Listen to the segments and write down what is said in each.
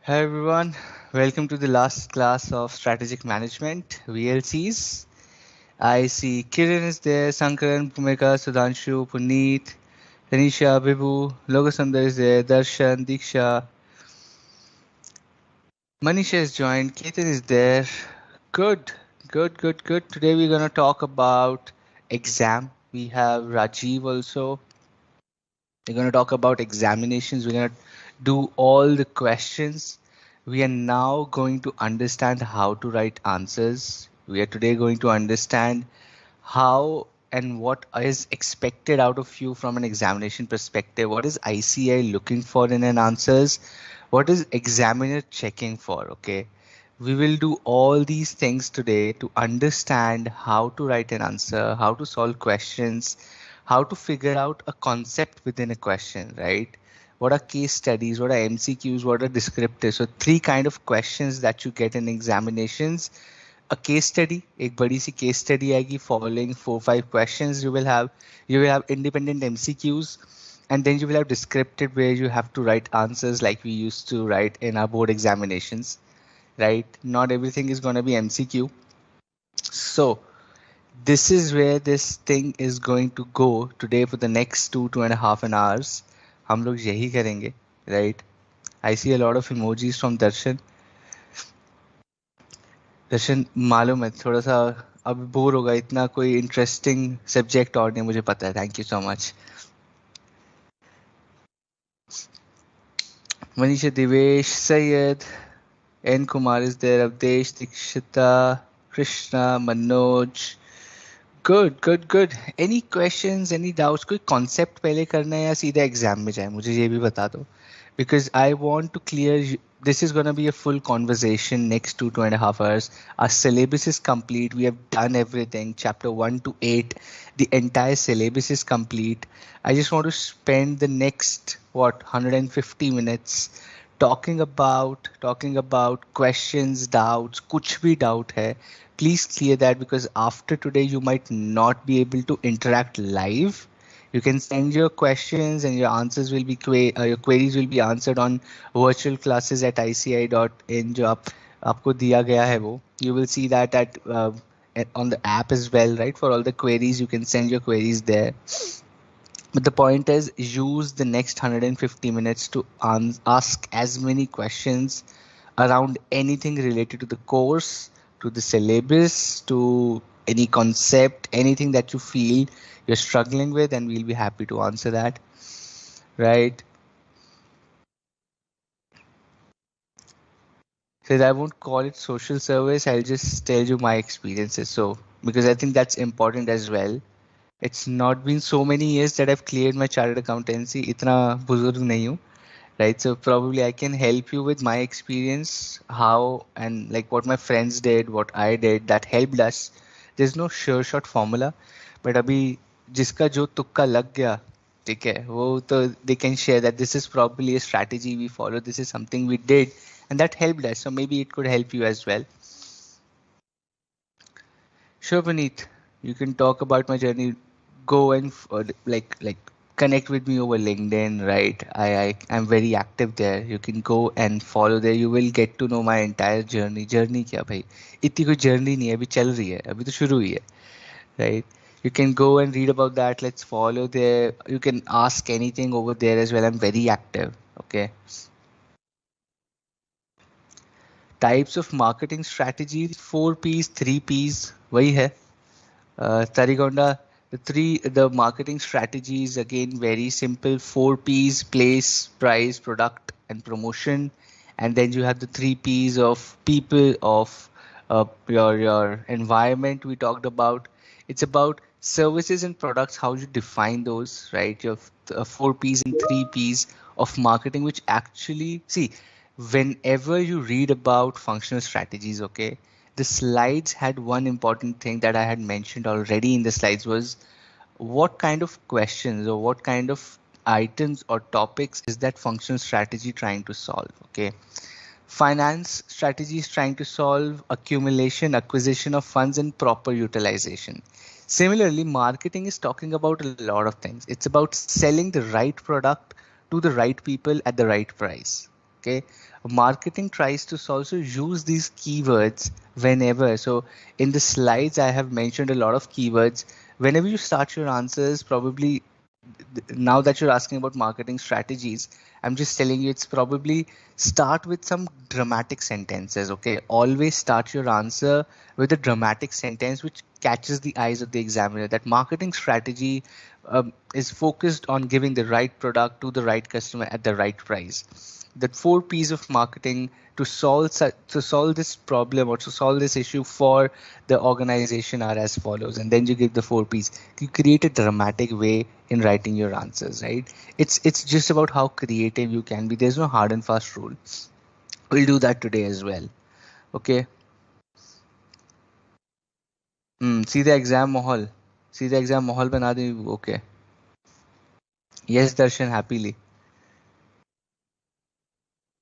Hi everyone, welcome to the last class of Strategic Management, VLCs. I see Kiran is there, Sankaran, Bhumika, Sudhanshu, Puneet, Tanisha, Bibu, Logasundar is there, Darshan, Diksha, Manisha is joined, Ketan is there. Good, good. Today we're gonna talk about exam. We have Rajiv also. We're going to talk about examinations. We're going to do all the questions. We are now going to understand how to write answers. We are today going to understand how and what is expected out of you from an examination perspective. What is ICAI looking for in an answers? What is examiner checking for? Okay. We will do all these things today to understand how to write an answer, how to solve questions, how to figure out a concept within a question, right? What are case studies? What are MCQs? What are descriptives? So three kind of questions that you get in examinations. A case study, एक बड़ी सी case study आएगी, following 4-5 questions you will have independent MCQs, and then you will have descriptive where you have to write answers like we used to write in our board examinations, right? Not everything is going to be MCQ. So this is where this thing is going to go today for the next 2.5 hours. हम लोग यही करेंगे, right? I see a lot of emojis from Darshan. दर्शन मालूम है थोड़ा सा अब bore होगा, इतना कोई इंटरेस्टिंग सब्जेक्ट और नहीं, मुझे पता है. Thank you so much. Manisha, Divesh, Syed, N Kumar is there, Awadhesh, Dikshita, Krishna, Manoj. Good. Any questions, any doubts? कोई कॉन्सेप्ट पहले करना है या सीधा एग्जाम में जाए, मुझे ये भी बता दो. Because I want to clear, this is going to be a full conversation next 2.5 hours. Our syllabus is complete. We have done everything. Chapter 1 to 8, the entire syllabus is complete. I just want to spend the next, 150 minutes talking about questions, doubts, kuch bhi doubt hai. Please clear that, because after today you might not be able to interact live. You can send your questions and your answers will be your queries will be answered on virtual classes at ici.in जो आपको दिया गया है वो. You will see that on the app as well, right? For all the queries, you can send your queries there. But the point is, use the next 150 minutes to ask as many questions around anything related to the course, to the syllabus, to any concept, anything that you feel you're struggling with, and we'll be happy to answer that, right? So I won't call it social service. I'll just tell you my experiences. So, because I think that's important as well. It's not been so many years that I've cleared my chartered accountancy. इतना बुजुर्ग नहीं हूँ, right? So probably I can help you with my experience, how and like what my friends did, what I did that helped us. There's no sure shot formula, but अभी जिसका जो तुक्का लग गया, ठीक है, वो तो they can share that this is probably a strategy we follow, this is something we did and that helped us, so maybe it could help you as well. Sure, Puneet, you can talk about my journey. Go and like connect with me over LinkedIn, right? I'm very active there. You can go and follow there. You will get to know my entire journey. Journey क्या भाई? इतनी कोई journey नहीं है, अभी चल रही है, अभी तो शुरू हुई है, right? You can go and read about that. Let's follow there. You can ask anything over there as well. I'm very active. Okay. Types of marketing strategies, 4 P's, 3 P's, वही है. Tarigonda, the marketing strategies, again very simple. 4 P's: place, price, product, and promotion. And then you have the 3 P's of people, of your environment we talked about. It's about services and products, how you define those, right? You have 4 P's and 3 P's of marketing, which actually, see, whenever you read about functional strategies, okay, the slides had one important thing that I had mentioned already in the slides, was what kind of questions or what kind of items or topics is that functional strategy trying to solve. Okay, finance strategy is trying to solve accumulation, acquisition of funds, and proper utilization. Similarly, marketing is talking about a lot of things. It's about selling the right product to the right people at the right price. Okay, marketing tries to also use these keywords whenever. So in the slides, I have mentioned a lot of keywords. Whenever you start your answers, probably now that you're asking about marketing strategies, I'm just telling you it's probably start with some dramatic sentences. Okay, always start your answer with a dramatic sentence which catches the eyes of the examiner. That marketing strategy is focused on giving the right product to the right customer at the right price. The 4 P's of marketing to solve this problem or to solve this issue for the organization are as follows, and then you give the 4 P's. You create a dramatic way in writing your answers, right? It's just about how creative you can be. There's no hard and fast rule. We'll do that today as well. Okay. See the exam mahal. See the exam mahal bana de. Okay. Yes, Darshan, happily.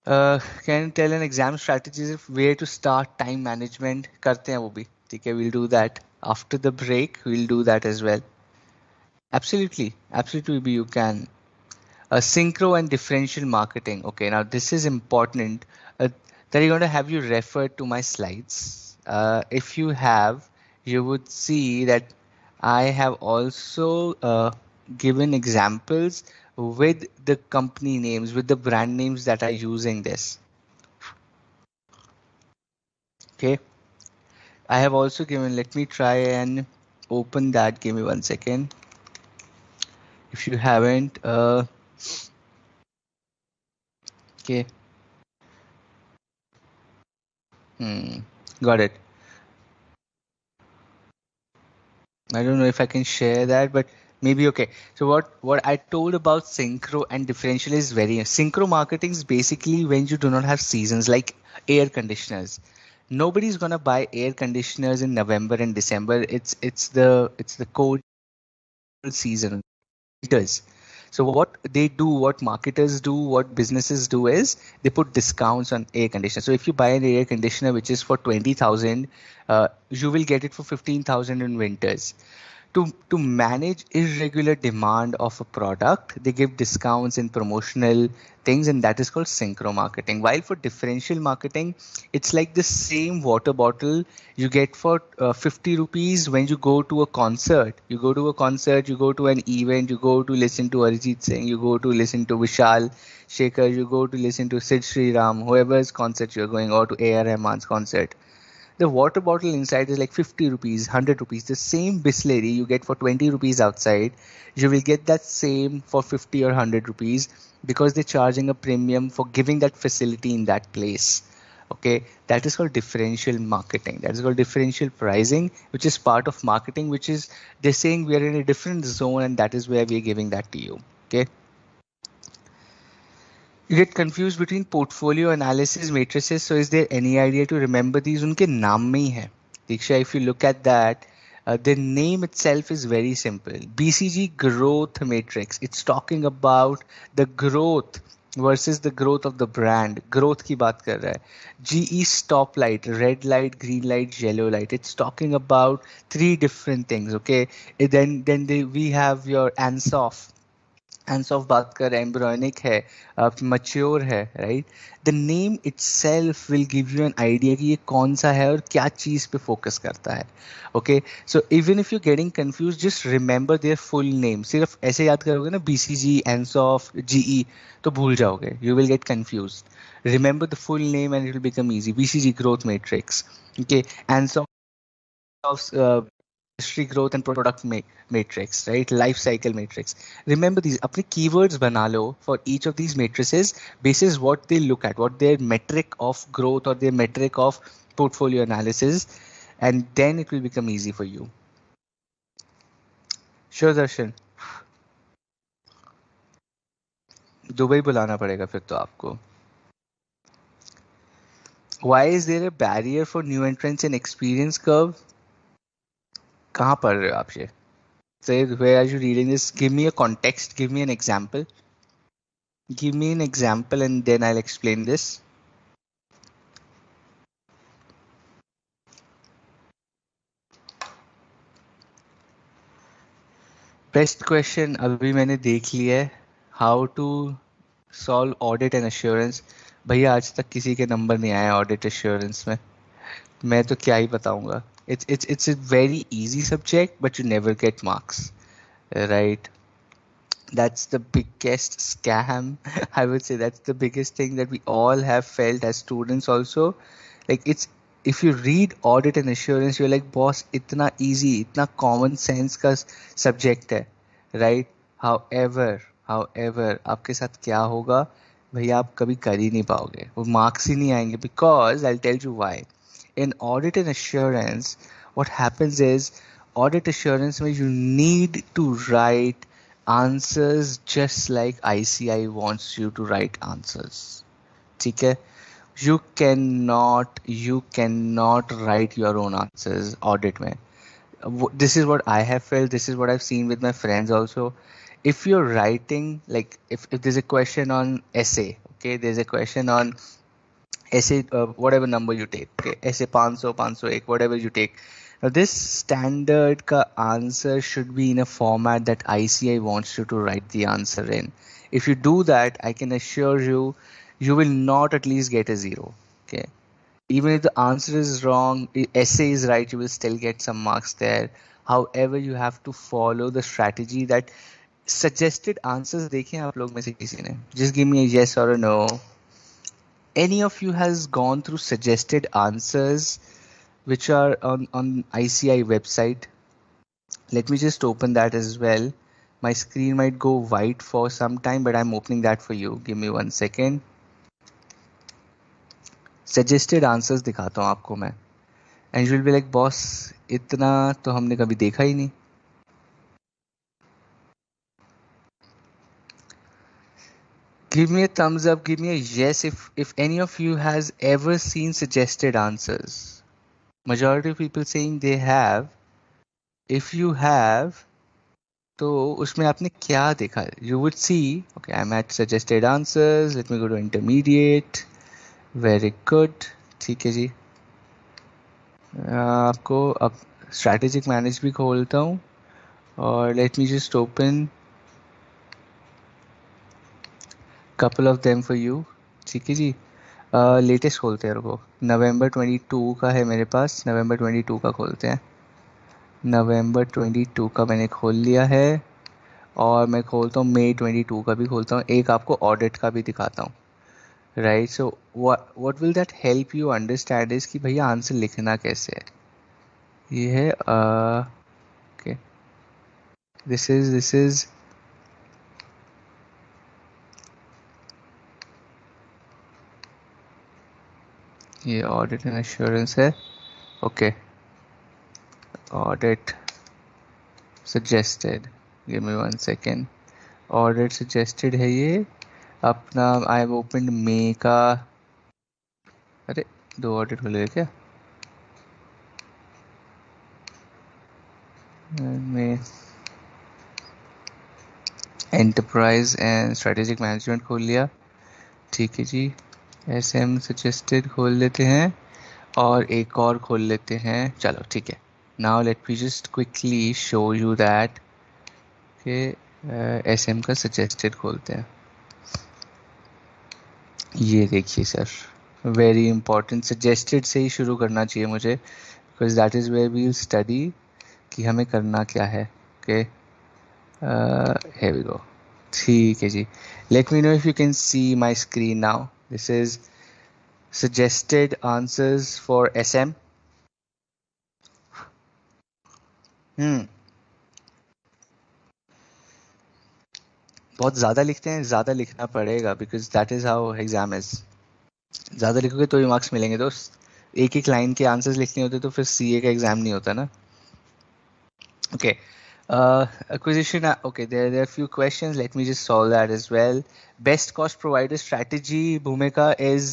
Can you tell an exam strategies of where to start time management? करते हैं वो भी. ठीक है, we'll do that after the break. We'll do that as well. Absolutely, absolutely, you can. Syncro and differential marketing. Okay, now this is important. That I'm going to have you refer to my slides. If you have, you would see that I have also given examples with the company names, with the brand names that are using this. Okay, I have also given, let me try and open that. Give me 1 second. If you haven't, okay, got it. I don't know if I can share that, but maybe okay. So what I told about synchro and differential is very synchro marketing is basically when you do not have seasons like air conditioners. Nobody's gonna buy air conditioners in November and December. It's the cold season, winters. So what marketers do, what businesses do is they put discounts on air conditioner. So if you buy an air conditioner which is for 20,000, you will get it for 15,000 in winters. To manage irregular demand of a product, they give discounts in promotional things, and that is called synchro marketing. While for differential marketing, it's like the same water bottle you get for 50 rupees when you go to a concert. You go to a concert, you go to an event, you go to listen to Arijit Singh, you go to listen to Vishal Shekhar, you go to listen to Sid Sri Ram, whoever's concert you're going, or to A.R. Rahman's concert. The water bottle inside is like 50 rupees, 100 rupees. The same Bisleri you get for 20 rupees outside, you will get that same for 50 or 100 rupees because they're charging a premium for giving that facility in that place. Okay, that is called differential marketing. That is called differential pricing, which is part of marketing, which is they're saying we are in a different zone and that is where we're giving that to you. Okay. You get confused between portfolio analysis matrices. So is there any idea to remember these? उनके नाम में ही है. Diksha, if you look at that, the name itself is very simple. BCG growth matrix. It's talking about the growth versus the growth of the brand. Growth की बात कर रहा है. GE stoplight, red light, green light, yellow light. It's talking about 3 different things. Okay. We have your ANSOF. Ansoff बात कर embryonic है, mature है, right. The name itself will give you an idea कि ये कौन सा है और क्या चीज पे फोकस करता है. Okay, so even if you getting confuse, just remember there full name. सिर्फ ऐसे याद करोगे ना बीसीजी, एंस ऑफ, जीई, तो भूल जाओगे, you will get confuse. Remember the full name and it will become easy. BCG growth matrix, okay, Ansoff industry growth and product matrix, right? Life cycle matrix. Remember these. अपने keywords बना लो for each of these matrices basis what they look at, what their metric of growth or their metric of portfolio analysis, and then it will become easy for you. Sure, Darshan. Dubai बुलाना पड़ेगा फिर तो आपको. Why is there a barrier for new entrants in experience curve? कहाँ पढ़ रहे हो आप ये? Say, where are you reading this? Give me a context. Give me an example. Give me an example and then I'll explain this. Best question अभी मैंने देख लिया है. How to solve audit and assurance. भैया आज तक किसी के नंबर नहीं आए ऑडिट एश्योरेंस में, मैं तो क्या ही बताऊंगा. It's a very easy subject, but you never get marks, right? That's the biggest scam. I would say that's the biggest thing that we all have felt as students also. Like it's, if you read audit and assurance, you're like, boss, itna easy, itna common sense का subject है, right? However, आपके साथ क्या होगा भैया, आप कभी कर ही नहीं पाओगे, वो marks ही नहीं आएंगे, because I'll tell you why. In audit and assurance, what happens is, audit assurance में you need to write answers just like ICAI wants you to write answers. ठीक है? You cannot write your own answers audit में. This is what I have felt. This is what I've seen with my friends also. If you're writing, like if there's a question on essay, okay, there's a question on essay, whatever number you take, okay, essay 500, 501, whatever you take. Now this standard ka answer should be in a format that ICAI wants you to write the answer in. If you do that, I can assure you, you will not at least get a 0. Okay. Even if the answer is wrong, essay is right, you will still get some marks there. However, you have to follow the strategy that suggested answers. देखें आप लोग में से किसी ने, just give me a yes or a no. Any of you has gone through suggested answers which are on ICAI website? Let me just open that as well. My screen might go white for some time, but I'm opening that for you. Give me 1 second. Suggested answers दिखाता हूँ आपको मैं. And you will be like, boss, इतना तो हमने कभी देखा ही नहीं. Give me a thumbs up, give me a yes if any of you has ever seen suggested answers. Majority of people saying they have. If you have, तो उसमें आपने क्या देखा? You would see, okay, I'm at suggested answers. Let me go to intermediate. Very good. ठीक है जी. आपको अब strategic manage भी खोलता हूँ, और let me just open couple of them for you. ठीक है जी. लेटेस्ट खोलते हैं, रुको. नवंबर 22 का है मेरे पास, नवंबर 22 का खोलते हैं. नवंबर 22 का मैंने खोल लिया है, और मैं खोलता हूँ मई 22 का भी खोलता हूँ. एक आपको ऑडिट का भी दिखाता हूँ, right? So what will that help you understand is कि भैया आंसर लिखना कैसे है. ये है ओके, दिस इज ये ऑडिट एंड एश्योरेंस है. Okay, audit suggested, give me 1 second. Audit suggested है ये अपना. आई हैव ओपनड मे का. अरे 2 ऑडिट खुले क्या? में एंटरप्राइज एंड स्ट्रेटेजिक मैनेजमेंट खोल लिया. ठीक है जी. SM सजेस्टेड खोल लेते हैं, और एक और खोल लेते हैं. चलो ठीक है. Now let me just quickly show you that कि SM का सजेस्टेड खोलते हैं. ये देखिए सर, वेरी इंपॉर्टेंट. सजेस्टेड से ही शुरू करना चाहिए मुझे, because that is where we will study कि हमें करना क्या है. Okay, here we go. ठीक है जी. Let me know if you can see my screen now. This is suggested answers for SM. बहुत ज़्यादा लिखते हैं, ज़्यादा लिखना पड़ेगा, because that is how exam is. ज़्यादा लिखोगे तो ही मार्क्स मिलेंगे दोस्त. एक एक लाइन के आंसर्स लिखने होते तो फिर CA का एग्जाम नहीं होता ना. Okay. Acquisition. Okay, there are a few questions. Let me just solve that as well. Best cost provider strategy, Bhumika, is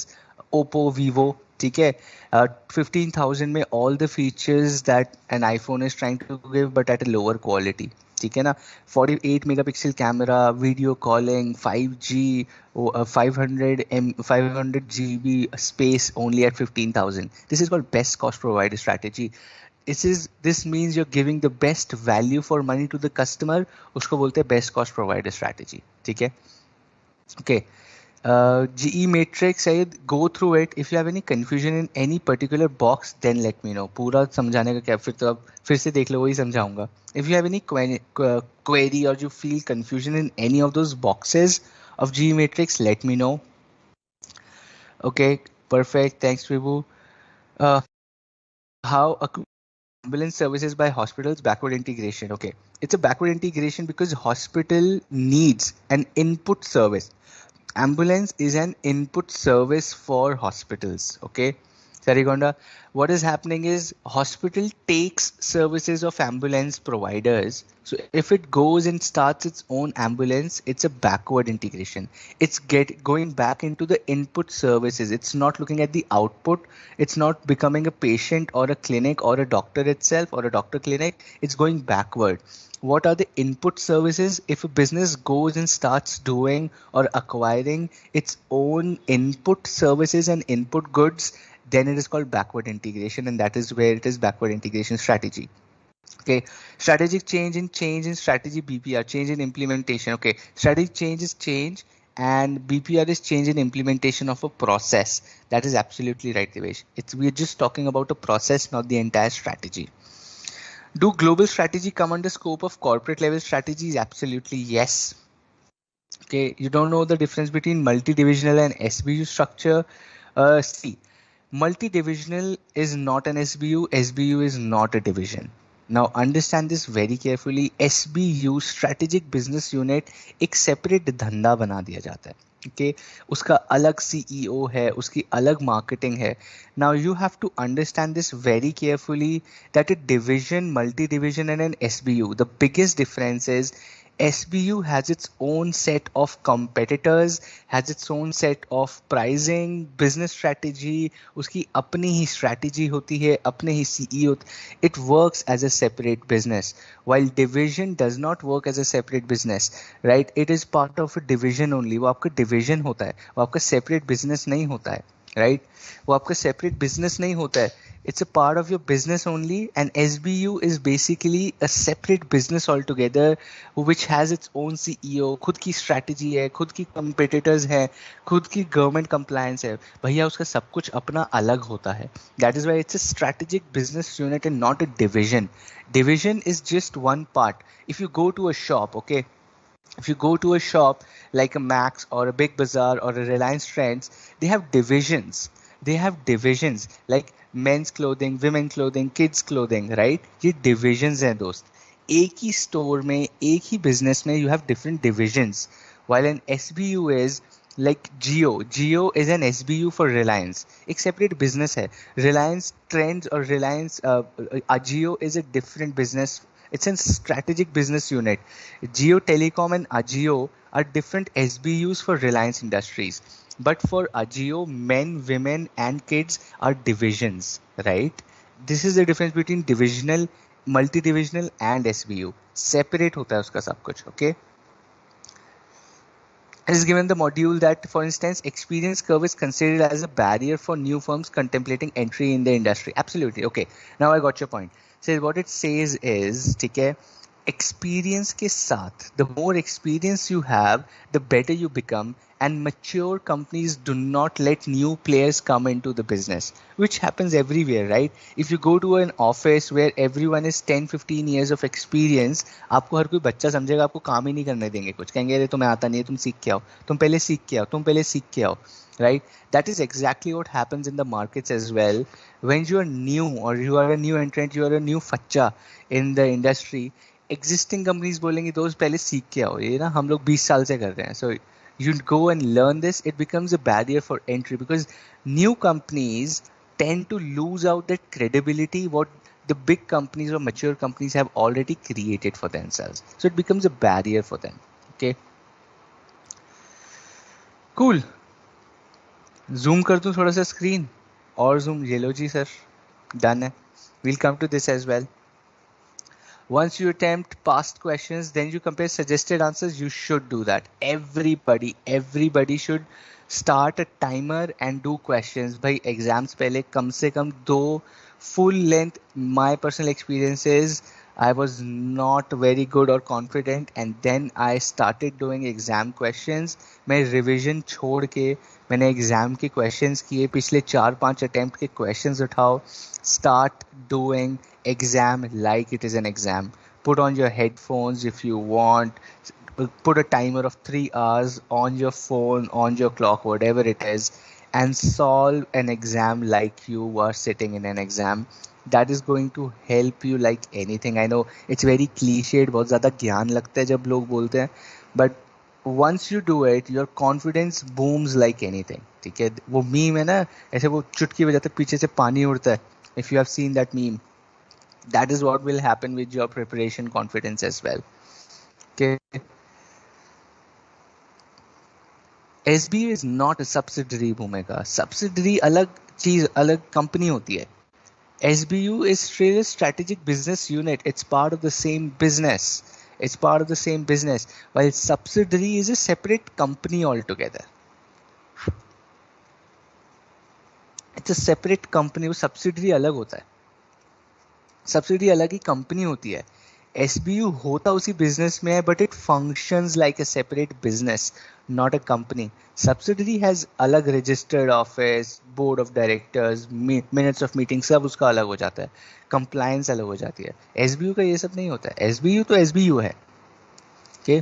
Oppo, Vivo. ठीक है. 15,000 में all the features that an iPhone is trying to give, but at a lower quality. ठीक है ना. 48 megapixel camera, video calling, 5G, 500 GB space only at 15,000. This is called best cost provider strategy. This means you're giving the best value for money to the customer. उसको बोलते हैं best cost provider strategy. ठीक है. Okay. GE matrix, I go through it. If you have any confusion in any particular box, then let me know. पूरा समझाने का क्या, फिर तो अब फिर से देख लो, वही समझाऊंगा. If you have any query or you feel confusion in any of those boxes of GE matrix, let me know. Okay, perfect. Thanks, Vibhu. Uh, how ambulance services by hospitals backward integration. Okay, it's a backward integration because hospital needs an input service. Ambulance is an input service for hospitals. Okay, Sarigonda, what is happening is hospital takes services of ambulance providers. So if it goes and starts its own ambulance, it's a backward integration. It's going back into the input services. It's not looking at the output. It's not becoming a patient or a clinic or a doctor itself or a doctor clinic. It's going backward. What are the input services? If a business goes and starts doing or acquiring its own input services and input goods, then it is called backward integration, and that is where it is backward integration strategy. Okay, strategic change in strategy, BPR, change in implementation. Okay, strategic change is change, and BPR is change in implementation of a process. That is absolutely right, Devesh. We're just talking about a process, not the entire strategy. Do global strategy come under scope of corporate level strategies? Absolutely yes. Okay, you don't know the difference between multi-divisional and SBU structure. See, multi-divisional is not an SBU. SBU is not a division. Now understand this very carefully. SBU, strategic business unit, एक separate धंधा बना दिया जाता है. Okay, उसका अलग CEO है, उसकी अलग marketing है. Now you have to understand this very carefully that a division, multi-division and an SBU, the biggest difference is SBU has its own set of competitors, has its own set of pricing, business strategy, उसकी अपनी ही strategy होती है, अपने ही CEO. It works as a separate business, while division does not work as a separate business, right? It is part of a division only. वो आपका division होता है, वो आपका separate business नहीं होता है, right? वो आपका separate business नहीं होता है. It's a part of your business only, and SBU is basically a separate business altogether, which has its own CEO, खुद की strategy है, खुद की competitors है, खुद की government compliance है. भैया उसका सब कुछ अपना अलग होता है. That is why it's a strategic business unit and not a division. Division is just one part. If you go to a shop, okay, if you go to a shop like a Max or a Big Bazaar or a Reliance Trends, they have divisions. They have divisions like men's clothing, women clothing, kids clothing, right? ये divisions हैं दोस्त. एक ही store में, एक ही business में you have different divisions. While an SBU is like Jio. Jio is an SBU for Reliance. एक separate business है. Reliance Trends or Reliance Ajio is a different business. It's a strategic business unit. Jio Telecom and Ajio are different SBUs for Reliance Industries. But for Ajio, men, women and kids are divisions, right? This is the difference between divisional, multi-divisional and SBU. Separate होता है उसका सब कुछ, okay? It is given the module that, for instance, experience curve is considered as a barrier for new firms contemplating entry in the industry. Absolutely. Okay. Now I got your point. So what it says is, ठीक है, experience के साथ, the more experience you have, the better you become, and mature companies do not let new players come into the business, which happens everywhere, right? If you go to an office where everyone is 10-15 years of experience, आपको हर कोई बच्चा समझेगा, आपको काम ही नहीं करने देंगे कुछ, कहेंगे अरे तुम्हें आता नहीं है, तुम सीख के आओ, तुम पहले सीख के आओ, तुम पहले सीख के आओ, right? That is exactly what happens in the markets as well. When you are new or you are a new entrant, you are a new facha in the industry, existing companies बोलेंगे दोस्त पहले सीख के आओ, ये ना हम लोग 20 साल से कर रहे हैं. So you go and learn this, it becomes a barrier for entry because new companies tend to lose out that credibility what the big companies or mature companies have already created for themselves. So it becomes a barrier for them. Okay. Cool. Zoom कर दूं थोड़ा सा screen और zoom ये लो जी sir. Done है. We'll come to this as well. Once you attempt past questions, then you compare suggested answers. You should do that. Everybody should start a timer and do questions. भाई exams पहले कम से कम 2 full length. My personal experience is I was not very good or confident, and then I started doing exam questions. मैं revision छोड़ के मैंने exam के questions किए, पिछले 4-5 attempt के questions उठाओ. Start doing exam like it is an exam. Put on your headphones if you want. Put a timer of 3 hours on your phone, on your clock, whatever it is, and solve an exam like you are sitting in an exam. That is going to help you like anything. I know it's very cliched, बहुत ज़्यादा ज्ञान लगता है जब लोग बोलते हैं, but once you do it, your confidence booms like anything. ठीक है, वो मीम है ना, ऐसे वो चुटकी बजाते पीछे से पानी उड़ता है. If you have seen that meme, that is what will happen with your preparation confidence as well. Okay. SBU is not a subsidiary भूमेगा. Subsidiary अलग चीज, अलग कंपनी होती है. SBU is still a strategic business unit. It's part of the same business. It's part of the same business. While subsidiary is a separate company altogether. It's a separate company. वो subsidiary अलग होता है. Subsidiary अलग ही company होती है. SBU होता उसी business में है, but it functions like a separate business, not a company. Subsidiary has अलग registered office, board of directors, minutes of meeting, सब उसका अलग हो जाता है. Compliance अलग हो जाती है. SBU का ये सब नहीं होता है. SBU तो SBU है. Okay.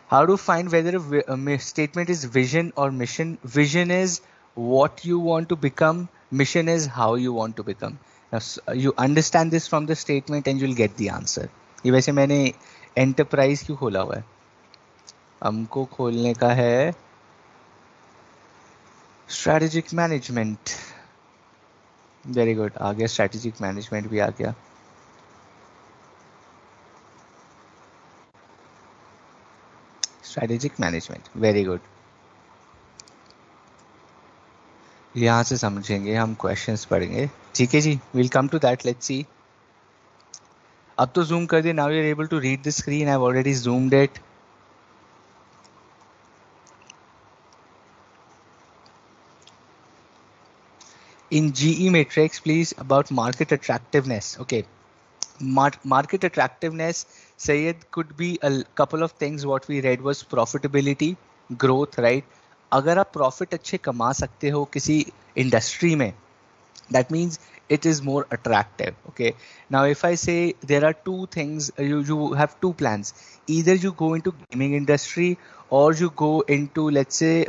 How to find whether a statement is vision or mission? Vision is what you want to become. Mission is how you want to become. Now, you understand this from the statement and you'll get the answer. ये वैसे मैंने enterprise क्यों खोला हुआ है? हमको खोलने का है strategic management. Very good. आ गया strategic management भी आ गया. Strategic management. Very good. यहाँ से समझेंगे हम, क्वेश्चंस पढ़ेंगे. ठीक है जी, we'll come to that. Let's see. अब तो zoom कर दिया. Now you're able to read the screen. I've already zoomed it. In GE matrix, please, about market attractiveness. Okay, market attractiveness, Sayed, could be a couple of things. What we read was profitability, growth, right? अगर आप profit अच्छे कमा सकते हो किसी industry में, that means it is more attractive. Okay, now if I say there are two things, you have two plans. Either you go into gaming industry or you go into, let's say,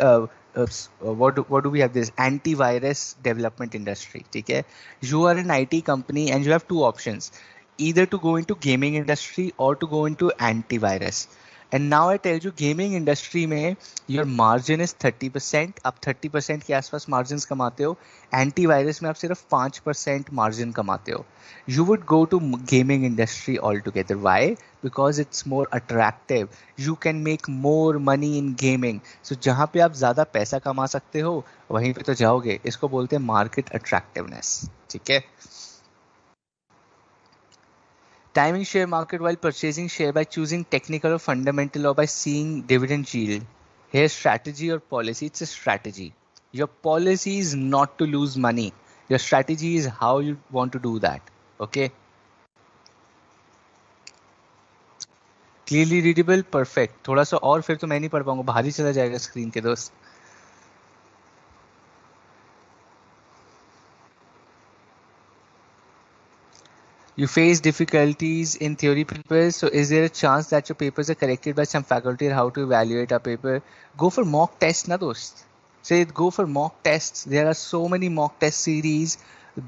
what do we have, this antivirus development industry. Okay, you are an IT company and you have two options, either to go into gaming industry or to go into antivirus. And now I tell you, gaming industry में your margin is 30%. आप 30% के आसपास margins कमाते हो. Antivirus में आप सिर्फ 5% margin कमाते हो. You would go to gaming industry altogether. Why? Because it's more attractive. You can make more money in gaming. So जहाँ पे आप ज़्यादा पैसा कमा सकते हो वहीं पे तो जाओगे. इसको बोलते हैं market attractiveness. ठीक है? Timing share market while purchasing share by choosing technical or fundamental or by seeing dividend yield. Here, strategy or policy, it's a strategy. Your policy is not to lose money. Your strategy is how you want to do that. Okay. Clearly readable, perfect. थोड़ा सा और फिर तो मैं नहीं पढ़ पाऊंगा, भारी चला जाएगा स्क्रीन के दोस्त. You face difficulties in theory papers, so is there a chance that your papers are corrected by some faculty or how to evaluate a paper? Go for mock tests, na dost. Say go for mock tests. There are so many mock test series.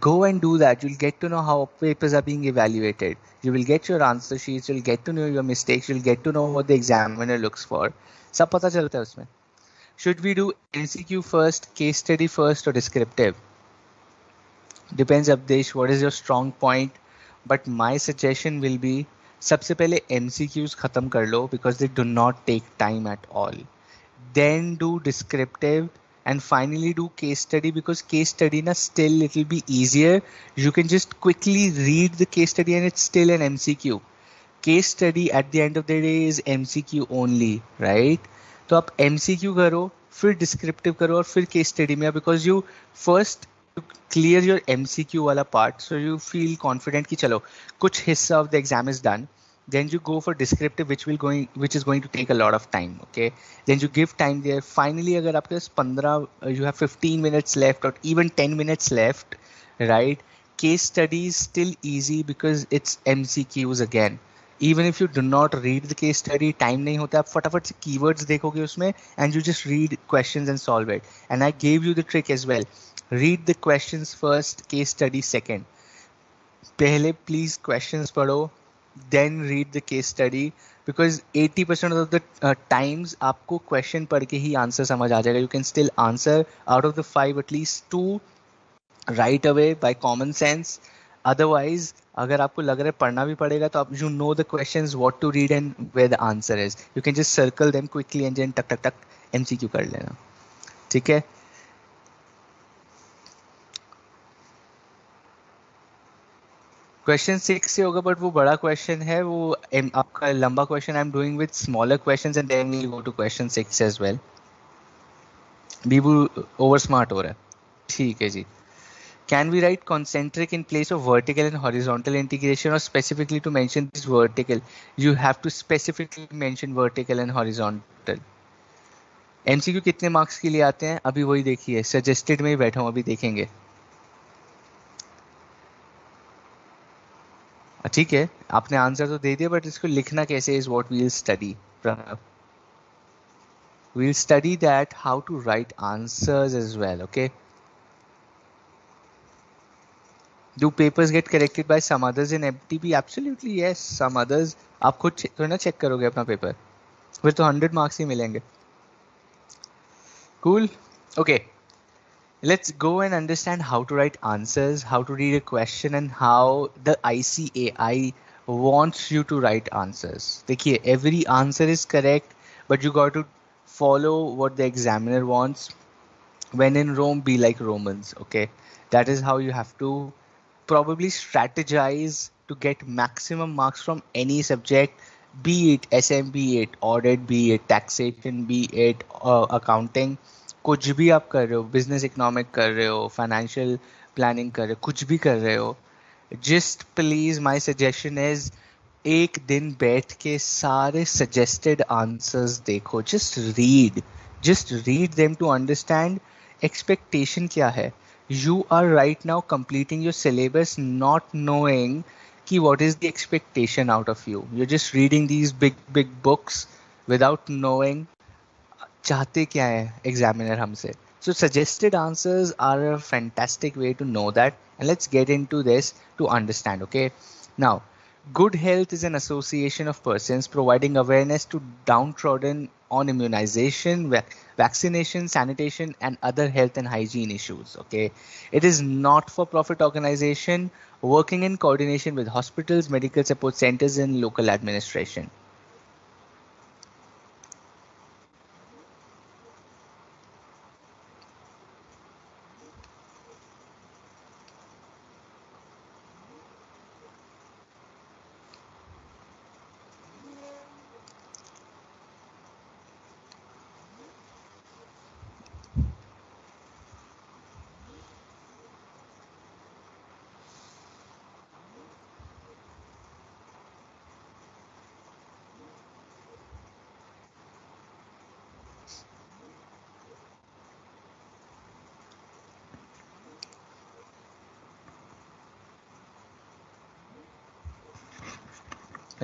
Go and do that. You'll get to know how papers are being evaluated. You will get your answer sheets. You'll get to know your mistakes. You'll get to know what the examiner looks for. सब पता चलता है उसमें. Should we do MCQ first, case study first, or descriptive? Depends, Abdesh. What is your strong point? But my suggestion will be, सबसे पहले MCQs खत्म कर लो because they do not take time at all. Then do descriptive and finally do case study, because case study na still it will be easier. You can just quickly read the case study and it's still an MCQ. Case study at the end of the day is MCQ only, right? तो आप MCQ करो, फिर descriptive करो और फिर case study में, because you first clear your MCQ वाला part, so you feel confident कि चलो कुछ हिस्सा of the exam is done. Then you go for descriptive, which is going to take a lot of time. Okay, then you give time there. Finally, अगर आपके पास 15, you have 15 minutes left or even 10 minutes left, right? Case study is still easy because it's MCQs again. Even if you do not read the case study, time नहीं होता, आप फटाफट से keywords देखोगे उसमें and you just read questions and solve it. And I gave you the trick as well. Read the questions first, case study second. पहले please questions पढ़ो, then read the case study, because 80% of the times आपको question पढ़ के ही answer समझ आ जाएगा. You can still answer out of the 5 at least 2 right away by common sense. Otherwise, अगर आपको लग रहा है पढ़ना भी पड़ेगा तो आप you know the questions, what to read and where the answer is. You can just circle them quickly and then टक टक टक MCQ कर लेना. ठीक है. क्वेश्चन 6 से होगा बट वो बड़ा क्वेश्चन है, वो आपका लंबा question I am doing with smaller questions and then we go to question 6 as well. Bibu over smart हो रहा है. ठीक है जी. Can we write concentric in place of vertical and horizontal integration, or specifically to mention this vertical, you have to specifically mention vertical and horizontal. MCQ कितने marks के लिए आते हैं अभी वही देखिए, सजेस्टेड में ही बैठा हूँ अभी देखेंगे. ठीक है, आपने आंसर तो दे दिया बट इसको लिखना कैसे is what we will study. Pranav, we'll study that how to write answers as well. Okay, do papers get corrected by some others in FTP? Absolutely yes, some others. आप खुद थोड़ा ना चेक करोगे अपना पेपर, फिर तो 100 मार्क्स ही मिलेंगे. Cool. Okay, let's go and understand how to write answers, how to read a question, and how the ICAI wants you to write answers. देखिए, every answer is correct, but you got to follow what the examiner wants. When in Rome, be like Romans. Okay, that is how you have to probably strategize to get maximum marks from any subject, be it SM, be it audit, be it taxation, be it accounting. कुछ भी आप कर रहे हो, business economic कर रहे हो, financial planning कर रहे हो, कुछ भी कर रहे हो, just please my suggestion is एक दिन बैठ के सारे सजेस्टेड आंसर्स देखो. Just read them to understand expectation क्या है. You are right now completing your syllabus not knowing ki what is the expectation out of you. You're just reading these big books without knowing चाहते क्या है examiner हमसे. So suggested answers are a fantastic way to know that, and let's get into this to understand. Okay, now good health is an association of persons providing awareness to downtrodden on immunization, vaccination, sanitation, and other health and hygiene issues. Okay, it is not for profit organization working in coordination with hospitals, medical support centers, and local administration.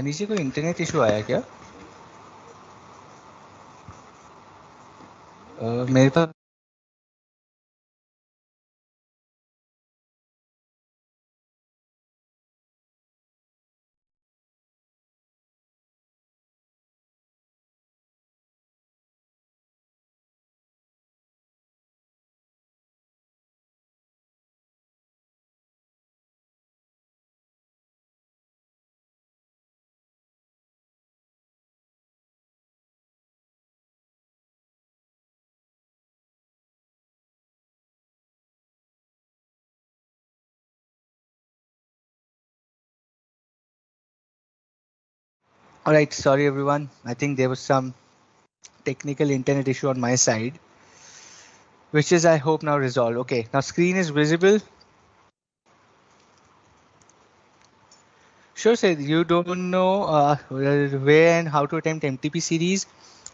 नीचे कोई internet issue आया क्या? मेरे पास all right, sorry everyone, I think there was some technical internet issue on my side. which is I hope now resolved. Okay, now screen is visible. Sure, Sid, you don't know where and how to attempt MTP series.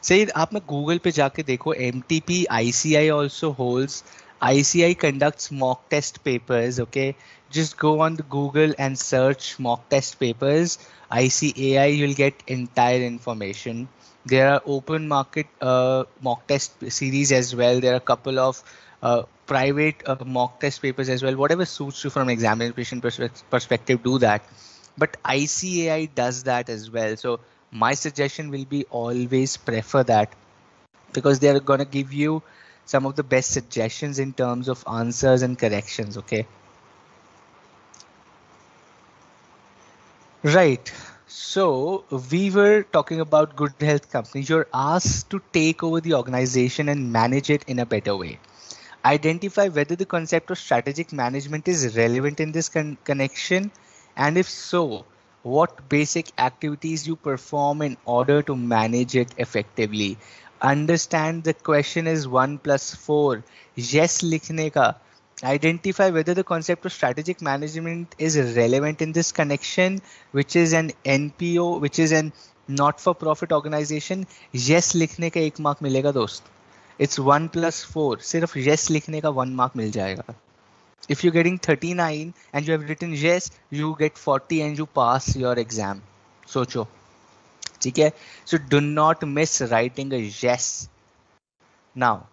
Sid, आप ना Google पे जाके देखो MTP ICI also holds. ICI conducts mock test papers. Okay, just go on the Google and search mock test papers. ICAI, you'll get entire information. There are open market mock test series as well. There are a couple of private mock test papers as well. Whatever suits you from examination perspective, do that. But ICAI does that as well. So my suggestion will be always prefer that, because they're going to give you some of the best suggestions in terms of answers and corrections. Okay. Right. So we were talking about good health companies. You're asked to take over the organization and manage it in a better way. Identify whether the concept of strategic management is relevant in this connection, and if so, what basic activities you perform in order to manage it effectively. Understand the question is 1 plus 4. Yes लिखने का. Identify whether the concept of strategic management is relevant in this connection, which is an NPO, which is an not for profit organization. Yes लिखने का 1 mark मिलेगा दोस्त. It's 1 plus 4. सिर्फ yes लिखने का 1 mark मिल जाएगा. If you're getting 39 and you have written yes, you get 40 and you pass your exam. सोचो. ठीक है? So do not miss writing a yes. Now,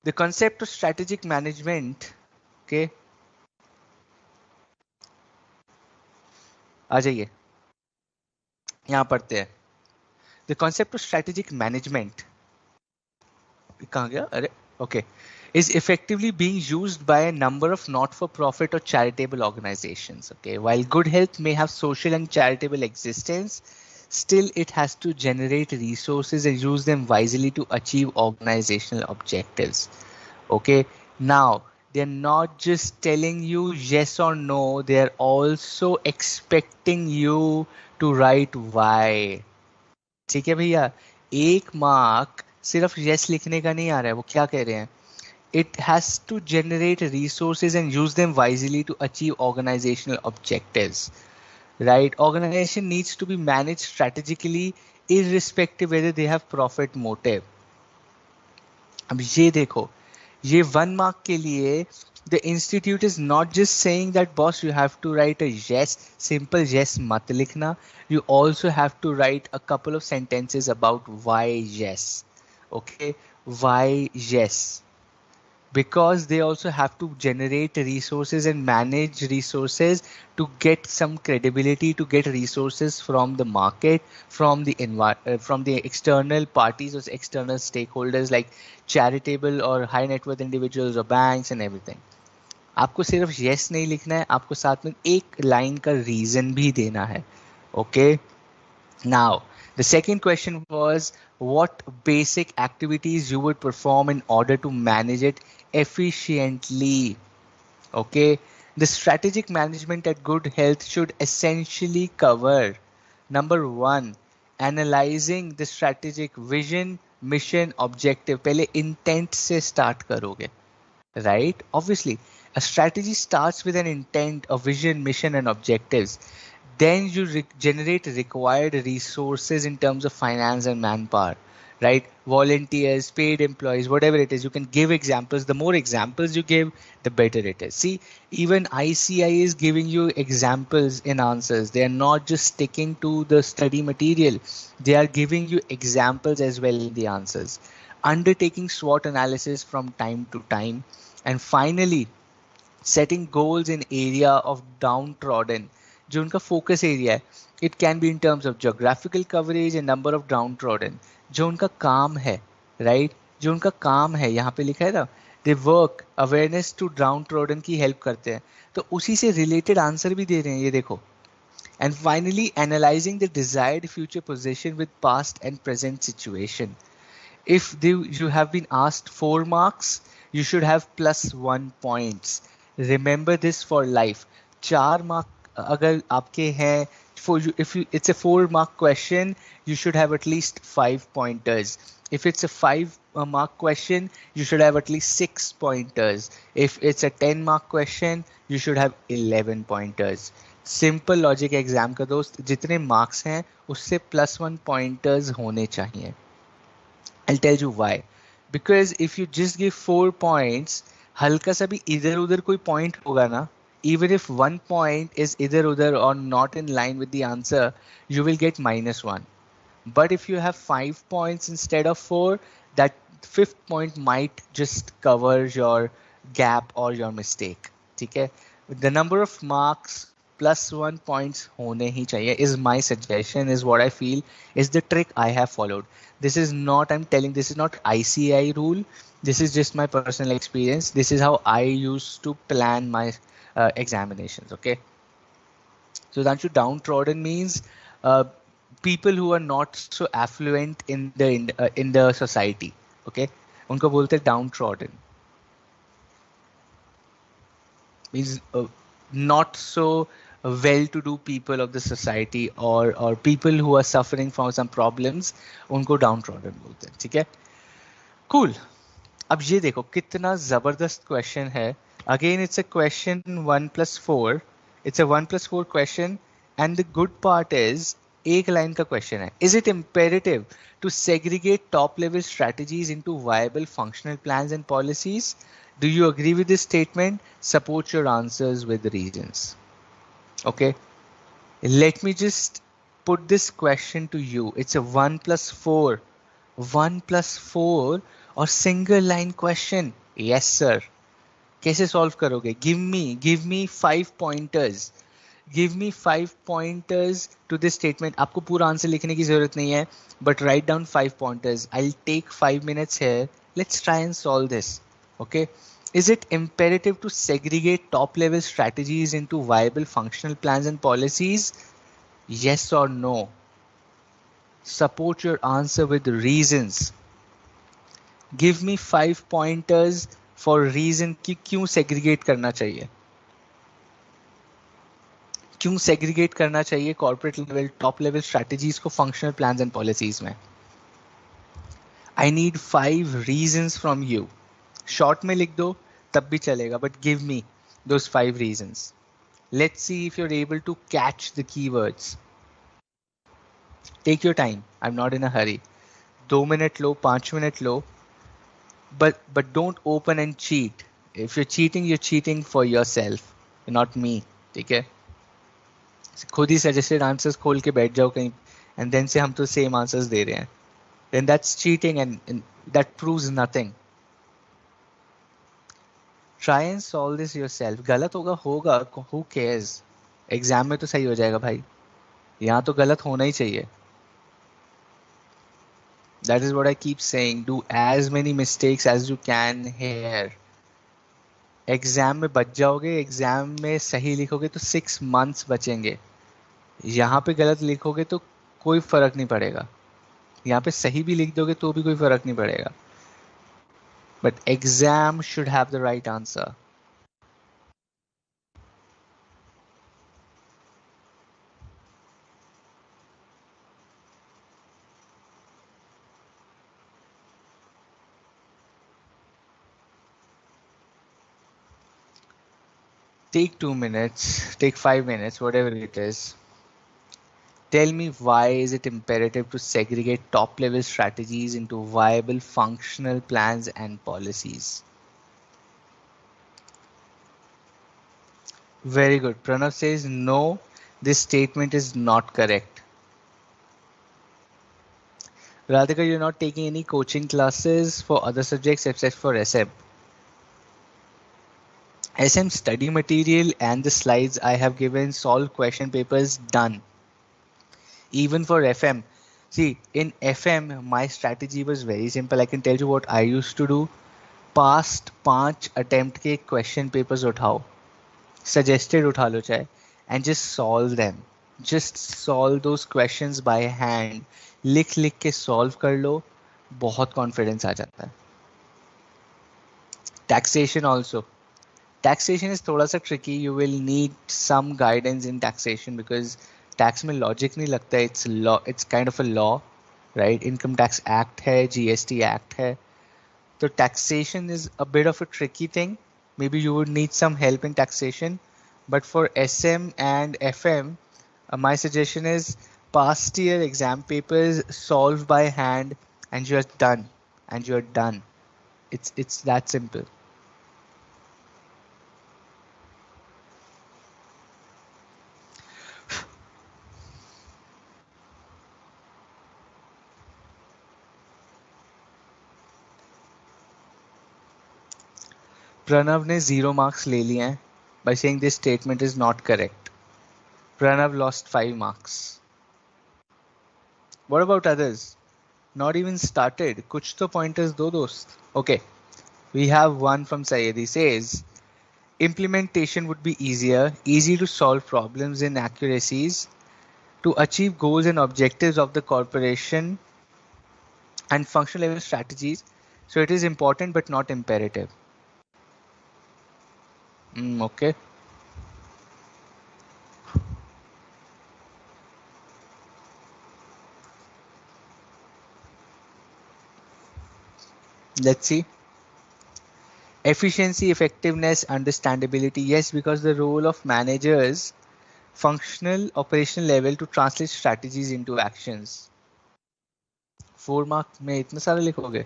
the concept of strategic management. Okay. आ जाइए. यहाँ पढ़ते हैं. The concept of strategic management. कहाँ गया? अरे. Okay. Is effectively being used by a number of not-for-profit or charitable organizations. Okay, while good health may have social and charitable existence, still it has to generate resources and use them wisely to achieve organizational objectives. Okay, now they're not just telling you yes or no, they're also expecting you to write why. ठीक है भैया, 1 mark सिर्फ yes लिखने का नहीं आ रहा है. वो क्या कह रहे हैं? It has to generate resources and use them wisely to achieve organizational objectives. Right? Organization needs to be managed strategically, irrespective whether they have profit motive. अब ये देखो, ये 1 mark के लिए the institute is not just saying that boss you have to write a yes, simple yes मत लिखना. You also have to write a couple of sentences about why yes. Okay, why yes. Because they also have to generate resources and manage resources to get some credibility, to get resources from the market, from the external parties or external stakeholders like charitable or high net worth individuals or banks and everything. आपको सिर्फ yes नहीं लिखना है, आपको साथ में एक line का रीजन भी देना है. Okay. Now, the second question was what basic activities you would perform in order to manage it efficiently. Okay, the strategic management at good health should essentially cover number 1, analyzing the strategic vision, mission, objective. पहले intent से start करोगे, right? Obviously, a strategy starts with an intent, a vision, mission, and objectives. Then you generate required resources in terms of finance and manpower, right? Volunteers, paid employees, whatever it is. You can give examples. The more examples you give, the better it is. See, even ICI is giving you examples in answers. They are not just sticking to the study material. They are giving you examples as well in the answers. Undertaking SWOT analysis from time to time. And finally, setting goals in area of downtrodden, जो उनका focus area है. It can be in terms of geographical coverage and number of downtrodden. जो उनका काम है, right? जो उनका काम है, यहाँ पे लिखा है ना, they work awareness to downtrodden की help करते हैं. तो उसी से related answer भी दे रहे हैं, ये देखो. And finally, analyzing the desired future position with past and present situation. If you have been asked 4 marks, you should have +1 points. Remember this for life. 4 mark अगर आपके हैं for you, if you it's a 4 mark question, you should have at least 5 pointers. If it's a 5 mark question, you should have at least 6 pointers. If it's a 10 mark question, you should have 11 pointers. Simple logic exam का दोस्त, जितने marks हैं उससे +1 pointers होने चाहिए. I'll tell you why. Because if you just give 4 points, हल्का सा भी इधर उधर कोई point होगा ना, even if one point is इधर उधर or not in line with the answer, you will get -1. But if you have 5 points instead of 4, that fifth point might just cover your gap or your mistake. ठीक है? The number of marks +1 points होने ही चाहिए is my suggestion, is what I feel is the trick I have followed. This is not, I'm telling, this is not ICAI rule. This is just my personal experience. This is how I used to plan my examinations. Okay. So Danshu, downtrodden means people who are not so affluent in the society. Okay. उनको बोलते हैं downtrodden. Means not so well-to-do people of the society or people who are suffering from some problems, उनको downtrodden बोलते हैं. ठीक है? Cool. अब ये देखो कितना जबरदस्त क्वेश्चन है. Again, it's a question 1+4. It's a 1+4 question, and the good part is एक लाइन का क्वेश्चन है. Is it imperative to segregate top-level strategies into viable functional plans and policies? Do you agree with this statement? Support your answers with reasons. Okay. Let me just put this question to you. It's a 1+4. 1+4 और single line question. Yes, sir. कैसे solve करोगे? Give me 5 pointers. Give me 5 pointers to this statement. आपको पूरा answer लिखने की जरूरत नहीं है, but write down 5 pointers. I'll take 5 minutes here. Let's try and solve this. Okay. Is it imperative to segregate top level strategies into viable functional plans and policies? Yes or no? Support your answer with reasons. Give me 5 pointers for reason कि क्यों segregate करना चाहिए. क्यों segregate करना चाहिए corporate level, top level strategies को functional plans and policies में. I need 5 reasons from you. Short में लिख दो तब भी चलेगा, but give me those 5 reasons. Let's see if you're able to catch the keywords. Take your time. I'm not in a hurry. 2 minute low, 5 minute low, but don't open and cheat. If you're cheating for yourself, not me. ठीक है? खुद ही suggested answers खोल के बैठ जाओ कहीं, and then से हम तो same answers दे रहे हैं. Then that's cheating and that proves nothing. Try and solve this yourself. गलत होगा, who cares? एग्जाम में तो सही हो जाएगा भाई. यहाँ तो गलत होना ही चाहिए. That is what I keep saying. Do as many mistakes as you can here. Exam में बच जाओगे, एग्जाम में सही लिखोगे तो 6 months बचेंगे. यहाँ पे गलत लिखोगे तो कोई फर्क नहीं पड़ेगा. यहाँ पे सही भी लिख दोगे तो भी कोई फर्क नहीं पड़ेगा. But exam should have the right answer. Take 2 minutes, take 5 minutes, whatever it is. Tell me why is it imperative to segregate top level strategies into viable functional plans and policies? Very good. Pranav says no, this statement is not correct. Radhika, you're not taking any coaching classes for other subjects except for SM. SM study material and the slides I have given, solve question papers, done. Even for FM. See, in FM, my strategy was very simple. I can tell you what I used to do. Past 5 attempt के question papers उठाओ. Suggested उठा लो चाहे. And just solve them. Just solve those questions by hand. लिख के solve कर लो. बहुत confidence आ जाता है. Taxation also. Taxation is थोड़ा सा tricky. You will need some guidance in taxation because tax में logic नहीं लगता है. It's law. It's kind of a law, right? Income Tax Act है, GST Act है. So taxation is a bit of a tricky thing. Maybe you would need some help in taxation. But for SM and FM, my suggestion is past year exam papers solve by hand and you're done. And you're done. It's that simple. Pranav ने 0 marks ले लिए हैं by saying this statement is not correct. Pranav lost 5 marks. What about others? Not even started. कुछ तो pointers दो दोस्त. Okay. We have one from Sayed. He says, implementation would be easier, easy to solve problems in accuracies, to achieve goals and objectives of the corporation and functional level strategies. So it is important but not imperative. Okay. Let's see. Efficiency, effectiveness, understandability. Yes, because the role of managers, functional, operational level to translate strategies into actions. 4 mark में इतना सारा लिखोगे?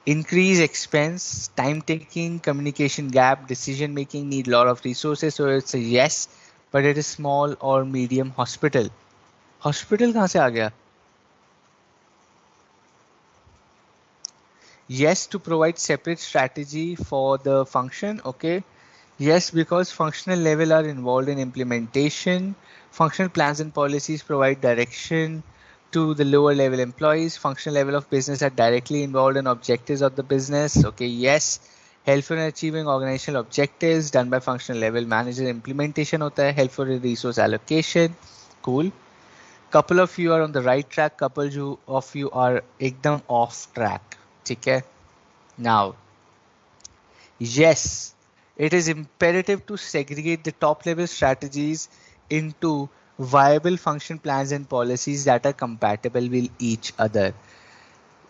Increase expense, time taking, communication gap, decision making need a lot of resources. So it's a yes, but it is small or medium hospital. Hospital कहाँ से आ गया? Yes, to provide separate strategy for the function. Okay. Yes, because functional level are involved in implementation. Functional plans and policies provide direction to the lower level employees. Functional level of business are directly involved in objectives of the business. Okay, yes. Helpful in achieving organizational objectives done by functional level manager. Implementation hota hai. Helpful in resource allocation. Cool. Couple of you are on the right track. Couple of you are ekdam off track. ठीक है? Now, yes, it is imperative to segregate the top level strategies into viable function plans and policies that are compatible with each other.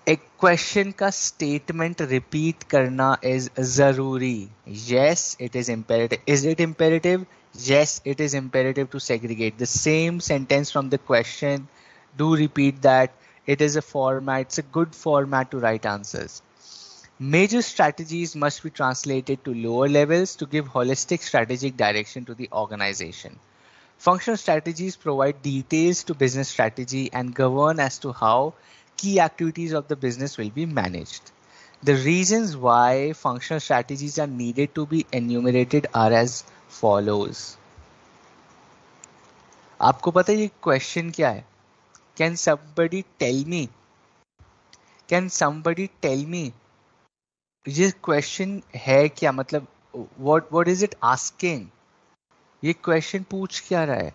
एक question का statement repeat करना is जरूरी. Yes, it is imperative. Is it imperative? Yes, it is imperative to segregate the same sentence from the question. Do repeat that. It is a format. It's a good format to write answers. Major strategies must be translated to lower levels to give holistic strategic direction to the organization. Functional strategies provide details to business strategy and govern as to how key activities of the business will be managed. The reasons why functional strategies are needed to be enumerated are as follows. आपको पता है ये question क्या है? Can somebody tell me? Can somebody tell me? ये question है क्या? मतलब what is it asking? ये क्वेश्चन पूछ क्या रहा है?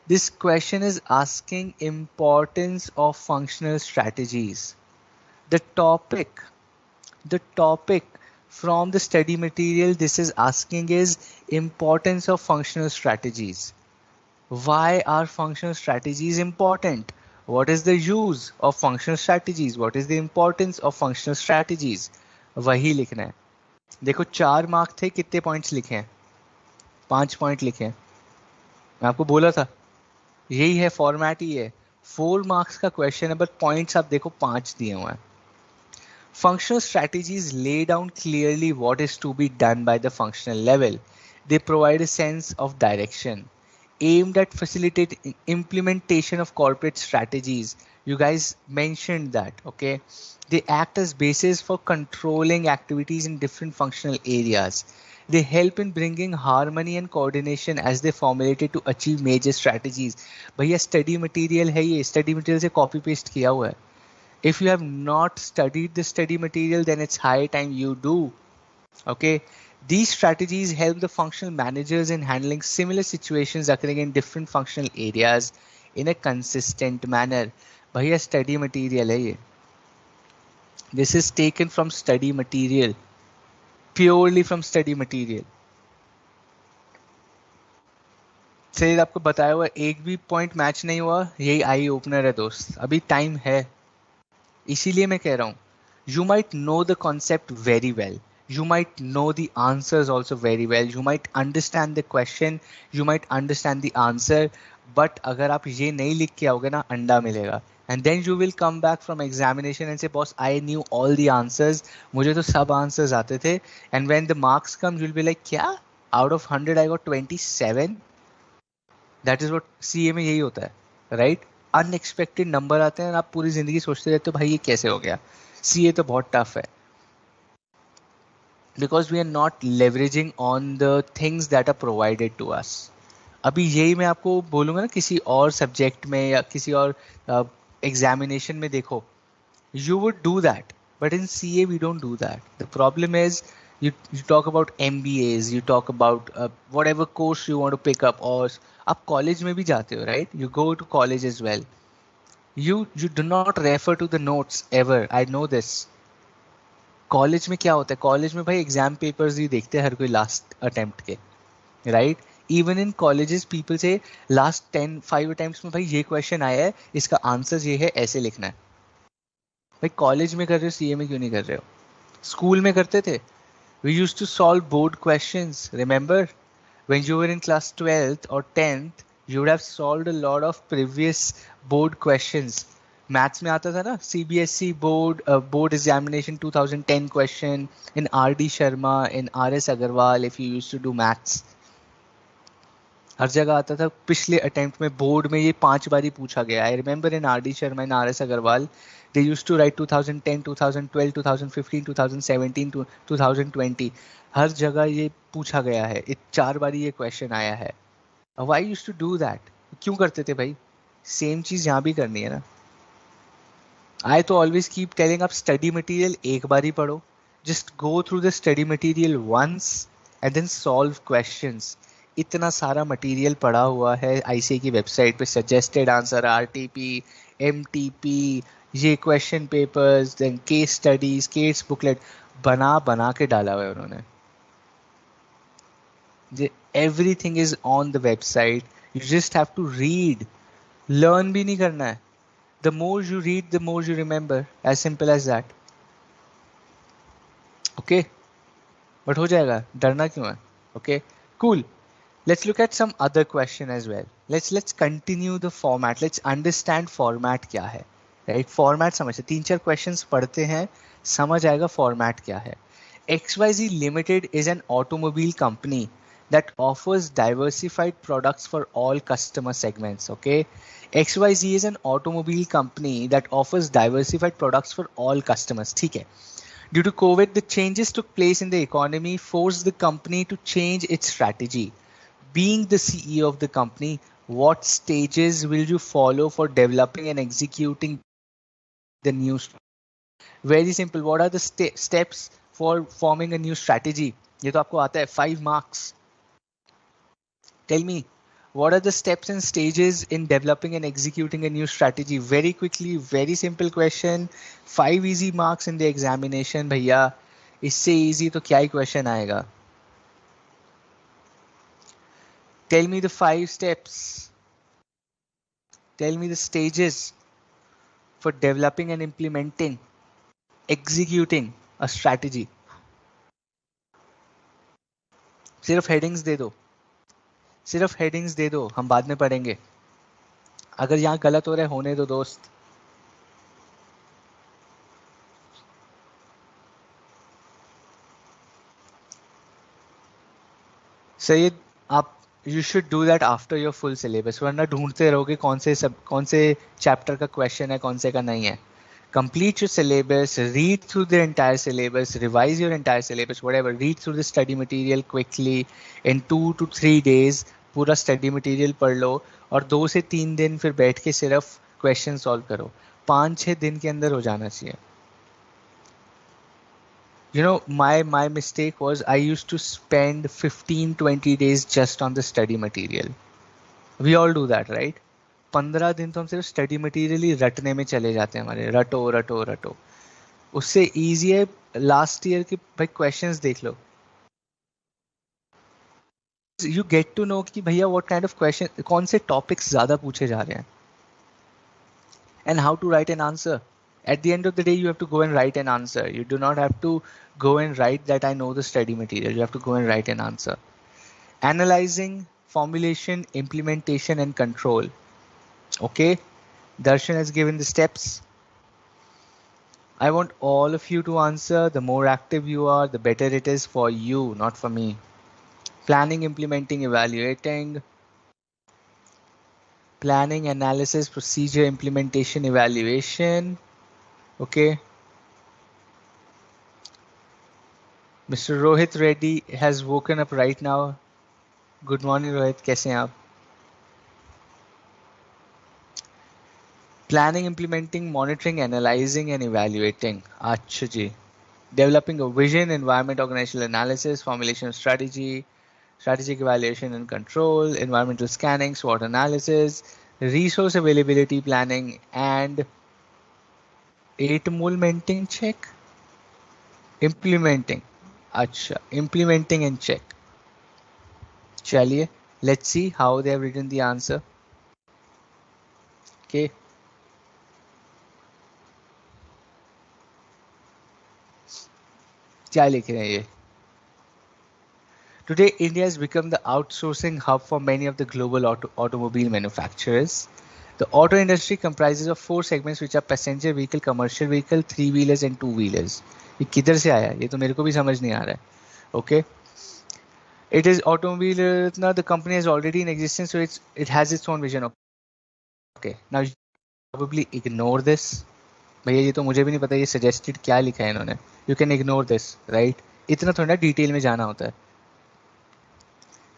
This question is asking importance of functional strategies. The topic from the study material this is asking is importance of functional strategies. Why are functional strategies important? What is the use of functional strategies? What is the importance of functional strategies? वही लिखना है. देखो 4 mark थे, कितने points लिखे हैं? 5 point लिखे हैं. मैं आपको बोला था यही है, फॉर्मेट ही है. 4 मार्क्स का क्वेश्चन है बट पॉइंट्स आप देखो 5 दिए हुए हैं. Functional strategies lay down clearly what is to be done by the functional level. They provide a sense of direction aimed at facilitating implementation of corporate strategies. You guys mentioned that, okay? They act as basis for controlling activities in different functional areas. They help in bringing harmony and coordination as they formulated to achieve major strategies. भैया study material है ये, study material से copy paste किया हुआ है. If you have not studied the study material, then it's high time you do. Okay. These strategies help the functional managers in handling similar situations occurring in different functional areas in a consistent manner. Bhaiya study material hai ye. This is taken from study material. Purely from study material. सही, आपको बताया हुआ एक भी point match नहीं हुआ, यही eye opener है दोस्त, अभी टाइम है। इसीलिए मैं कह रहा हूँ, you might know the concept very well, you might know the answers also very well, you might understand the question, you might understand the answer, but अगर आप ये नहीं लिख के आओगे ना, अंडा मिलेगा। And then you will come back from examination and say, boss, I knew all the answers, मुझे तो सब answers आते थे। And when the marks come, you'll be like, क्या? Out of 100 I got 27? That is what CA में यही होता है, right? अनएक्सपेक्टेड नंबर आते हैं और आप पूरी जिंदगी सोचते रहते हो भाई ये कैसे हो गया। CA तो बहुत टफ है, because we are not leveraging on the things that are provided to us. अभी यही मैं आपको बोलूँगा ना, किसी और सब्जेक्ट में या किसी और एग्जामिनेशन में देखो, you would do that, but in CA we don't do that. The problem is you talk about MBAs, you talk about whatever course you want to pick up, or आप college में भी जाते हो, right? You go to college as well. You do not refer to the notes ever. I know this. College में क्या होता है, college में भाई एग्जाम पेपर्स ही देखते हैं हर कोई लास्ट अटेम्प्ट के, right? Even in colleges people से लास्ट 5 अटेम्प्ट्स में भाई ये क्वेश्चन आया है, इसका आंसर ये है, ऐसे लिखना है। भाई कॉलेज में कर रहे हो, सीए में क्यों नहीं कर रहे हो? स्कूल में करते थे, we used to solve board questions, remember when you were in class 12th or 10th, you would have solved a lot of previous board questions. Maths में आता था ना, CBSE board examination 2010 question in RD Sharma, in RS Agarwal, if you used to do maths. हर जगह आता था, पिछले attempt में board में ये 5 बार ही पूछा गया। I remember in RD Sharma, in RS Agarwal, they used to write 2010, 2012, 2015, 2017, 2020, हर जगह ये पूछा गया है, 4 बार ये क्वेश्चन आया है। Why used to do that? क्यों करते थे भाई? सेम चीज यहाँ भी करनी है ना। I तो always keep telling, आप स्टडी मटेरियल एक बार ही पढ़ो, just go through the study material once and then solve questions. इतना सारा मटेरियल पड़ा हुआ है ICAI की वेबसाइट पे, सजेस्टेड आंसर, RTP, MTP, ये question papers, then case studies, case booklet बना बना के डाला हुआ है उन्होंने। Everything is on the website, you just have to read, learn भी नहीं करना है। The more you read, the more you remember, as simple as that. Okay, but हो जाएगा, डरना क्यों है? Okay, cool. Let's look at some other question as well. Let's continue the format. Let's understand format क्या है, right? Format समझते, 3-4 questions पढ़ते हैं, समझ आएगा format क्या है। XYZ Limited is an automobile company that offers diversified products for all customer segments. Okay, XYZ is an automobile company that offers diversified products for all customers. ठीक है। Due to COVID, the changes took place in the economy forced the company to change its strategy. Being the CEO of the company, what stages will you follow for developing and executing the new strategy? Very simple. What are the steps for forming a new strategy? ये तो आपको आता है, 5 marks. Tell me, what are the steps and stages in developing and executing a new strategy? Very quickly, very simple question. 5 easy marks in the examination, भैया। इससे easy तो क्या ही question आएगा? Tell me the 5 steps. Tell me the stages for developing and implementing, executing a strategy. सिर्फ headings दे दो, सिर्फ headings दे दो, हम बाद में पढ़ेंगे। अगर यहाँ गलत हो रहा है, होने दो दोस्त। सही, आप you should do that after your full syllabus, वरना ढूंढते रहोगे कौन से चैप्टर का क्वेश्चन है, कौन से का नहीं है। Complete your syllabus, read through the entire syllabus, revise your entire syllabus, whatever. Read through the study material quickly in 2 to 3 days. पूरा study material पढ़ लो और 2 से 3 दिन फिर बैठ के सिर्फ क्वेश्चन सॉल्व करो। 5-6 दिन के अंदर हो जाना चाहिए। You know, my mistake was I used to spend 15-20 days just on the study material. We all do that, right? 15 दिन तो हम सिर्फ स्टडी मटेरियल ही रटने में चले जाते हैं हमारे, रटो रटो रटो। उससे ईजी है लास्ट ईयर के भाई क्वेश्चंस देख लो, you get to know कि भैया what kind of question, कौन से topics ज़्यादा पूछे जा रहे हैं, and how to write an answer. At the end of the day, you have to go and write an answer. You do not have to go and write that I know the study material. You have to go and write an answer. Analyzing, formulation, implementation, and control. Okay, Darshan has given the steps. I want all of you to answer. The more active you are, the better it is for you, not for me. Planning, implementing, evaluating. Planning, analysis, procedure, implementation, evaluation. Okay. Mr. Rohit Reddy has woken up right now. Good morning, Rohit. कैसे हैं आप? Planning, implementing, monitoring, analyzing, and evaluating. अच्छा जी. Developing a vision, environment, organizational analysis, formulation of strategy, strategic evaluation and control, environmental scanning, SWOT analysis, resource availability planning, and implementing check. Implementing. अच्छा, implementing and check. चलिए, let's see how they have written the answer. Okay. क्या लिख रहे हैं ये? Today, India has become the outsourcing hub for many of the global automobile manufacturers. The auto industry comprises of four segments which are passenger vehicle, commercial vehicle, three-wheelers and two-wheelers. ये किधर से आया? ये तो मेरे को भी समझ नहीं आ रहा है. Okay. It is automobile. Now the company is already in existence, so it has its own vision. Okay. Now you probably ignore this. भैया ये तो मुझे भी नहीं पता ये suggested क्या लिखा है इन्होंने. You can ignore this, right? इतना थोड़ा ना डिटेल में जाना होता है.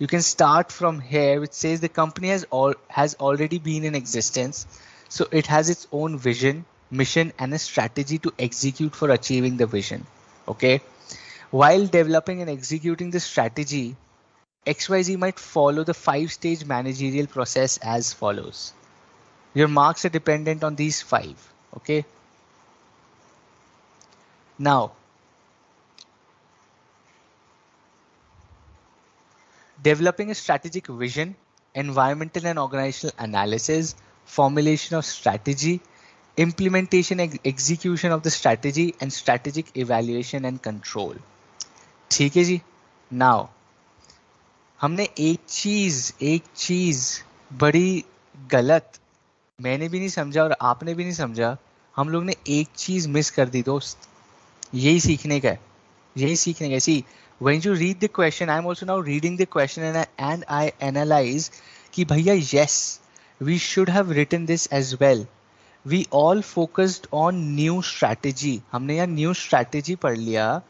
You can start from here, which says the company has already been in existence, so it has its own vision, mission, and a strategy to execute for achieving the vision. Okay. While developing and executing the strategy, XYZ might follow the 5-stage managerial process as follows. Your marks are dependent on these 5. Okay. Now, developing a strategic vision, environmental and organizational analysis, formulation of strategy, implementation and execution of the strategy, and strategic evaluation and control. ठीक है जी. Now, हमने एक चीज बड़ी गलत, मैंने भी नहीं समझा और आपने भी नहीं समझा, हम लोग ने एक चीज मिस कर दी दोस्त. यही सीखने का है. See, when you read the question, I'm also now reading the question and I analyze कि भैया yes, we should have written this as well. We all focused on new strategy. हमने यहाँ new strategy पढ़ लिया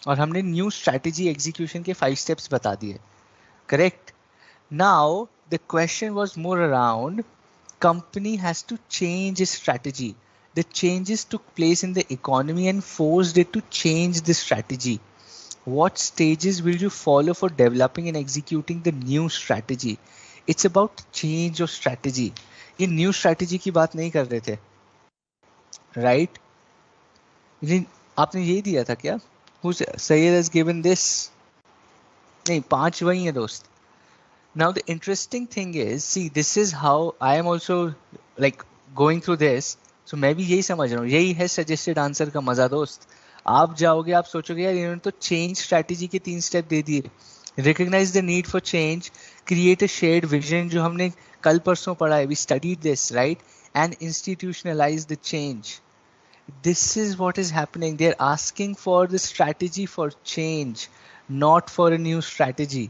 और हमने new strategy execution के 5 steps बता दिए. Correct? Now the question was more around company has to change its strategy. The changes took place in the economy and forced it to change the strategy. What stages will you follow for developing and executing the new strategy? It's about change of strategy. ये new strategy की बात नहीं कर रहे थे, right? आपने यही दिया था क्या? Sayyid has given this. नहीं, 5 वही है दोस्त. Now the interesting thing is, see, this is how I am also like going through this. So मैं भी यही समझ रहा हूँ. यही है suggested answer का मजा दोस्त. आप जाओगे, आप सोचोगे यार इन्होंने तो चेंज स्ट्रैटेजी के 3 स्टेप दे दिए. Recognise the need for change, create a shared vision, जो हमने कल परसों पढ़ा है, we studied this, right, and institutionalise the change. This is what is happening. They're asking for the strategy for change, not for a new strategy.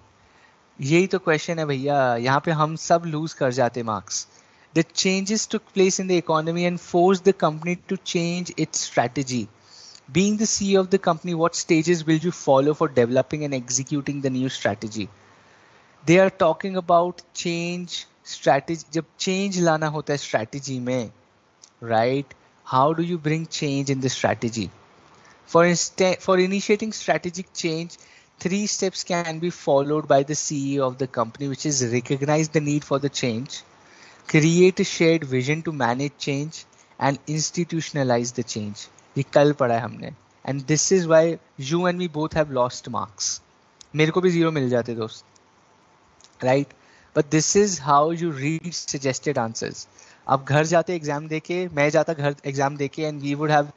यही तो question है भैया. यहाँ पे हम सब लूज कर जाते marks. The changes took place in the economy and forced the company to change its strategy. Being the CEO of the company, what stages will you follow for developing and executing the new strategy? They are talking about change strategy. जब change लाना होता है strategy में, right? How do you bring change in the strategy? For initiating strategic change, 3 steps can be followed by the CEO of the company, which is recognize the need for the change, create a shared vision to manage change, and institutionalize the change. ये कल पढ़ा है हमने. And this is why you and me both have lost marks. मेरे को भी 0 मिल जाते दोस्त. Right, but this is how you read suggested answers. आप घर जाते एग्जाम देके, मैं जाता घर एग्जाम देके, and we would have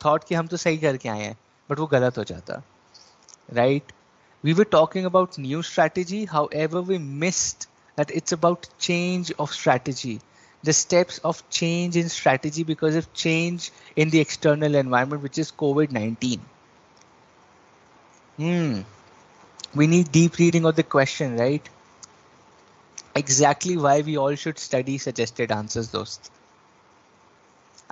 thought कि हम तो सही करके आए हैं, बट वो गलत हो जाता. Right, we were talking about new strategy, however we missed that it's about change of strategy, the steps of change in strategy because of change in the external environment, which is COVID-19. We need deep reading of the question, right? Exactly why we all should study suggested answers, दोस्त.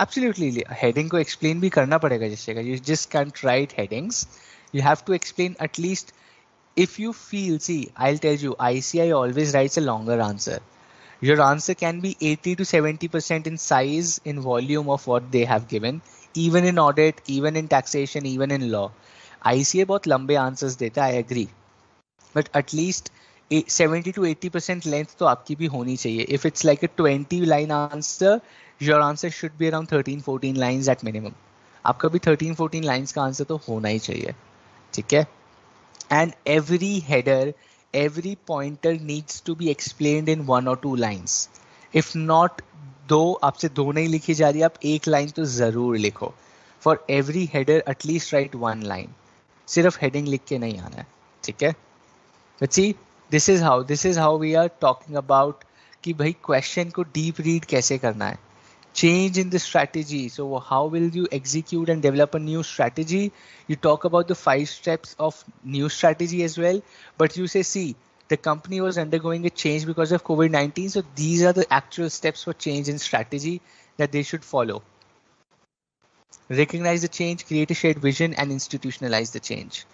Absolutely, heading को explain भी करना पड़ेगा जिससे. You just can't write headings. You have to explain at least. If you feel, see, I'll tell you, ICAI always writes a longer answer. Your answer can be 80 to 70% in size, in volume of what they have given, even in audit, even in taxation, even in law. ICAI बहुत लंबे answers देता है, I agree. But at least 70 to 80% length तो आपकी भी होनी चाहिए. If it's like a 20 line answer, your answer should be around 13-14 lines at minimum. आपका भी 13-14 lines का answer तो होना ही चाहिए. ठीक है? And every header, every pointer needs to be explained in 1 or 2 lines. If not, दो आपसे दो नहीं लिखी जा रही, आप एक लाइन तो जरूर लिखो. For every header at least write 1 line. सिर्फ heading लिख के नहीं आना है. ठीक है? But see, this is how we are talking about कि भाई question को deep read कैसे करना है. Change in the strategy. So how will you execute and develop a new strategy? You talk about the 5 steps of new strategy as well, but you say, see, the company was undergoing a change because of COVID-19. So these are the actual steps for change in strategy that they should follow. Recognize the change, create a shared vision, and institutionalize the change.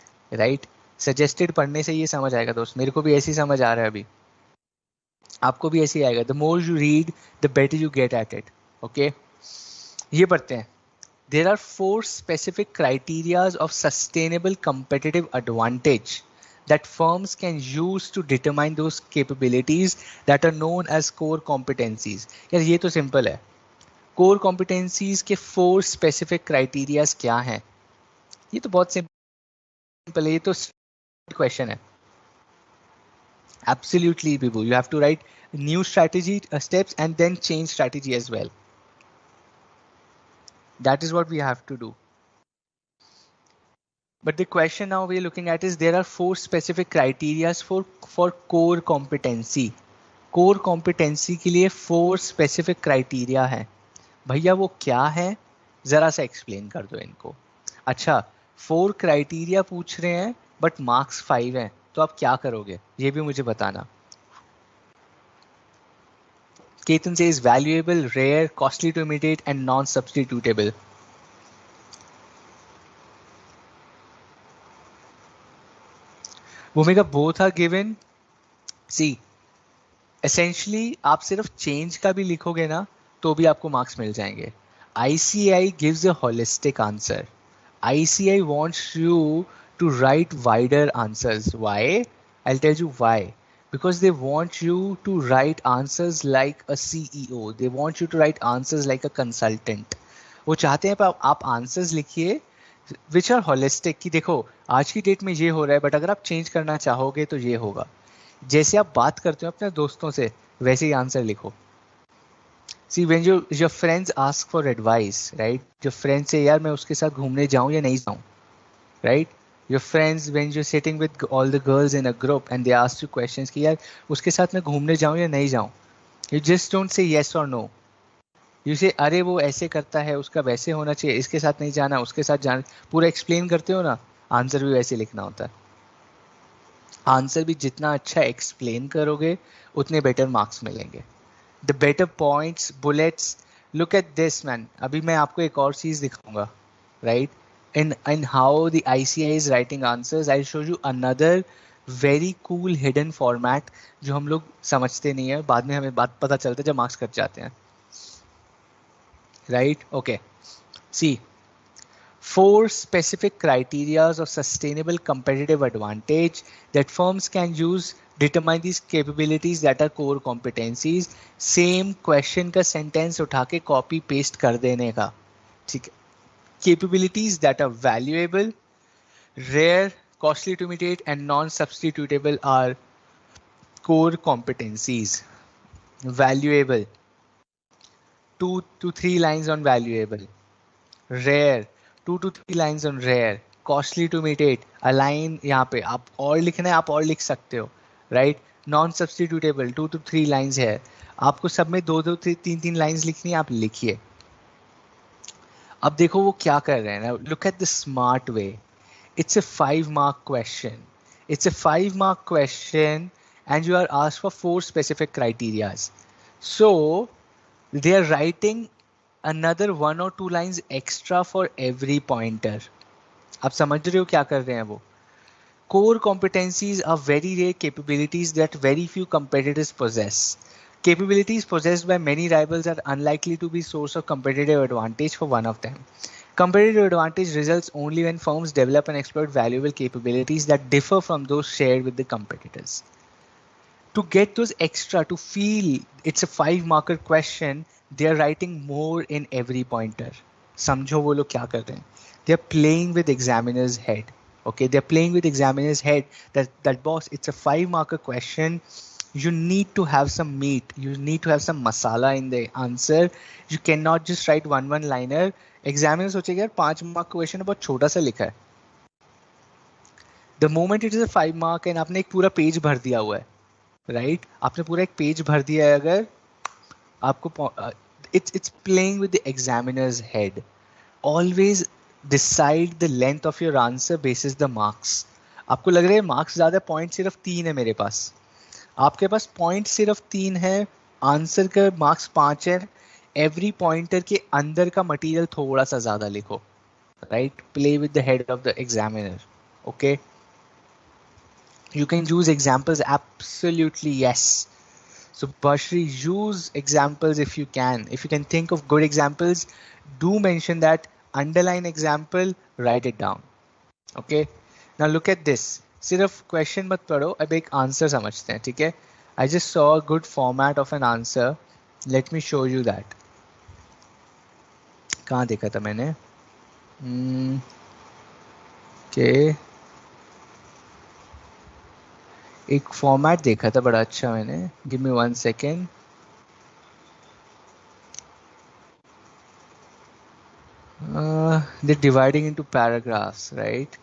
Right? Suggested पढ़ने से ये समझ आएगा दोस्त. मेरे को भी ऐसी समझ आ रहा है अभी. आपको भी ऐसे ही आएगा. The more you read, the better you get at it. Okay? ये पढ़ते हैं. There are 4 specific criteria of sustainable competitive advantage that firms can use to determine those capabilities that are known as core competencies. यार ये तो simple है. Core competencies के 4 specific criteria क्या हैं? ये तो बहुत सिंपल है. ये तो question है. Absolutely, Bibu. You have to write new strategy steps and then change strategy as well. That is what we have to do. But the question now we're looking at is there are 4 specific criteria for core competency. Core competency के लिए 4 specific criteria है. भैया वो क्या है? जरा सा explain कर दो इनको. अच्छा, 4 criteria पूछ रहे हैं but marks 5 हैं, तो आप क्या करोगे? ये भी मुझे बताना. Ketan says valuable, rare, costly to imitate, and non-substitutable. Bhumika, both are given. See, essentially आप सिर्फ change का भी लिखोगे ना तो भी आपको marks मिल जाएंगे. ICAI gives a holistic answer. ICAI wants you to write wider answers. Why? I'll tell you why. Because they want you to write answers like a CEO. They want you to write answers like a consultant. वो चाहते हैं आप answers लिखिए which are holistic कि देखो आज की date में ये हो रहा है, बट अगर आप चेंज करना चाहोगे तो ये होगा. जैसे आप बात करते हो अपने दोस्तों से वैसे ही आंसर लिखो. See, when your friends ask for advice, right? your friends say यार मैं उसके साथ घूमने जाऊं या नहीं जाऊं, right? Your friends, when you're sitting with all the girls in a group and they ask you questions कि यार उसके साथ मैं घूमने जाऊं या नहीं जाऊं, you just don't say yes or no. You say अरे वो ऐसे करता है, उसका वैसे होना चाहिए, इसके साथ नहीं जाना, उसके साथ जाना. पूरा एक्सप्लेन करते हो ना, आंसर भी वैसे लिखना होता है. आंसर भी जितना अच्छा एक्सप्लेन करोगे उतने बेटर मार्क्स मिलेंगे. The better points, bullets. Look at this man. अभी मैं आपको एक और चीज दिखाऊंगा, right? in how the ICAI is writing answers, I'll show you another very cool hidden format जो हम लोग समझते नहीं है, बाद में हमें बात पता चलता है जब मार्क्स कट जाते हैं. Right? Okay. See, 4 specific criteria of sustainable competitive advantage that firms can use determine these capabilities that are core competencies. Same question का sentence उठा के copy paste कर देने का. ठीक है. Capabilities that are valuable, rare, costly to imitate, and non-substitutable are core competencies, valuable, 2 to 3 lines on valuable, rare, 2 to 3 lines on rare, costly to imitate, align, यहाँ पे आप और लिखना है आप और लिख सकते हो, right? नॉन सब्स्टिट्यूटेबल 2 to 3 लाइंस है, आपको सब में 2 2 3 3 लाइंस लिखनी है, आप लिखिए. अब देखो वो क्या कर रहे हैं ना, look at the smart way. It's a 5 mark question. It's a 5 mark question and you are asked for 4 specific criterias. So they are writing another 1 or 2 lines extra for every pointer. आप समझ रहे हो क्या कर रहे हैं वो? Core competencies are very rare capabilities that very few competitors possess. Capabilities possessed by many rivals are unlikely to be source of competitive advantage for one of them. Competitive advantage results only when firms develop and exploit valuable capabilities that differ from those shared with the competitors. To get those extra, to feel it's a 5 marker question, they are writing more in every pointer. समझो वो लोग क्या कर रहे हैं? They are playing with examiner's head. Okay, they are playing with examiner's head that boss, it's a 5 marker question. You need to have some meat. You need to have some masala in the answer. You cannot just write one liner. Examiner सोचेगा यार 5 mark question बहुत छोटा सा लिखा है. The moment it is a 5 mark and आपने एक पूरा पेज भर दिया हुआ है, right? आपने पूरा एक पेज भर दिया है, अगर आपको it's playing with the examiner's head. Always decide the length of your answer basis the marks. आपको लग रहा है मार्क्स ज्यादा, पॉइंट सिर्फ 3 है मेरे पास, आपके पास पॉइंट सिर्फ 3 है, आंसर का मार्क्स 5 है, एवरी पॉइंटर के अंदर का मटेरियल थोड़ा सा ज्यादा लिखो, right? Play with the head of the examiner. Okay, you can use examples, absolutely yes. So Bashri, use examples if you can. If you can think of good examples, do mention that, underline example, write it down. Okay, now look at this. सिर्फ question मत पढ़ो, अब एक answer समझते हैं, ठीक है? I just saw a good format of an answer. Let me show you that. कहाँ देखा था मैंने? Okay. एक फॉर्मेट देखा था बड़ा अच्छा मैंने. Give me 1 second. They're dividing into paragraphs, right?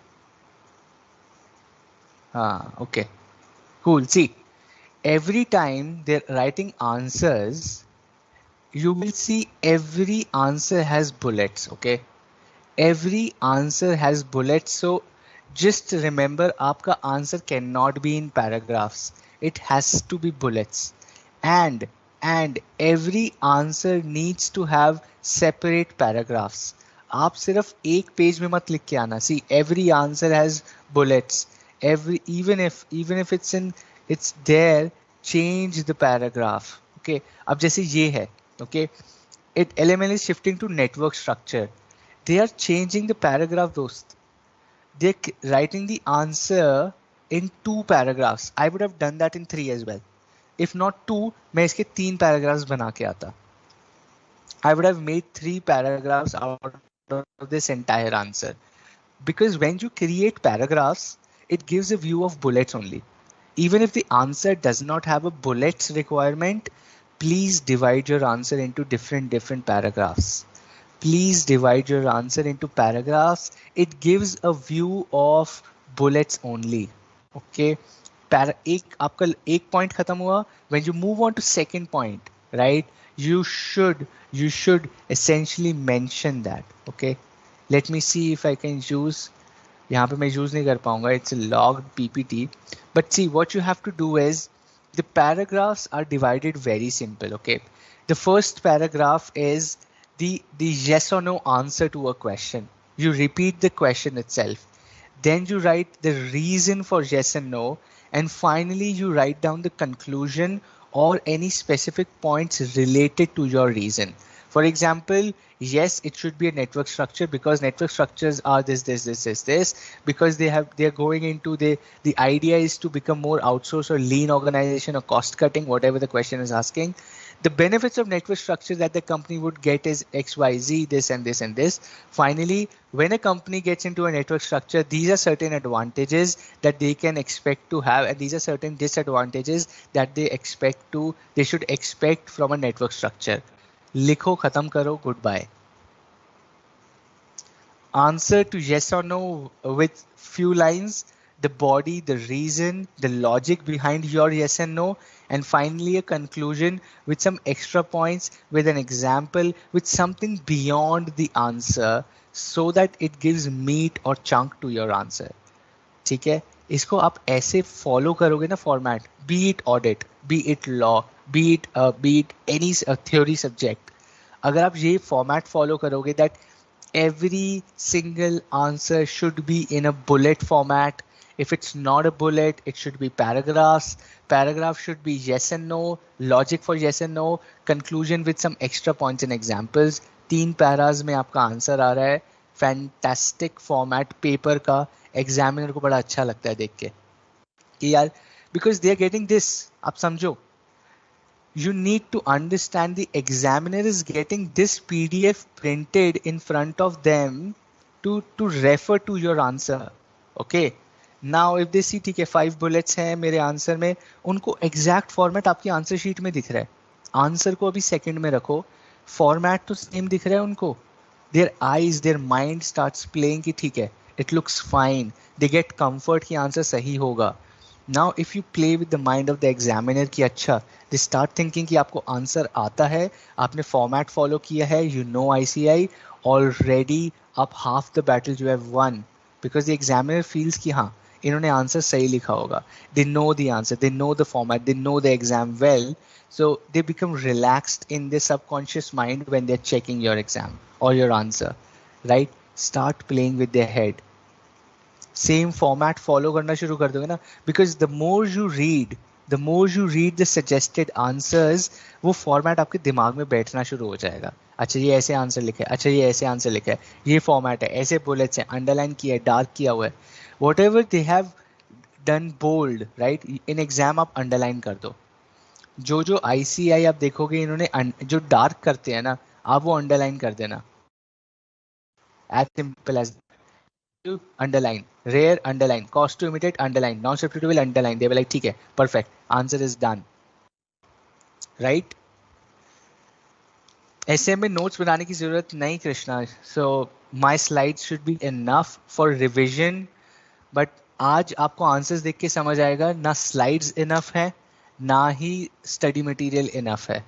Okay, cool. See, every time they're writing answers, you will see every answer has bullets. Okay, every answer has bullets. So just remember, आपका answer cannot be in paragraphs. It has to be bullets. And every answer needs to have separate paragraphs. आप सिर्फ एक page में मत लिख के आना. See, every answer has bullets. Even if it's there, change the paragraph. Okay, अब जैसे ये है, okay, LML is shifting to network structure. They are changing the paragraph, dost. They're writing the answer in 2 paragraphs. I would have done that in 3 as well. If not 2, मैं इसके 3 paragraphs बना के आता. I would have made 3 paragraphs out of this entire answer. Because when you create paragraphs, it gives a view of bullets only. Even if the answer does not have a bullets requirement, please divide your answer into different paragraphs. Please divide your answer into paragraphs. It gives a view of bullets only. Okay, एक आपका एक point खत्म हुआ. When you move on to second point, right, you should essentially mention that. Okay, let me see if I can use, यहाँ पे मैं use नहीं कर पाऊंगा, it's a logged PPT. But see, what you have to do is, the paragraphs are divided very simple. Okay, the first paragraph is the yes or no answer to a question. You repeat the question itself. Then you write the reason for yes and no. And finally, you write down the conclusion or any specific points related to your reason. For example, yes, it should be a network structure because network structures are this, because they're going into the idea is to become more outsourced or lean organization or cost cutting, whatever the question is asking. The benefits of network structure that the company would get is XYZ, this and this and this. Finally, when a company gets into a network structure, these are certain advantages that they can expect to have, and these are certain disadvantages that they should expect from a network structure. लिखो, खत्म करो, goodbye. Answer to yes or no with few lines, the body, the reason, the logic behind your yes and no, and finally a conclusion with some extra points, with an example, with something beyond the answer so that it gives meat or chunk to your answer. ठीक है, इसको आप ऐसे follow करोगे ना format, B it audit, B it law, B it any theory subject, अगर आप ये फॉर्मेट फॉलो करोगे that every single answer should be in a bullet format. If it's not a bullet, it should be paragraphs. Paragraph should be yes and no, logic for yes and no, conclusion with some extra points and examples. 3 paras में आपका answer आ रहा है. Fantastic format paper का, examiner को बड़ा अच्छा लगता है देख के कि यार because they are getting this. आप समझो, you need to understand the examiner is getting this PDF printed in front of them to refer to your answer. Okay. Now if they see ठीक है 5 bullets हैं मेरे answer में, उनको exact format आपकी answer sheet में दिख रहा है. आंसर को अभी सेकंड में रखो, फॉर्मेट तो सेम दिख रहा है उनको. their eyes, their mind starts playing कि ठीक है, it looks fine, they get comfort कि आंसर सही होगा. Now if you play with the mind of the examiner कि अच्छा, they start thinking कि आपको आंसर आता है, आपने फॉर्मेट फॉलो किया है, you know ICAI, already आप half the battle you have won, because the examiner feels कि हाँ इन्होंने आंसर सही लिखा होगा. They know the answer, they know the format, they know the exam well, so they become relaxed in their subconscious mind when they're checking your exam or your answer, right? Start playing with their head. Same format follow करना शुरू कर दोगे ना, because the more you read the suggested answers, वो format आपके दिमाग में बैठना शुरू हो जाएगा. अच्छा ये ऐसे आंसर लिखा है, अच्छा ये ऐसे आंसर लिखा है, ये फॉर्मेट है, ऐसे बुलेट्स हैं, अंडरलाइन किया है, डार्क किया हुआ है, whatever they have done bold, right. In exam आप अंडरलाइन कर दो. जो जो ICAI आप देखोगे इन्होंने जो डार्क करते हैं ना, आप वो अंडरलाइन कर देना. As simple as underline, rare underline, cost to imitate underline, non-substitutable underline. They were like, ठीक है, perfect, answer is done, right? ऐसे में notes बनाने की जरूरत नहीं Krishna. So my slides should be enough for revision, but आज आपको answers देख के समझ आएगा ना slides enough है ना ही study material enough है.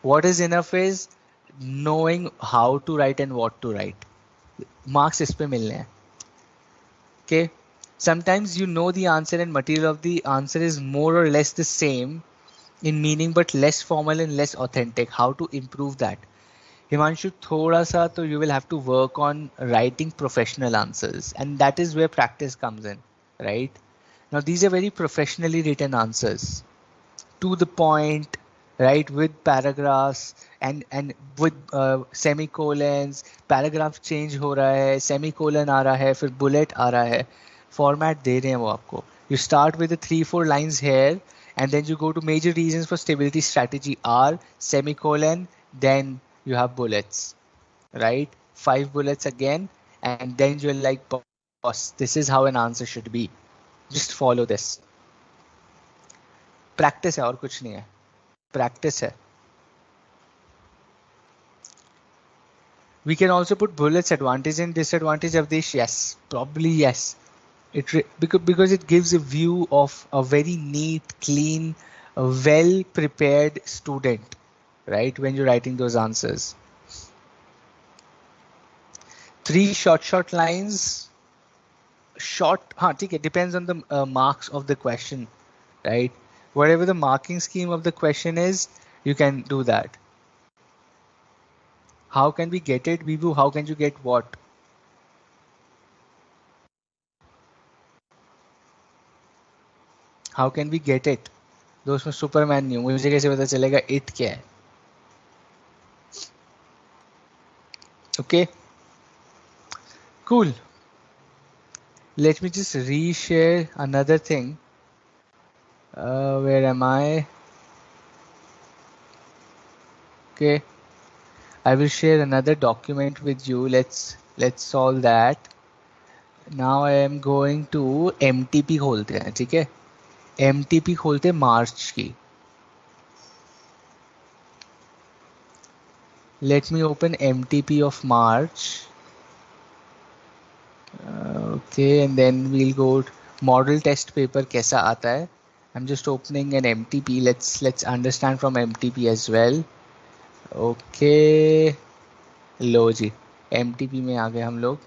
What is enough is knowing how to write and what to write. Marks इस पे मिलने हैं. Okay, sometimes you know the answer and material of the answer is more or less the same in meaning but less formal and less authentic. How to improve that? Himanshu, thoda sa to you will have to work on writing professional answers, and that is where practice comes in, right? Now these are very professionally written answers, to the point, right, with paragraphs and with semicolons. Paragraph change हो रहा है, semicolon आ रहा है, फिर bullet आ रहा है, format दे रहे हैं वो आपको. You start with the 3-4 lines here, and then you go to major reasons for stability strategy are semicolon, then you have bullets, right? 5 bullets again, and then you're like, boss, this is how an answer should be. Just follow this. Practice है और कुछ नहीं है. Practice है. We can also put bullets, advantage and disadvantage of this. Yes, probably yes. Because it gives a view of a very neat, clean, well prepared student, right? When you're writing those answers. 3 short lines. Short, ठीक है, depends on the marks of the question, right? Whatever the marking scheme of the question is, you can do that. How can we get it, Bibu? How can you get what? How can we get it? दोस्त मैं Superman नहीं हूँ, मुझे कैसे पता चलेगा it क्या है? Okay, cool. Let me just reshare another thing. Where am I? Okay, I will share another document with you. Let's solve that. Now I am going to MTP खोलते हैं, ठीक है? MTP खोलते हैं मार्च की. Let me open MTP of March. Okay, and then we'll go model test paper कैसा आता है. I'm just opening an MTP. Let's understand from MTP as well. Okay, low ji, MTP में आ गए हम लोग.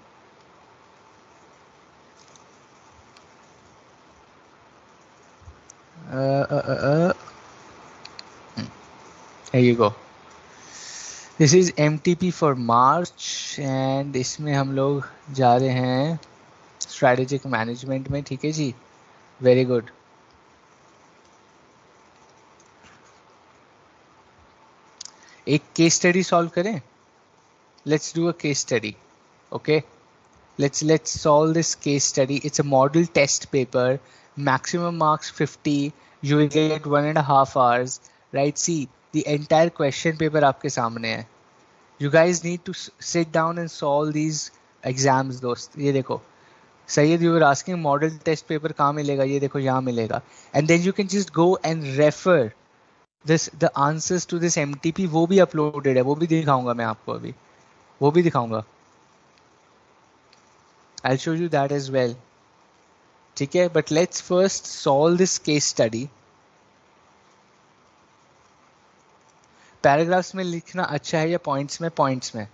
Here you go. This is MTP for March and इसमें हम लोग जा रहे हैं strategic management में, ठीक है जी. Very good. एक case study solve करें. Let's do a case study. Okay. Let's solve this case study. It's a model test paper. Maximum marks 50. You will get 1.5 hours. Right? See, the entire question paper आपके सामने है. You guys need to sit down and solve these exams, दोस्त. ये देखो. Sayed, you were asking model test paper कहाँ मिलेगा? ये देखो यहाँ मिलेगा. And then you can just go and refer the answers to this MTP. वो भी uploaded है. वो भी दिखाऊंगा मैं आपको अभी. वो भी दिखाऊंगा. I'll show you that as well. ठीक है, but let's first solve this case study. Paragraphs में लिखना अच्छा है या पॉइंट्स में? पॉइंट्स में.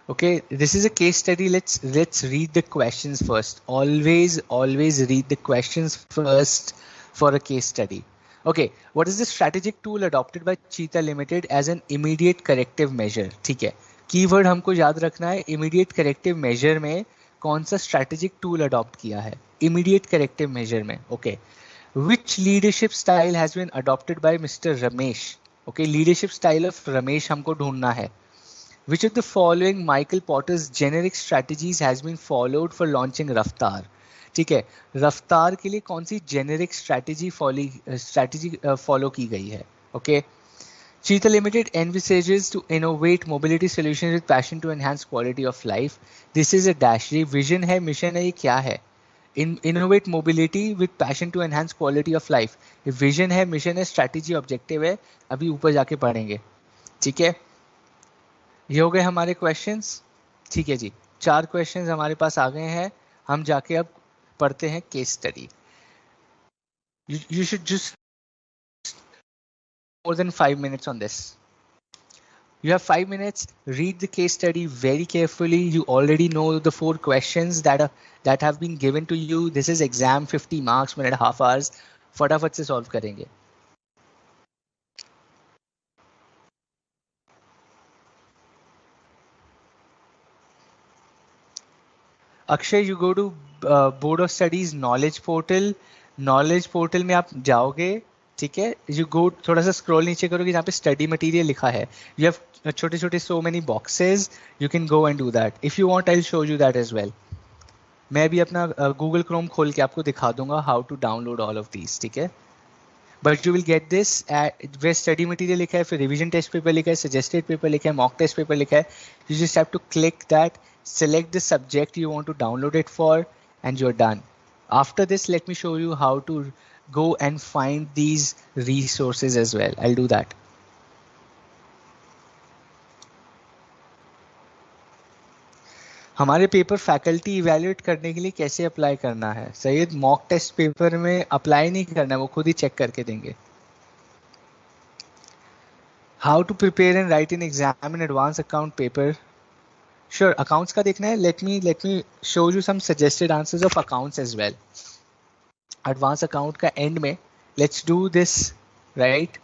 Okay, this is a case study. Let's read the questions first. Always read the questions first for a case study. Okay, what is the strategic tool adopted by Cheetah Limited as an immediate corrective measure? ठीक है, keyword हमको याद रखना है. Immediate corrective major में कौन सा strategic tool adopt किया है? इमीडिएट करेक्टिव मेजर में. Okay, which leadership style has been adopted by Mr. Ramesh? Okay, leadership style of Ramesh हमको ढूंढना है. Which of the following Michael Porter's generic strategies has been followed for launching रफ्तार? ठीक है, रफ्तार के लिए कौन सी जेनेरिक स्ट्रैटेजी फॉलो की गई है? Okay, Cheetah Limited envisages to innovate mobility solutions with passion to enhance quality of life. This is a dash. ये vision है, mission है, ये क्या है? Innovate mobility with passion to enhance quality of life. ये vision है, mission है, strategy, objective है. अभी ऊपर जाके पढ़ेंगे. ठीक है, ये हो गए हमारे क्वेश्चंस. ठीक है जी, 4 क्वेश्चंस हमारे पास आ गए हैं. हम जाके अब पढ़ते हैं case study. You should just more than 5 minutes on this. You have 5 minutes. Read the case study very carefully. You already know the 4 questions that have been given to you. This is exam, 50 marks, 1.5 hours. फटाफट से solve करेंगे. Akshay, you go to board of studies knowledge portal. Knowledge portal में आप जाओगे, ठीक है. You go, थोड़ा सा स्क्रॉल नीचे करोगे, जहाँ पे स्टडी मटेरियल लिखा है. यू हैव छोटे छोटे so many boxes. You can go and do that. If you want I will show you that as well. मैं भी अपना गूगल क्रोम खोल के आपको दिखा दूंगा how to download all of these. ठीक है, but you will get this way study material लिखा है, फिर रिवीजन टेस्ट पेपर लिखा है, सजेस्टेड पेपर लिखा है, मॉक टेस्ट पेपर लिखा है. You just have to click that, select the subject you want to download it for, and you're done. After this, let me show you how to go and find these resources as well. I'll do that. हमारे paper faculty evaluate करने के लिए कैसे apply करना है? Syed, mock test paper में apply नहीं करना है, वो खुद ही चेक करके देंगे. How to prepare and write in exam in advance account paper. Sure, accounts का देखना है. Let me show you some suggested answers of accounts as well. Advanced account का end में, let's do this, right?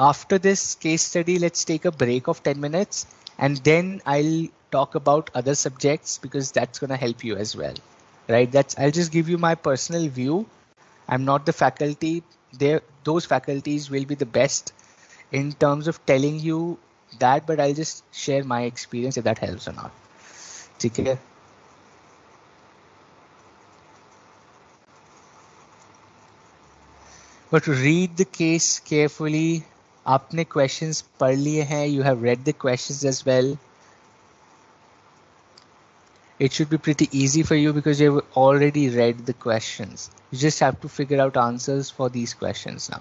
After this case study, let's take a break of 10 minutes and then I'll talk about other subjects because that's going to help you as well, right? I'll just give you my personal view. I'm not the faculty. Those faculties will be the best in terms of telling you that, but I'll just share my experience if that helps or not. ठीक है? But read the case carefully. आपने questions पढ़ लिए हैं. You have read the questions as well. It should be pretty easy for you because you've already read the questions. You just have to figure out answers for these questions now.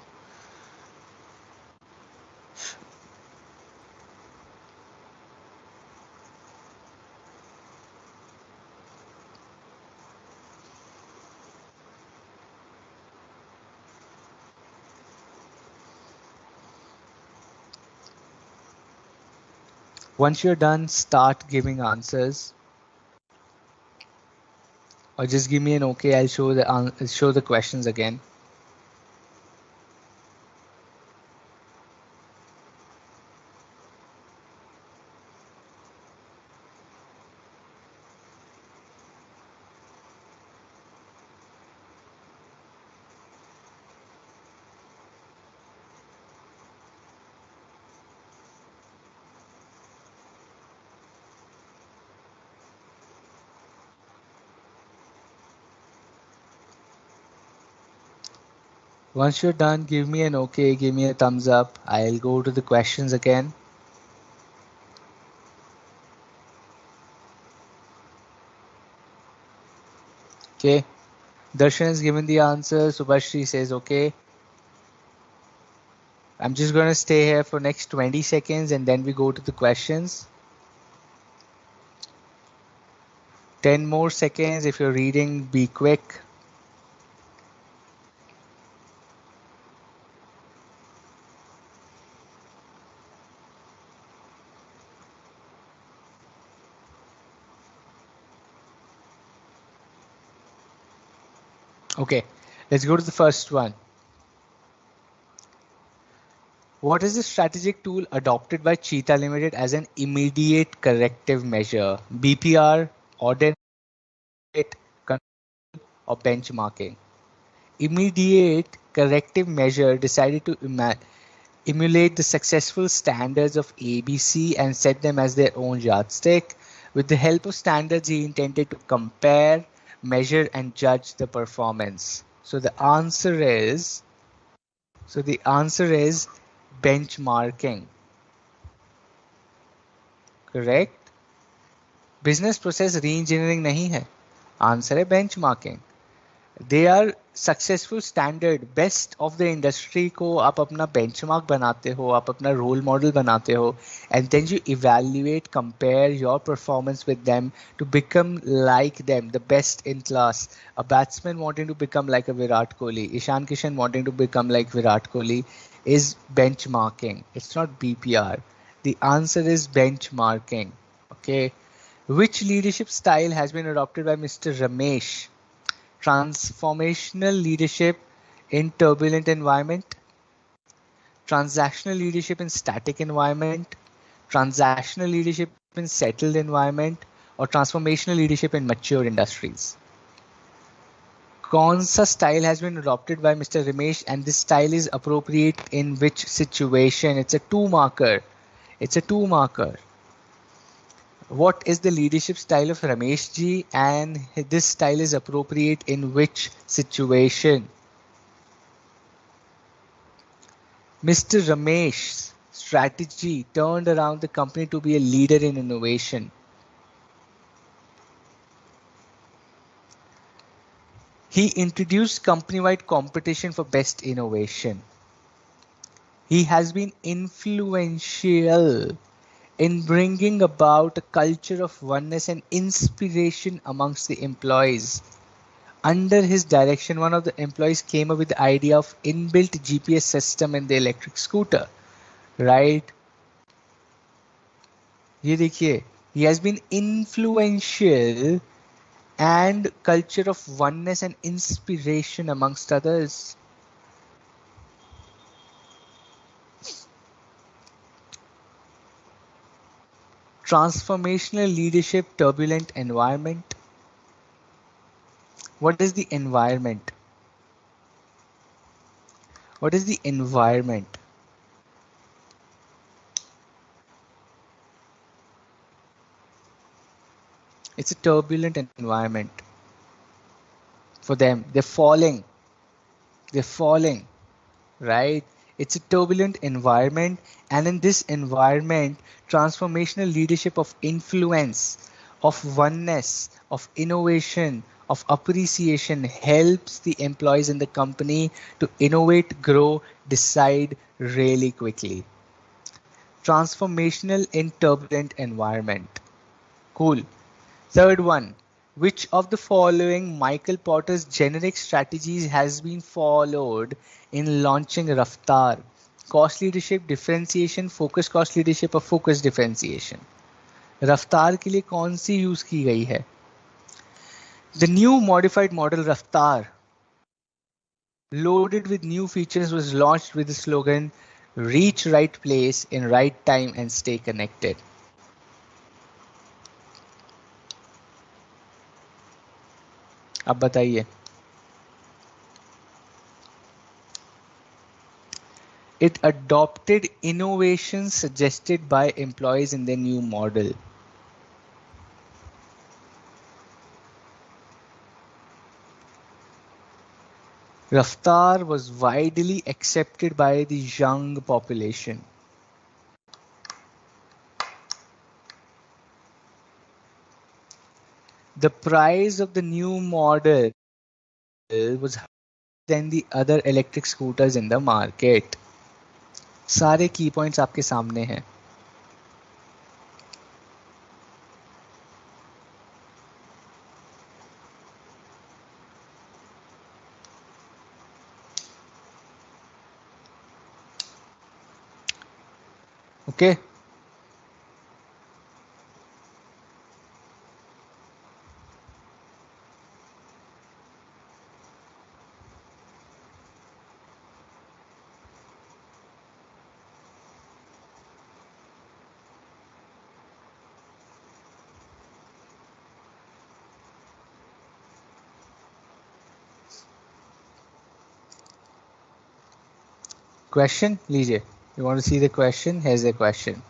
Once you're done, start giving answers. Or just give me an okay. I'll show the questions again. Once you're done, give me an okay, give me a thumbs up. I'll go to the questions again. Okay. Darshan has given the answer. Subhashri says okay. I'm just going to stay here for next 20 seconds and then we go to the questions. 10 more seconds. If you're reading, be quick. Okay, let's go to the first one. What is the strategic tool adopted by Cheetah Limited as an immediate corrective measure? BPR, Audit, or benchmarking? Immediate corrective measure decided to emulate the successful standards of ABC and set them as their own yardstick. With the help of standards, he intended to compare, measure, and judge the performance. So the answer is benchmarking. Correct? Business process re-engineering नहीं है. Answer है benchmarking. They are successful standard best of the industry को आप अपना benchmark बनाते हो, आप अपना रोल मॉडल बनाते हो, and then you evaluate, compare your performance with them to become like them, the best in class. A batsman wanting to become like a Virat Kohli, Ishan Kishan wanting to become like Virat Kohli is benchmarking. It's not BPR. The answer is benchmarking. Okay. Which leadership style has been adopted by Mr. Ramesh? Transformational leadership in turbulent environment, transactional leadership in static environment, transactional leadership in settled environment, or transformational leadership in mature industries. कौन सा style has been adopted by Mr. Ramesh and this style is appropriate in which situation? It's a two marker. It's a two marker. What is the leadership style of Ramesh ji and this style is appropriate in which situation? Mr. Ramesh's strategy turned around the company to be a leader in innovation. He introduced company-wide competition for best innovation. He has been influential in bringing about a culture of oneness and inspiration amongst the employees. Under his direction, one of the employees came up with the idea of inbuilt GPS system in the electric scooter, right? ये देखिए, he has been influential and culture of oneness and inspiration amongst others. Transformational leadership, turbulent environment. What is the environment? What is the environment? It's a turbulent environment for them. They're falling, right? It's a turbulent environment, and in this environment, transformational leadership of influence, of oneness, of innovation, of appreciation helps the employees in the company to innovate, grow, decide really quickly. Transformational in turbulent environment. Cool. Third one, which of the following Michael Porter's generic strategies has been followed in launching Raftar? Cost leadership, differentiation, focus cost leadership और focus differentiation. रफ्तार के लिए कौन सी use की गई है? The new modified model Raftar, loaded with new features, was launched with the slogan "Reach right place in right time and stay connected." अब बताइए. It adopted innovations suggested by employees in the new model. Raftar was widely accepted by the young population. The price of the new model was higher than the other electric scooters in the market. सारे की points आपके सामने हैं. Okay. Question, लीजिए. You want to see the question? Here's the question.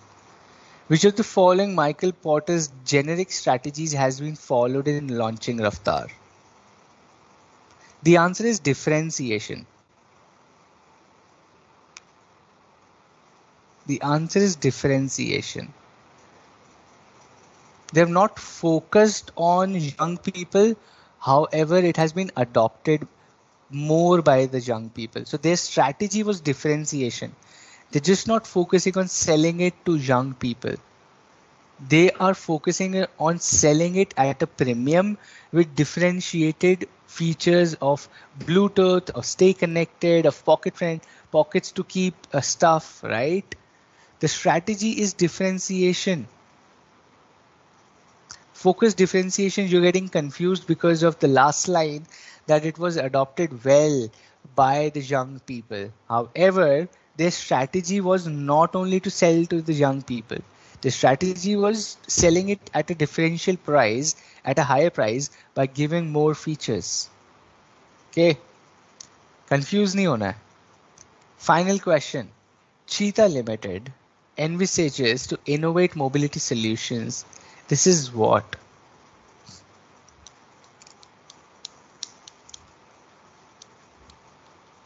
Which of the following Michael Porter's generic strategies has been followed in launching Raftar? The answer is differentiation. The answer is differentiation. They have not focused on young people. However, it has been adopted more by the young people. So their strategy was differentiation. They're just not focusing on selling it to young people. They are focusing on selling it at a premium with differentiated features of Bluetooth, of stay connected, of pockets to keep stuff, right? The strategy is differentiation. Focus differentiation, you're getting confused because of the last line that it was adopted well by the young people. However, their strategy was not only to sell to the young people. The strategy was selling it at a differential price, at a higher price by giving more features. Okay, confused नहीं होना है. Final question. Cheetah Limited envisages to innovate mobility solutions. This is what?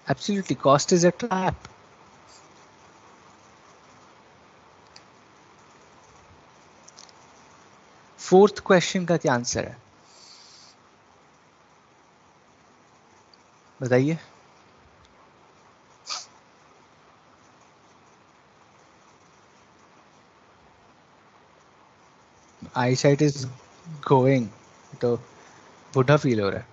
Absolutely, cost is a trap. Fourth question का क्या answer है? बताइए. Eyesight is going, तो बुढ़ा feel हो रहा है.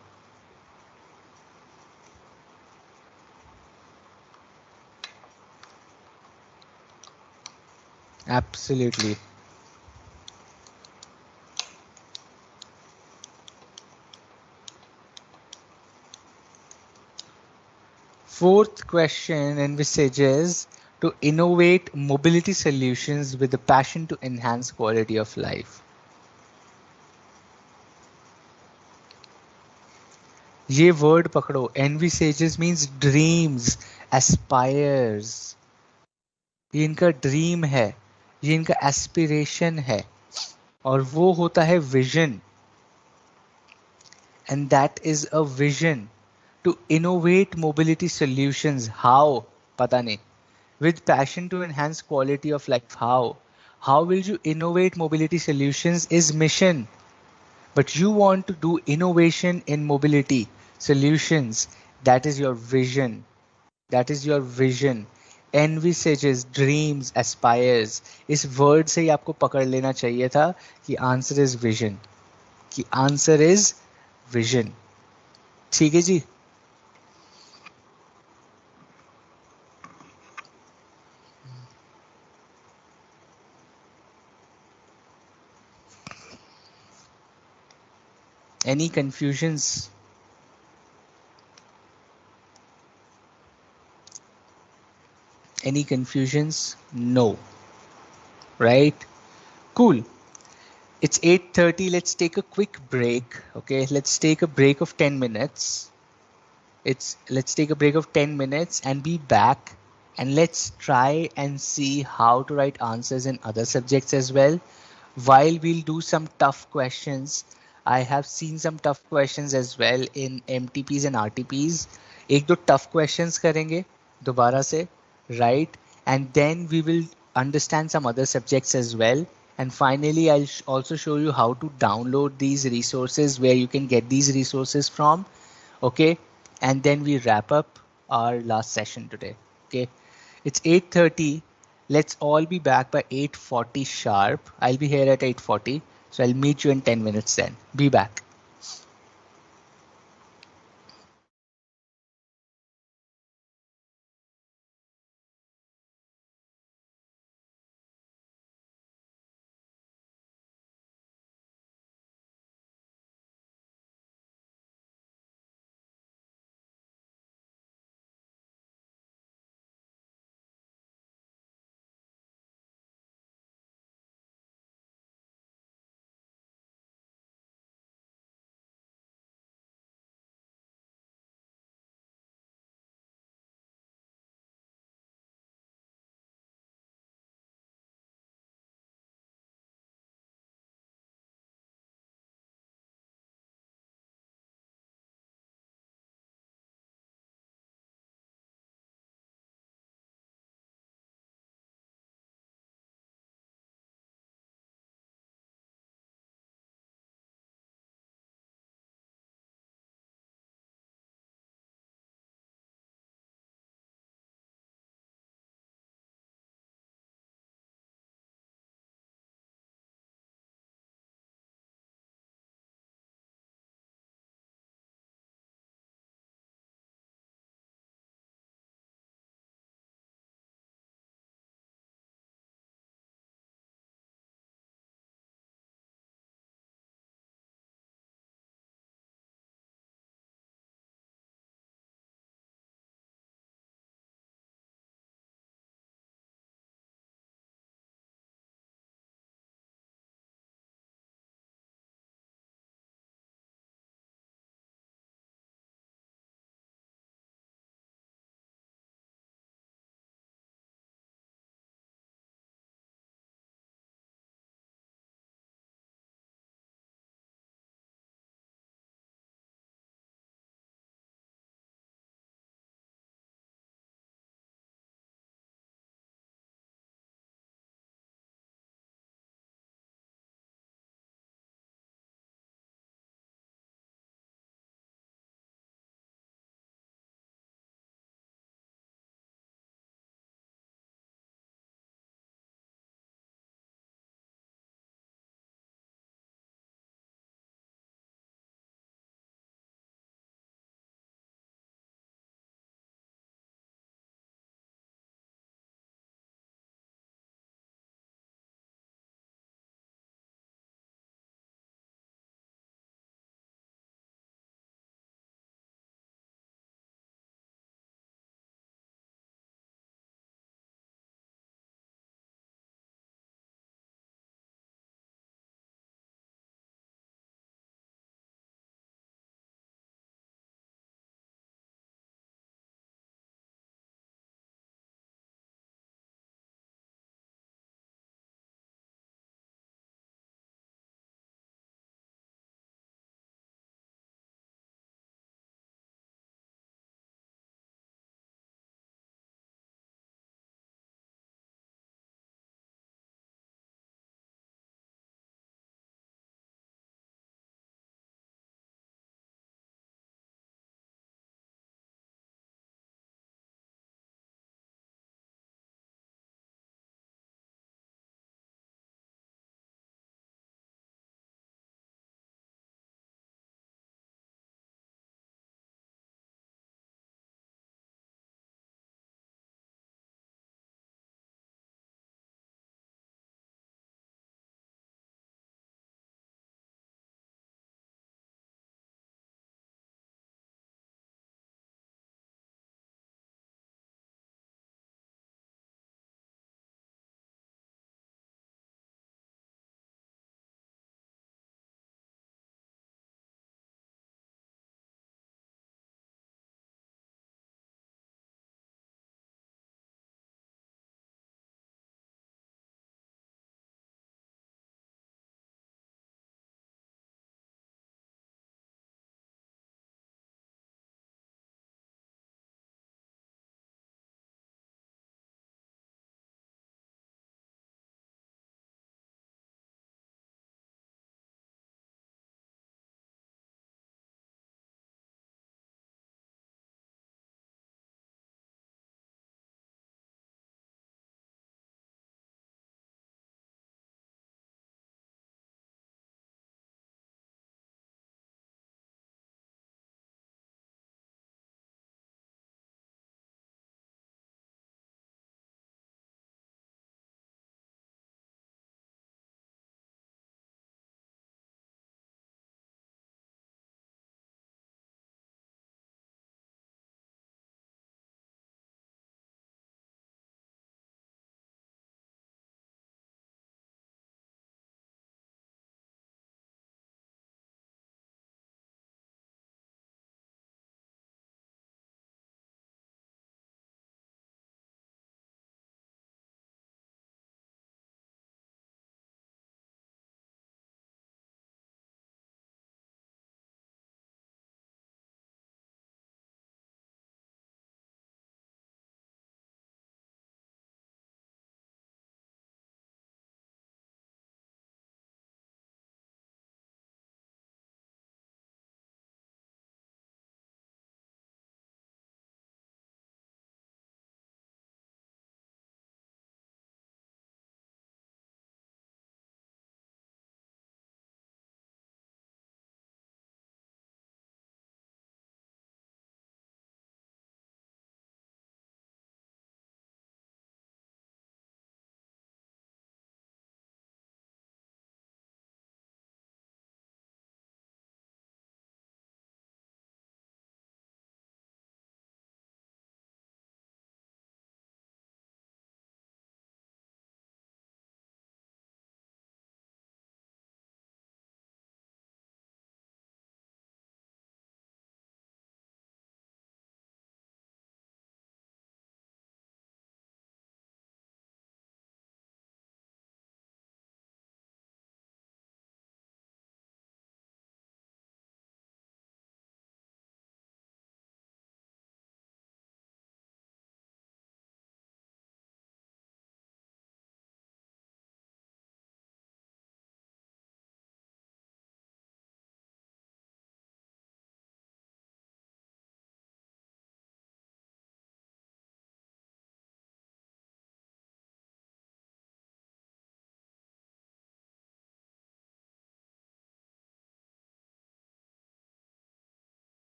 Absolutely. Fourth question envisages to innovate mobility solutions with the passion to enhance quality of life. ये word पकड़ो. Envisages means dreams, aspires. ये इनका ड्रीम है, ये इनका एस्पिरेशन है, और वो होता है vision. and that is a vision to innovate mobility solutions. How? Pata nahi. With passion to enhance quality of life. How? How will you innovate mobility solutions is mission. But you want to do innovation in mobility solutions. That is your vision. That is your vision. Envisages, dreams, aspires. इस word से ही आपको पकड़ लेना चाहिए था कि answer is vision, कि answer is vision. ठीक है जी. Any confusions? Any confusions? No. Right? Cool. It's 8:30. Let's take a quick break. Okay, let's take a break of 10 minutes. Let's take a break of 10 minutes and be back, and let's try and see how to write answers in other subjects as well. While we'll do some tough questions, I have seen some tough questions as well in MTPs and RTPs. एक दो tough questions करेंगे दोबारा से, right? And then we will understand some other subjects as well. And finally, I'll also show you how to download these resources, where you can get these resources from. Okay, and then we wrap up our last session today. Okay, it's 8:30. Let's all be back by 8:40 sharp. I'll be here at 8:40, so I'll meet you in 10 minutes then. Be back.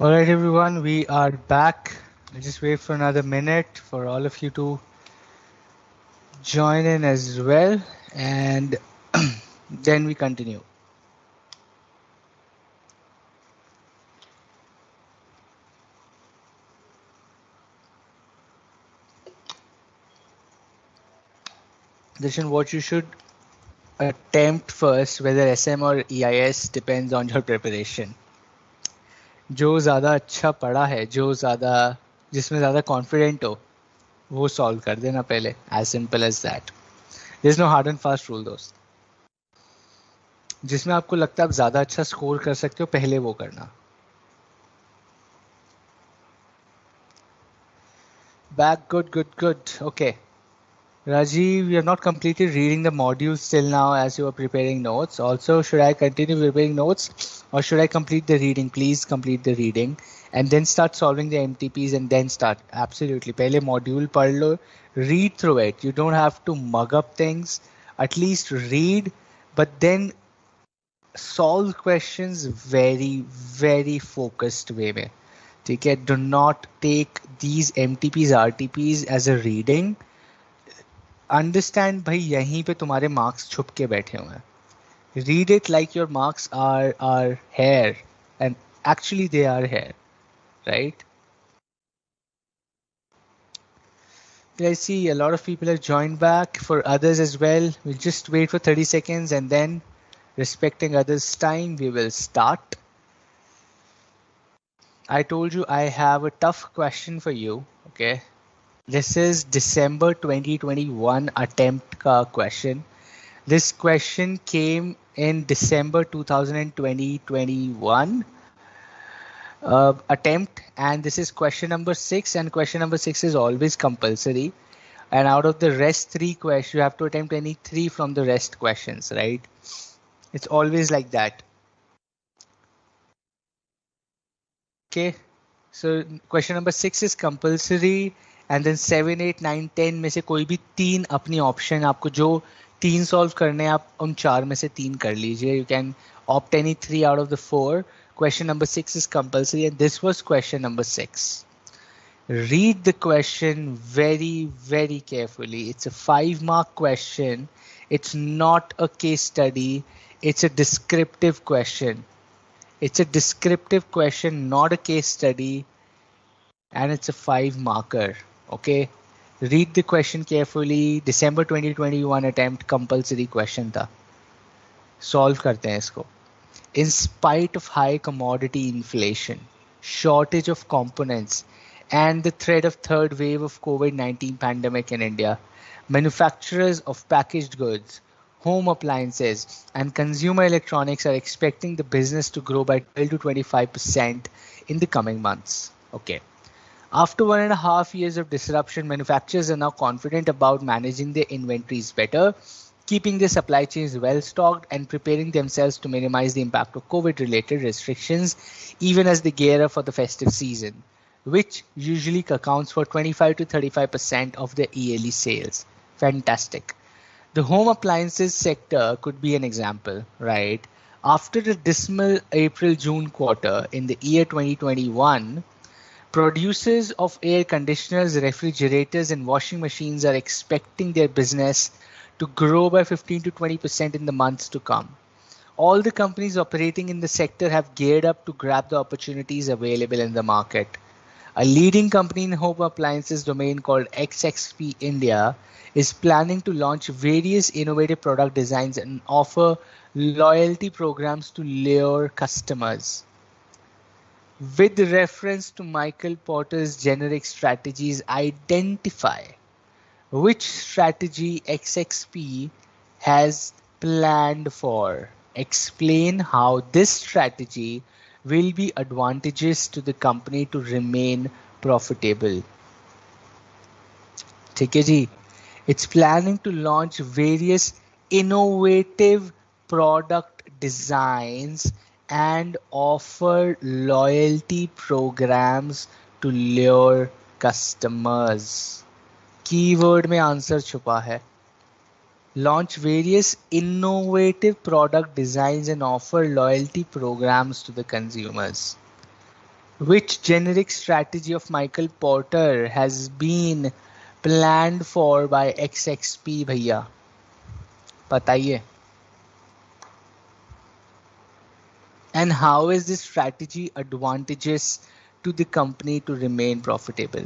All right, everyone, we are back. I'll just wait for another minute for all of you to join in as well, and then we continue. Darshan, what you should attempt first, whether SM or EIS, depends on your preparation. जो ज़्यादा अच्छा पढ़ा है, जो ज़्यादा जिसमें ज़्यादा confident हो, वो सॉल्व कर देना पहले. As simple as that. There's no hard and fast rule दोस्त. जिसमें आपको लगता है आप ज़्यादा अच्छा स्कोर कर सकते हो, पहले वो करना. Back, good. Okay. Rajiv, you have not completed reading the modules till now as you are preparing notes. Also, should I continue preparing notes or should I complete the reading? Please complete the reading and then start solving the MTPs and then start. Absolutely. Pehle module पढ़ लो, read through it. You don't have to mug up things. At least read, but then solve questions very focused way में. ठीक है? Do not take these MTPs, RTPs as a reading. Understand भाई यहीं पे तुम्हारे marks छुप के बैठे हुए हैं. Read it like your marks are here and actually they are here, right? I see a lot of people have joined back. For others as well, we'll just wait for 30 seconds and then, respecting others' time, we will start. I told you I have a tough question for you. Okay, this is December 2021 attempt ka question. This question came in December 2021 attempt, and this is question number 6, and question number 6 is always compulsory, and out of the rest 3 questions you have to attempt any 3 from the rest questions, right? It's always like that. Okay, so question number 6 is compulsory, and then 7, 8, 9, 10 में से कोई भी 3 अपनी option, आपको जो 3 solve करने हैं आप उन 4 में से 3 कर लीजिए. You can opt any 3 out of the 4. Question number 6 is compulsory, and this was question number 6. Read the question very carefully. It's a 5-mark question. It's not a case study. It's a descriptive question. It's a descriptive question, not a case study, and it's a 5-marker. Okay, read the question carefully. December 2021 attempt, compulsory question था. Solve करते हैं इसको. In spite of high commodity inflation, shortage of components, and the threat of third wave of COVID-19 pandemic in India, manufacturers of packaged goods, home appliances, and consumer electronics are expecting the business to grow by 12 to 25% in the coming months. Okay. After 1.5 years of disruption, manufacturers are now confident about managing their inventories better, keeping their supply chains well stocked, and preparing themselves to minimize the impact of COVID-related restrictions, even as they gear up for the festive season, which usually accounts for 25 to 35% of their yearly sales. Fantastic. The home appliances sector could be an example, right? After the dismal April-June quarter in the year 2021, producers of air conditioners, refrigerators, and washing machines are expecting their business to grow by 15 to 20% in the months to come. All the companies operating in the sector have geared up to grab the opportunities available in the market. A leading company in home appliances domain called XXP India is planning to launch various innovative product designs and offer loyalty programs to lure customers. With reference to Michael Porter's generic strategies, identify which strategy XXP has planned for. Explain how this strategy will be advantageous to the company to remain profitable. ठीक है जी. It's planning to launch various innovative product designs and offer loyalty programs to lure customers. Keyword में answer छुपा है. Launch various innovative product designs and offer loyalty programs to the consumers. Which generic strategy of Michael Porter has been planned for by XXP भैया बताइए. And how is this strategy advantageous to the company to remain profitable?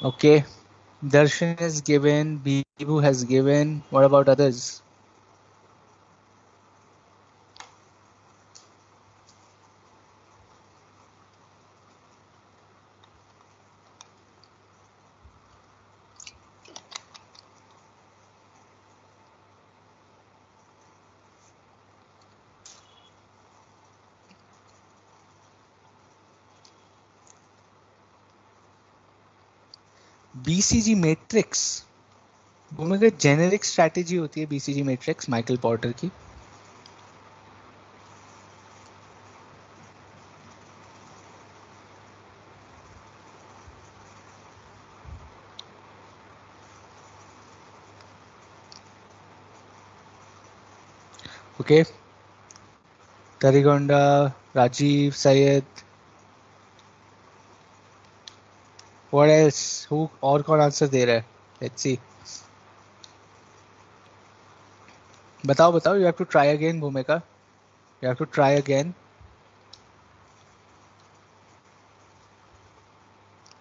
Okay, Darshan has given, Bibu has given. What about others? BCG matrix. भूमिका generic strategy होती है BCG matrix Michael Porter की. Okay, Tarigonda, Rajiv, Syed. What else? Who और कौन answer दे रहा है? Let's see. बताओ बताओ. You have to try again, भूमिका. You have to try again.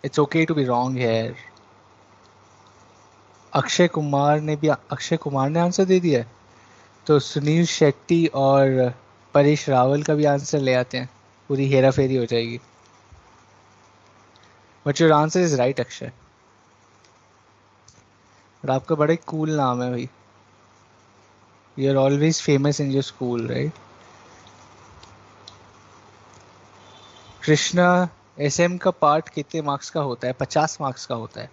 It's okay to be wrong here. Akshay Kumar ने आंसर दे दिया है. तो सुनील शेट्टी और परेश रावल का भी आंसर ले आते हैं. पूरी हेरा फेरी हो जाएगी. But your answer is right, Akshay. और आपका बड़ा कूल नाम है भाई. You are always famous in your school, right? Krishna, SM का पार्ट कितने मार्क्स का होता है? 50 मार्क्स का होता है.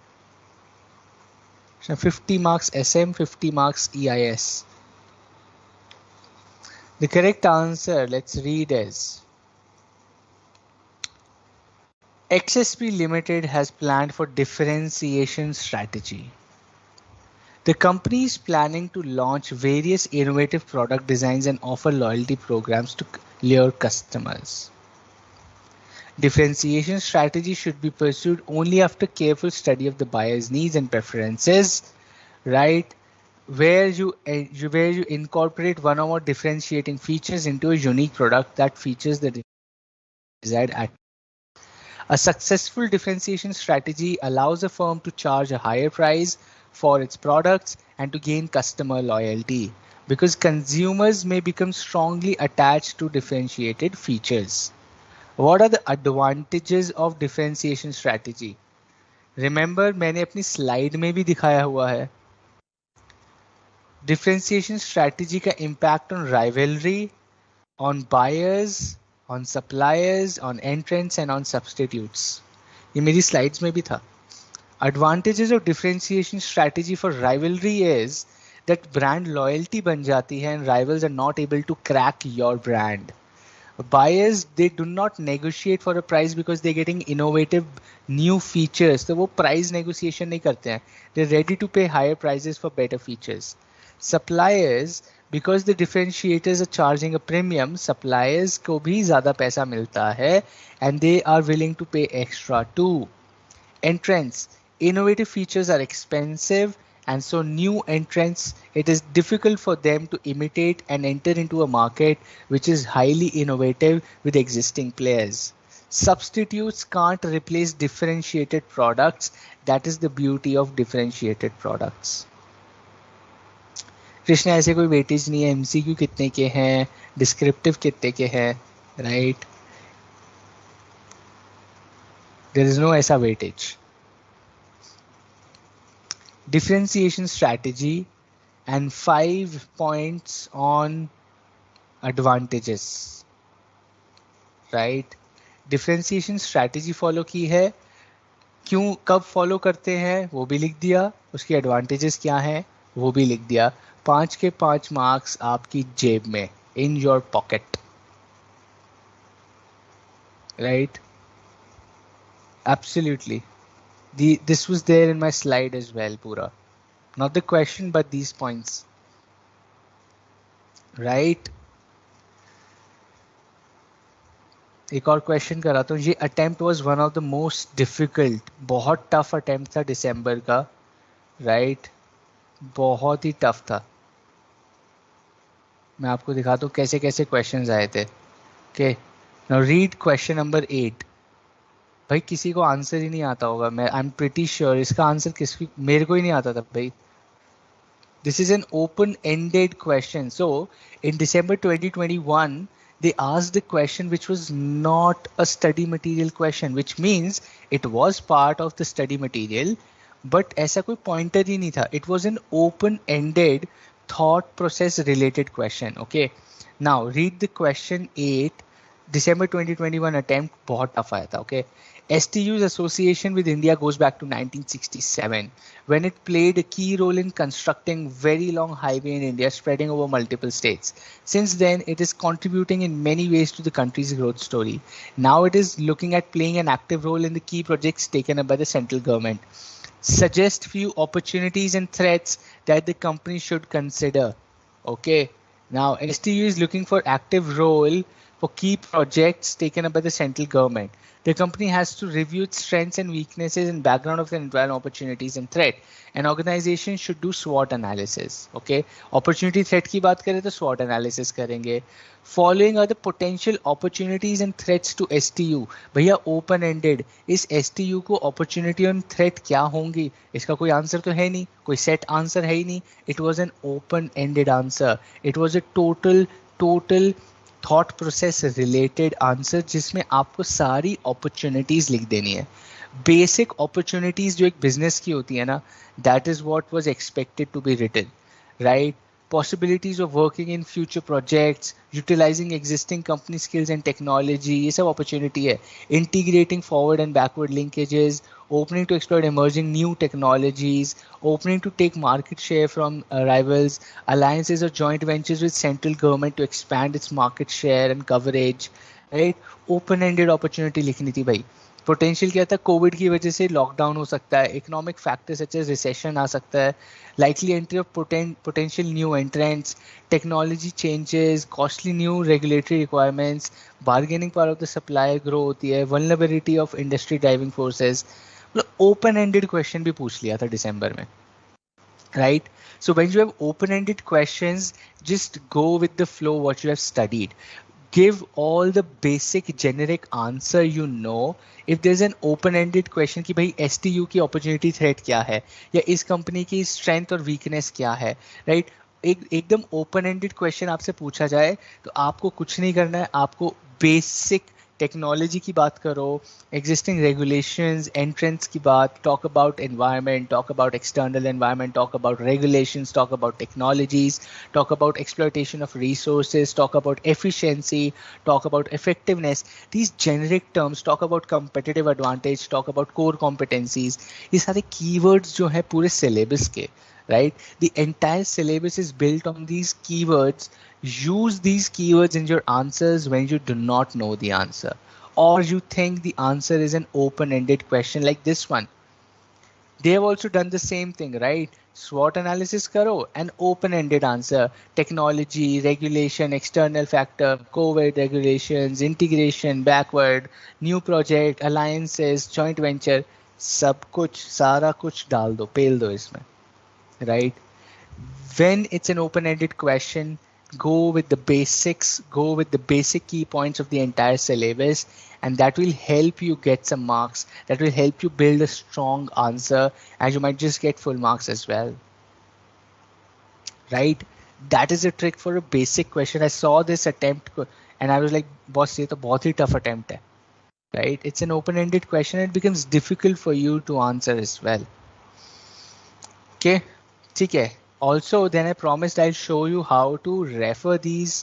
50 marks SM, 50 marks EIS. The correct answer, let's read is XSP Limited has planned for differentiation strategy. The company is planning to launch various innovative product designs and offer loyalty programs to lure customers. Differentiation strategy should be pursued only after careful study of the buyer's needs and preferences, right? Where you incorporate one or more differentiating features into a unique product that features the desired attributes. A successful differentiation strategy allows a firm to charge a higher price for its products and to gain customer loyalty because consumers may become strongly attached to differentiated features. What are the advantages of differentiation strategy? Remember, मैंने अपनी slide में भी दिखाया हुआ है. Differentiation strategy का impact on rivalry, on buyers, on suppliers, on entrants and on substitutes. ये मेरी slides में भी था. Advantages of differentiation strategy for rivalry is that brand loyalty बन जाती है and rivals are not able to crack your brand. Buyers, they do not negotiate for a price because they're getting innovative new features. तो वो price negotiation नहीं करते हैं. They're ready to pay higher prices for better features. Suppliers, because the differentiators are charging a premium, suppliers को भी ज़्यादा पैसा मिलता है and they are willing to pay extra too. Entrants, innovative features are expensive and so new entrants, it is difficult for them to imitate and enter into a market which is highly innovative with existing players. Substitutes can't replace differentiated products. That is the beauty of differentiated products. Krishna, ऐसे कोई weightage नहीं है. MCQ कितने के हैं, descriptive कितने के हैं, राइट? देयर इज नो ऐसा weightage. Differentiation strategy and 5 points on advantages, right? Differentiation strategy follow की है, क्यों कब फॉलो करते हैं वो भी लिख दिया, उसके एडवांटेजेस क्या हैं वो भी लिख दिया. 5 के 5 मार्क्स आपकी जेब में, in your pocket, right? Absolutely. This was there in my slide as well, pura. Not the question, but these points, right? एक और क्वेश्चन कराता हूँ. ये attempt was one of the most difficult. बहुत टफ अटेम्प्ट था दिसंबर का, right. बहुत ही tough था. मैं आपको दिखाता हूँ कैसे कैसे क्वेश्चंस आए थे. Okay, now read question number 8. भाई किसी को आंसर ही नहीं आता होगा, मैं आई एम प्रिटी श्योर इसका आंसर किसी, मेरे को ही नहीं आता था भाई. This is an open-ended question. So in December 2021, they asked a question which was not a study material question, which means it was part of the study material, but ऐसा कोई pointer ही नहीं था. It was an open-ended thought process related question. Okay. Now read the question 8. December 2021 attempt बहुत tough आया था. Okay. STU's association with India goes back to 1967 when it played a key role in constructing very long highway in India spreading over multiple states. Since then, it is contributing in many ways to the country's growth story. Now it is looking at playing an active role in the key projects taken up by the central government. Suggest few opportunities and threats that the company should consider. Okay. Now STU is looking for active role for key projects taken up by the central government. The company has to review its strengths and weaknesses and background of the environment, opportunities and threat. An organization should do SWOT analysis. Okay. Opportunity threat की बात करें तो SWOT analysis करेंगे. Following are the potential opportunities and threats to STU. भैया open ended. इस STU को opportunity and threat क्या होंगी, इसका कोई आंसर तो है नहीं, कोई set आंसर है ही नहीं. It was an open ended answer. It was a total thought process related answer जिसमें आपको सारी अपॉर्चुनिटीज लिख देनी है. बेसिक अपॉर्चुनिटीज जो एक बिजनेस की होती है ना, that is what was expected to be written, right. Possibilities of working in future projects, utilizing existing company skills and technology, ये सब opportunity है. Integrating forward and backward linkages, opening to exploit emerging new technologies, opening to take market share from rivals, alliances or joint ventures with central government to expand its market share and coverage, right. Open-ended opportunity लिखनी थी भाई. Potential क्या था, Covid की वजह से lockdown हो सकता है, economic factors such as recession आ सकता है, likely entry of potential new entrants, technology changes, costly new regulatory requirements, bargaining power of the supplier grow होती है, vulnerability of industry driving forces. मतलब open ended question भी पूछ लिया था दिसंबर में, right. So when you have open ended questions, just go with the flow what you have studied. Give all the basic generic answer you know. If there's an open ended question कि भाई STU की opportunity threat क्या है, या इस company की strength और weakness क्या है, right. एकदम ओपन एंडेड क्वेश्चन आपसे पूछा जाए तो आपको कुछ नहीं करना है, आपको बेसिक टेक्नोलॉजी की बात करो, एग्जिस्टिंग रेगुलेशंस, एंट्रेंस की बात, talk about environment, talk about external environment, talk about regulations, talk about technologies, talk about exploitation of resources, talk about efficiency, talk about effectiveness. These generic terms, talk about competitive advantage, talk about core competencies. ये सारे keywords जो है पूरे syllabus के, right. The entire syllabus is built on these keywords. Use these keywords in your answers when you do not know the answer, or you think the answer is an open-ended question like this one. They have also done the same thing, right. SWOT analysis karo, an open-ended answer. Technology, regulation, external factor, COVID regulations, integration, backward, new project, alliances, joint venture, सब कुछ सारा कुछ डाल दो, पेल दो इसमें, right. When it's an open-ended question, go with the basics, go with the basic key points of the entire syllabus, and that will help you get some marks. That will help you build a strong answer, and you might just get full marks as well, right. That is a trick for a basic question. I saw this attempt and I was like, boss, ये तो बहुत ही tough attempt है, right. It's an open-ended question. It becomes difficult for you to answer as well. Okay, ठीक है. Also, then I promised I'll show you how to refer these,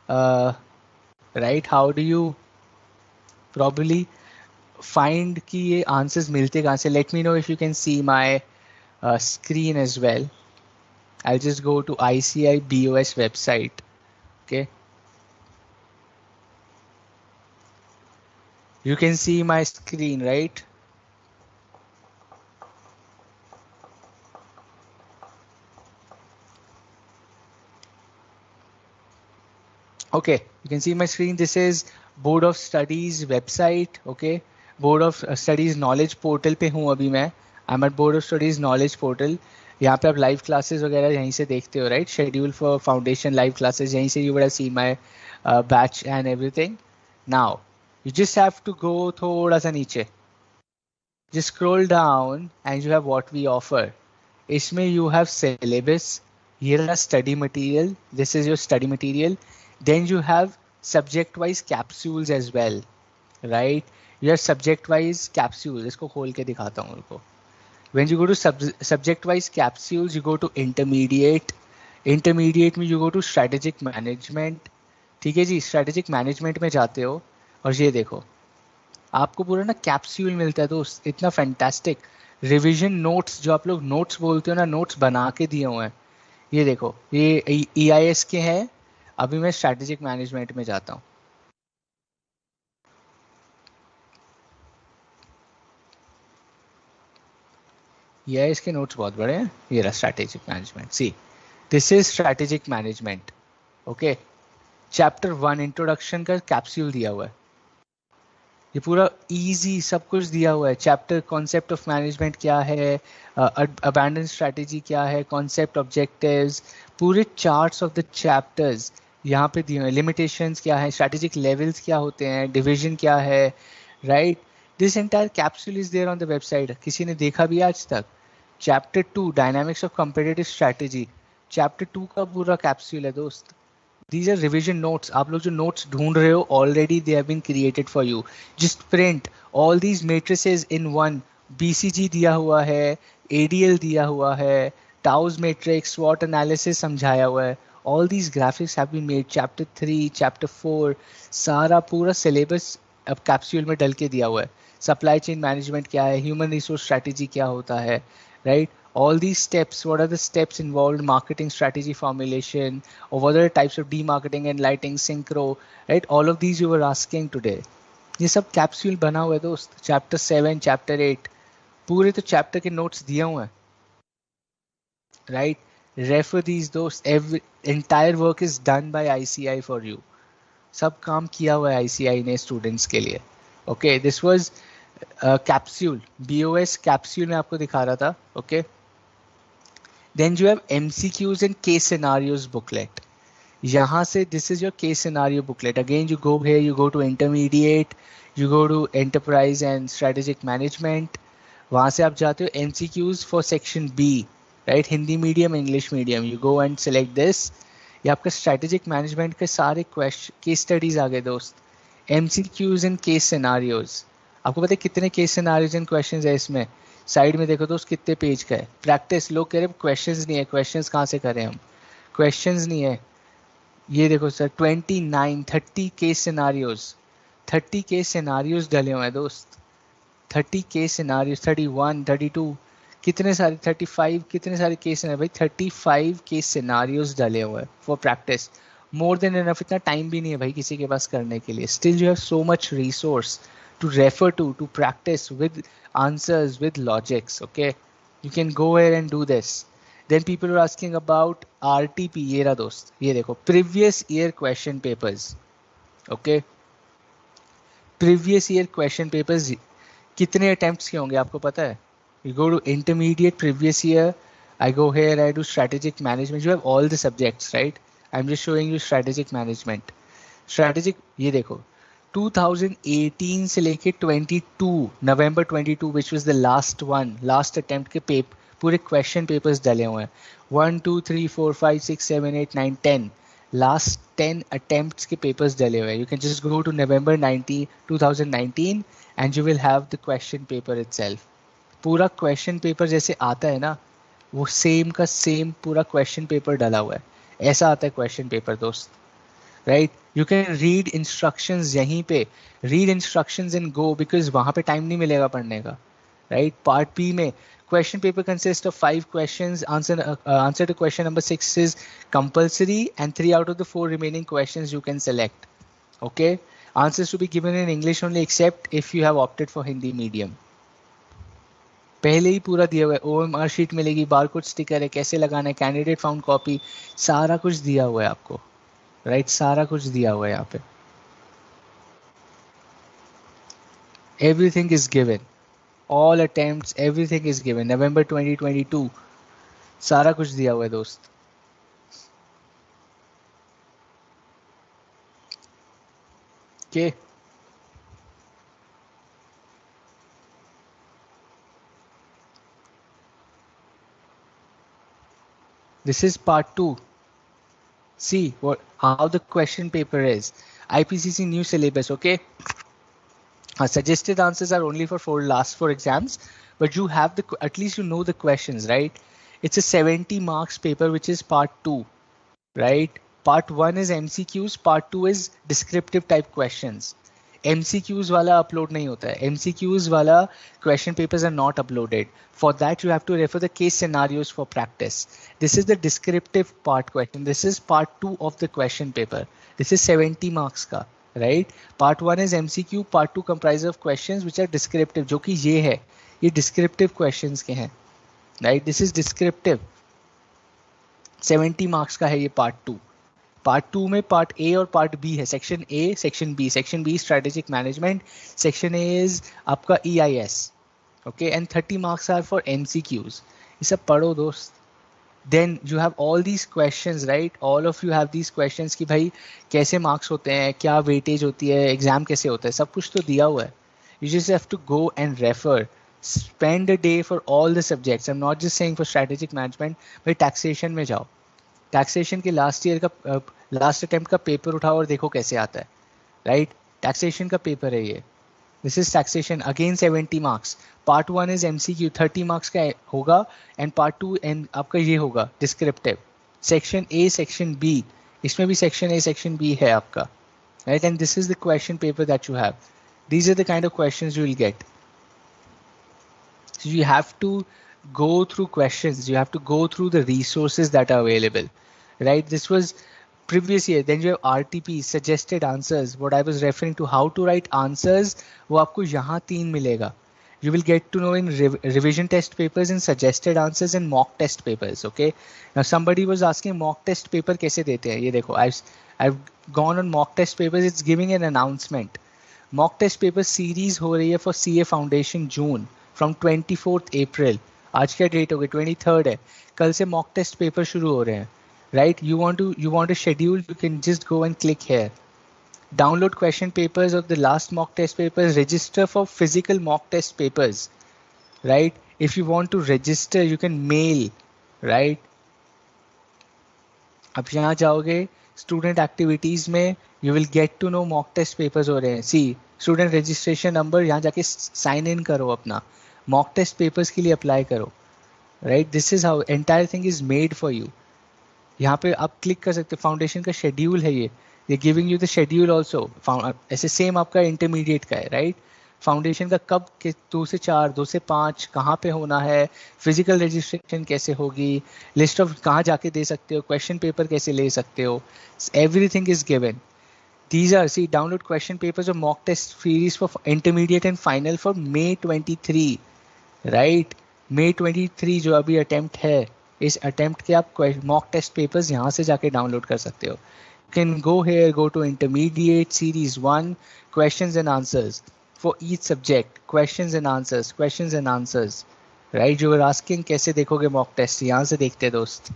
right. How do you probably find कि ये answers मिलते कहाँ से? Let me know if you can see my screen as well. I'll just go to ICAI BOS website. Okay. You can see my screen, right? Okay, you can see my screen. This is Board of Studies website. Okay, Board of Studies knowledge portal पे हूँ अभी मैं. I'm at Board of Studies knowledge portal. यहाँ पे आप live classes वगैरह यहीं से देखते हो, right? Schedule for foundation live classes यहीं से you would have seen my batch and everything. Now you just have to go थोड़ा सा नीचे. Just scroll down and you have what we offer. इसमें you have syllabus. Here are study material. This is your study material. Then you have subject wise capsules as well, right? You have subject wise capsules. इसको खोल के दिखाता हूँ उनको. When you go to subject wise capsules, you go to intermediate. Intermediate में you go to strategic management. ठीक है जी, strategic management में जाते हो और ये देखो आपको पूरा ना कैप्सूल मिलता है दोस्त, इतना फैंटास्टिक. रिवीजन नोट्स, जो आप लोग नोट्स बोलते हो ना, नोट्स बना के दिए हुए हैं. ये देखो, ये EIS के हैं. अभी मैं स्ट्रैटेजिक मैनेजमेंट में जाता हूँ. EIS के नोट्स बहुत बड़े हैं. ये रहा strategic management. See, this is strategic management. Okay, chapter 1 introduction का कैप्सूल दिया हुआ है. ये पूरा इजी सब कुछ दिया हुआ है. चैप्टर कॉन्सेप्ट ऑफ मैनेजमेंट क्या है, अबैंडन स्ट्रैटेजी क्या है, कॉन्सेप्ट ऑब्जेक्टिव्स, पूरे चार्ट्स ऑफ द चैप्टर्स यहाँ पे दिए हुए हैं. लिमिटेशंस क्या है, स्ट्रैटेजिक लेवल्स क्या होते हैं, डिवीजन क्या है, right? This entire capsule is there on the website. किसी ने देखा भी आज तक? Chapter 2 dynamics of competitive strategy, chapter 2 का पूरा कैप्सूल है दोस्त. These are revision notes. आप लोग जो notes ढूंढ रहे हो already they have been created for you. Just print all these matrices in one. BCG दिया हुआ है, ADL दिया हुआ है, Tau's matrix, SWOT analysis समझाया हुआ है. All these graphics have been made. Chapter 3, Chapter 4, सारा पूरा syllabus अब कैप्सूल में डल के दिया हुआ है. Supply chain management क्या है, human resource strategy क्या होता है, right? All these steps, what are the steps involved, marketing strategy formulation, or what are the types of demarketing and lighting, Syncro, right? All of these you were asking today. ये सब capsule बना हुआ है दोस्त. Chapter 7, chapter 8, पूरे तो chapter के notes दिए हुए हैं, राइट? रेफर दीज दोस्त. Every entire work is done by ICAI for you. सब काम किया हुआ है ICAI ने स्टूडेंट्स के लिए. Okay, this was capsule, BOS capsule में आपको दिखा रहा था. Okay, then you have MCQs and case scenarios booklet. यहाँ से this is your case scenario booklet. Again you go here, you go to intermediate, you go to enterprise and strategic management. वहाँ से आप जाते हो MCQs for section B, right? Hindi medium, English medium. You go and select this. ये आपका strategic management के सारे case studies आ गए दोस्त. MCQs and case scenarios. आपको पता है कितने केस सिनारियोज एंड क्वेश्चंस है इसमें? साइड में देखो तो कितने पेज का है. प्रैक्टिस, लोग कह रहे हैं क्वेश्चंस नहीं है. क्वेश्चंस कहाँ से करें हम? क्वेश्चंस नहीं है. ये देखो sir, 29, 30 case scenarios, 30 case scenarios डले हुए हैं दोस्त. 30 केस सिनारियोज, 31, 32, कितने सारे, 35, कितने सारे केस हैं भाई? 35 केस सिनारियोज डले हुए हैं for practice. More than enough. इतना टाइम भी नहीं है भाई किसी के पास करने के लिए. Still you have so much resource to refer to practice with answers, with logics. Okay, you can go ahead and do this. Then people are asking about RTP. ये रहा दोस्त, ये देखो previous year question papers. Okay, previous year question papers कितने attempts के होंगे आपको पता है? You go to intermediate previous year. I go here, I do strategic management. You have all the subjects, right? I'm just showing you strategic management. Strategic, ये देखो 2018 से लेके 22 नवंबर 22 which was the last one, last attempt के पूरे question papers डले हुए हैं. 1 2 3 4 5 6 7 8 9 10 last 10 attempts के पेपर्स डले हुए हैं. You can just go to November 2019 and you will have the question paper itself. पूरा क्वेश्चन पेपर जैसे आता है ना, वो सेम का सेम पूरा क्वेश्चन पेपर डला हुआ है. ऐसा आता है क्वेश्चन पेपर दोस्त, right? You can read instructions यहीं पे. Read instructions in go, because वहाँ पे टाइम नहीं मिलेगा पढ़ने का, राइट? पार्ट बी में question paper consist of 5 questions. Answer to question number 6 is compulsory and 3 out of the 4 remaining questions you can select. Okay, answers to be given in English only except if you have opted for Hindi medium. पहले ही पूरा दिया हुआ है. OMR sheet मिलेगी, barcode sticker है, कैसे लगाना है, कैंडिडेट फाउंड कॉपी, सारा कुछ दिया हुआ है आपको. राइट, सारा कुछ दिया हुआ है यहाँ पे, everything is given, all attempts everything is given, November 2022 सारा कुछ दिया हुआ है दोस्त। Okay, this is part 2. See what how the question paper is. IPCC new syllabus, okay? Suggested answers are only for last 4 exams, but you have the at least you know the questions, right? It's a 70 marks paper, which is part 2, right? Part 1 is MCQs, part 2 is descriptive type questions. MCQs वाला upload नहीं होता है, MCQs वाला question papers are not uploaded. For that you have to refer the case scenarios for practice. This is the descriptive part question. This is part 2 of the question paper. This is 70 marks का, right? Part 1 is MCQ, part 2 comprises of questions which are descriptive, जो कि ये है, ये descriptive questions के हैं, right? This is descriptive. 70 marks का है ये part 2. पार्ट 2 में पार्ट ए और पार्ट बी है, section A section B, section B strategic management, section A is आपका EIS, okay, and 30 marks are for MCQs. ये सब पढ़ो दोस्त, then you have all these questions, right, all of you have these questions कि भाई कैसे marks होते हैं, क्या वेटेज होती है, एग्जाम कैसे होता है, सब कुछ तो दिया हुआ है. You just have to go and refer, spend a day for all the subjects. I'm not just saying for strategic management, भाई टैक्सेशन में जाओ, टैक्सेशन के लास्ट ईयर का लास्ट अटेम्प्ट का पेपर उठाओ और देखो कैसे आता है, राइट? टैक्सेशन का पेपर है ये. This is taxation, again 70 marks. Part 1 is MCQ, 30 marks का होगा, एंड पार्ट 2 एंड आपका ये होगा descriptive. Section A section B, इसमें भी सेक्शन ए सेक्शन बी है आपका, right? And this is the question paper that you have. These are the kind of questions you will get. So you have to go through questions, you have to go through the resources that are available, right? This was previous year. Then you have RTP, suggested answers, what I was referring to, how to write answers, वो आपको यहाँ 3 मिलेगा. You will get to know in revision test papers and suggested answers and mock test papers, okay? Now somebody was asking mock test paper कैसे देते हैं, ये देखो, I've gone on mock test papers, it's giving an announcement. Mock test paper series हो रही है for CA Foundation June from 24th April. आज क्या डेट हो गई, 23rd है, कल से मॉक टेस्ट पेपर शुरू हो रहे हैं, right? You want to schedule, you can just go and click here, download question papers of the last mock test papers, register for physical mock test papers, right? If you want to register you can mail, right? अब यहाँ जाओगे student activities में, you will get to know mock test papers हो रहे हैं. सी student registration number, यहाँ जाके sign in करो, अपना मॉक टेस्ट पेपर्स के लिए अप्लाई करो, right? This is how entire thing is made for you. यहाँ पे आप क्लिक कर सकते हो, फाउंडेशन का शेड्यूल है ये giving you the schedule also. ऐसे सेम आपका इंटरमीडिएट का है, राइट? फाउंडेशन का कब के 2 से 4, 2 से 5 कहाँ पे होना है, फिजिकल रजिस्ट्रेशन कैसे होगी, लिस्ट ऑफ कहाँ जाके दे सकते हो, क्वेश्चन पेपर कैसे ले सकते हो, everything is given. These are, see, download question papers of mock test series for intermediate and final for May 23, right? May 23 जो अभी attempt है, इस attempt के आप mock test papers यहाँ से जाके download कर सकते हो. You can go here, go to intermediate series 1, questions and answers for each subject, questions and answers, right? You were asking कैसे देखोगे mock test, यहाँ से देखते दोस्त,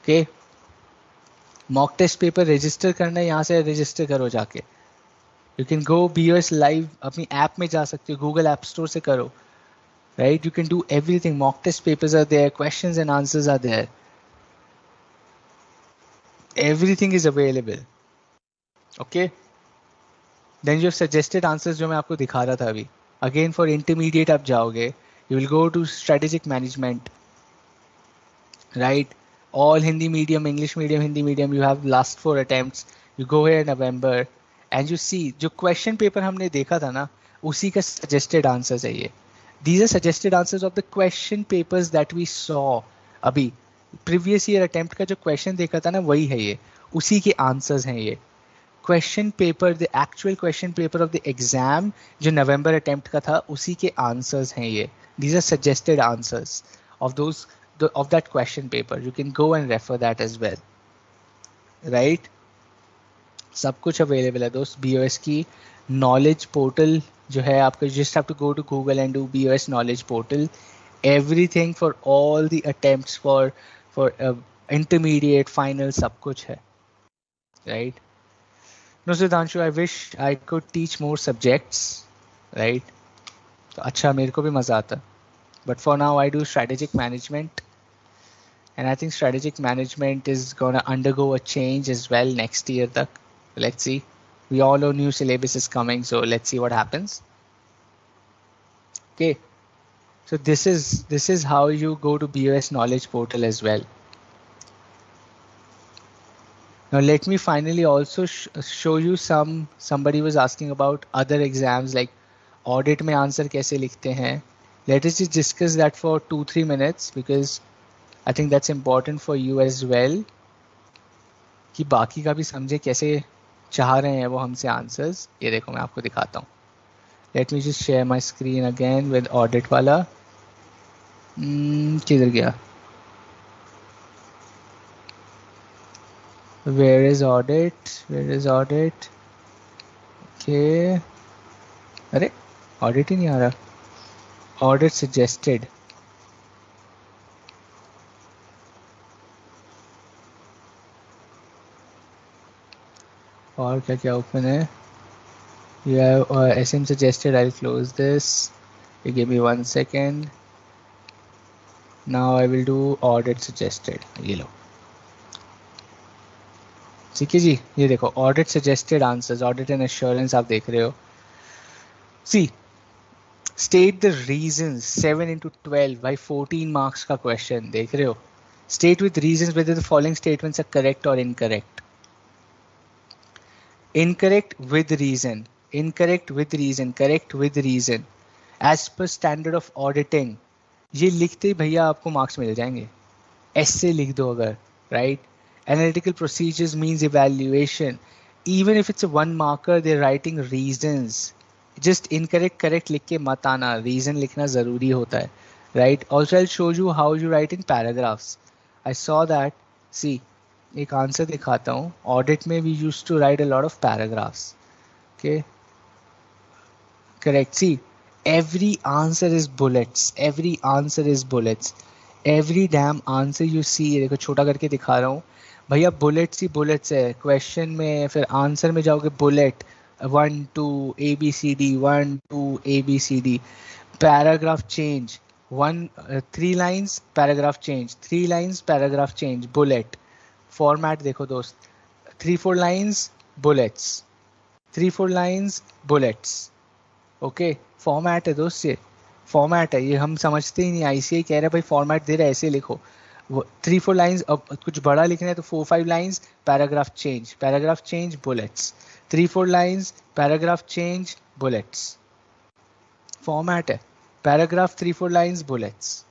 okay? Mock test paper register करना है, यहाँ से रजिस्टर करो जाके. You can go BOS live, अपनी ऐप में जा सकते हो, गूगल ऐप स्टोर से करो, right? You can do everything. Mock test papers are there, questions and answers are there, everything is available, okay? Then जो सजेस्टेड आंसर्स जो मैं आपको दिखा रहा था अभी, अगेन फॉर इंटरमीडिएट आप जाओगे, you will go to strategic management, right? All Hindi medium, English medium, Hindi medium, you have last 4 attempts. You go here in November and you see जो question paper हमने देखा था ना, उसी का suggested answers है ये. These are suggested answers of the question papers that we saw. अभी previous year attempt का जो question देखा था ना, वही है ये, उसी के answers हैं ये. Question paper, the actual question paper of the exam जो November attempt का था, उसी के answers हैं ये. These are suggested answers of those of that question paper. You can go and refer that as well, right? सब कुछ available है दोस्त BOS की नॉलेज पोर्टल जो है आपका, just have to go to Google and do BOS knowledge portal, everything for all the attempts for intermediate final सब कुछ है, right? No Sudhanshu, I wish I could teach more subjects, right? तो अच्छा मेरे को भी मज़ा आता, but for now I do strategic management, and I think strategic management is going to undergo a change as well next year tak. Let's see, we all know new syllabus is coming, so let's see what happens. Okay, so this is how you go to BOS knowledge portal as well. Now let me finally also show you somebody was asking about other exams like audit में answer कैसे लिखते हैं. Let us just discuss that for 2-3 minutes because I think that's important for you as well, कि बाकी का भी समझे कैसे चाह रहे हैं वो हमसे आंसर्स. ये देखो मैं आपको दिखाता हूँ. Let me just share my screen again with audit वाला. किधर गया? Where is audit, where is audit? Okay, अरे ऑडिट ही नहीं आ रहा. ऑडिट सजेस्टेड, और क्या क्या ओपन है? You have SM suggested. I'll close this. You give me 1 second. Now I will do audit suggested. ये लो, ठीक है जी. ये देखो audit suggested answers, audit and assurance आप देख रहे हो. See, state the reasons 7 into 12 by 14 marks का question देख रहे हो. State with reasons whether the following statements are correct or incorrect. Incorrect with reason, incorrect with reason, correct with reason, as per standard of auditing. ये लिखते ही भैया आपको marks मिल जाएंगे. ऐसे लिख दो अगर, right? Analytical procedures means evaluation. Even if it's a 1 marker they're writing reasons. just incorrect correct लिख के मत आना, रीजन लिखना ज़रूरी होता है, right? Also I show you how you write in paragraphs. I saw that. See, एक answer दिखाता हूँ. ऑडिट में we use to write a lot of paragraphs. Okay, correct. See, every answer is bullets, every answer is bullets, every damn answer you see. देखो छोटा करके दिखा रहा हूँ भैया, बुलेट्स ही बुलेट्स है. क्वेश्चन में फिर आंसर में जाओगे bullet 1 2 ABCD 1 2 ABCD. Paragraph change 3 lines paragraph change, 3 lines paragraph change, bullet. Format देखो दोस्त, 3-4 lines bullets, 3-4 lines bullets. Okay, format है दोस्त, ये फॉर्मेट है. ये हम समझते ही नहीं. ICAI कह रहा है भाई फॉर्मेट दे रहा है ऐसे लिखो. 3-4 लाइन्स. अब कुछ बड़ा लिखना है तो 4-5 lines paragraph change bullets. 3-4 lines paragraph change bullets. Format है. Paragraph 3-4 lines bullets.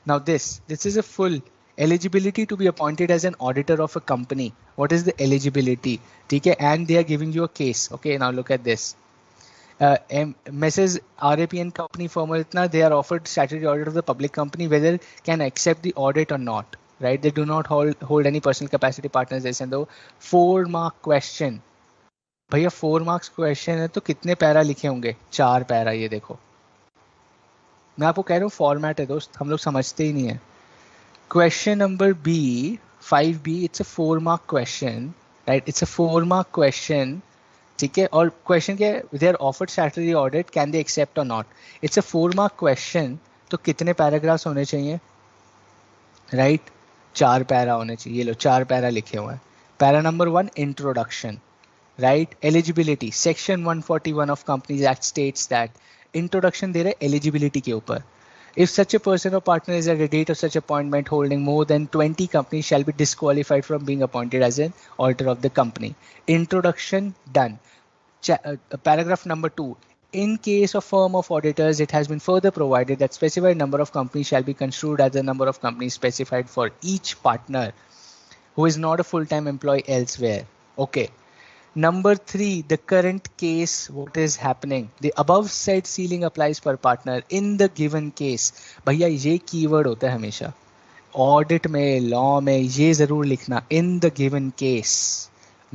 Now this is a full eligibility to be appointed as an auditor of a company. What is the eligibility? ठीक है, and they are giving you a case. Okay, now look at this. Mrs. RAP and company firm itna, they are offered statutory audit of the public company whether can accept the audit or not, right? They do not hold any personal capacity partners. This and though 4 mark question. भैया 4 marks question है तो कितने para लिखे होंगे? 4 para. ये देखो मैं आपको कह रहा हूँ फॉर्मेट है दोस्त, हम लोग समझते ही नहीं है. Question number B, 5B, it's a 4 mark question, right? It's a 4 mark question, ठीक है. और क्वेश्चन क्या है? They are offered statutory audit, can they accept or not? It's a 4 mark question. तो कितने पैराग्राफ्स होने चाहिए? राइट, 4 पैरा होने चाहिए. ये लो 4 पैरा लिखे हुए हैं. Para number 1, introduction, right? Eligibility, section 141 of companies act states that. Introduction दे रहे एलिजिबिलिटी के ऊपर. If such a person or partner is at the date of such appointment holding more than 20 companies shall be disqualified from being appointed as an auditor of the company. Introduction done. Paragraph number 2. In case of firm of auditors, it has been further provided that specified number of companies shall be construed as the number of companies specified for each partner who is not a full-time employee elsewhere. Okay. Number 3, the current case, what is happening? The above said ceiling applies per partner in the given case. भैया ये keyword होता है हमेशा audit में, law में, ये जरूर लिखना. in the given case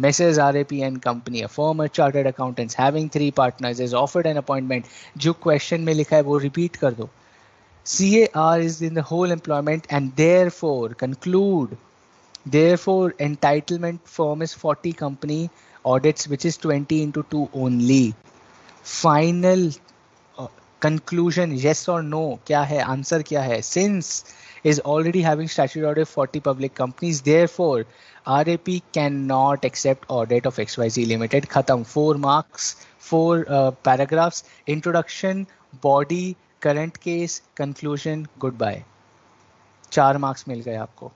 Messrs. RAP and Company, a firm of chartered accountants having 3 partners, is offered an appointment. जो question में लिखा है वो repeat कर दो. CAR is in the whole employment and therefore conclude. Therefore, entitlement firm is 40 company audits, which is 20 into 2 only. Final conclusion, yes or no, क्या है answer क्या है? Since is already having statutory audit 40 public companies, therefore RAP cannot accept audit of XYZ Limited. Khatam. 4 marks, 4 paragraphs, introduction, body, current case, conclusion, goodbye. 4 marks मिल गए आपको,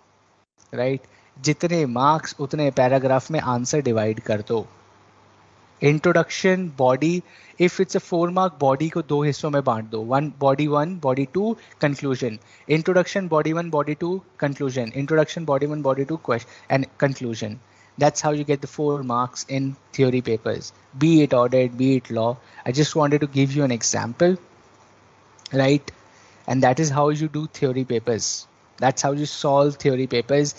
right? जितने marks उतने paragraph में answer divide कर दो. Introduction, body, if it's a 4 mark, body को 2 हिस्सों में बांट दो. Body 1, body 2, conclusion. Introduction, body 1, body 2, conclusion. Introduction, body 1, body 2, question and conclusion. That's how you get the 4 marks in theory papers, be it audit, be it law. I just wanted to give you an example, right? And that is how you do theory papers. That's how you solve theory papers.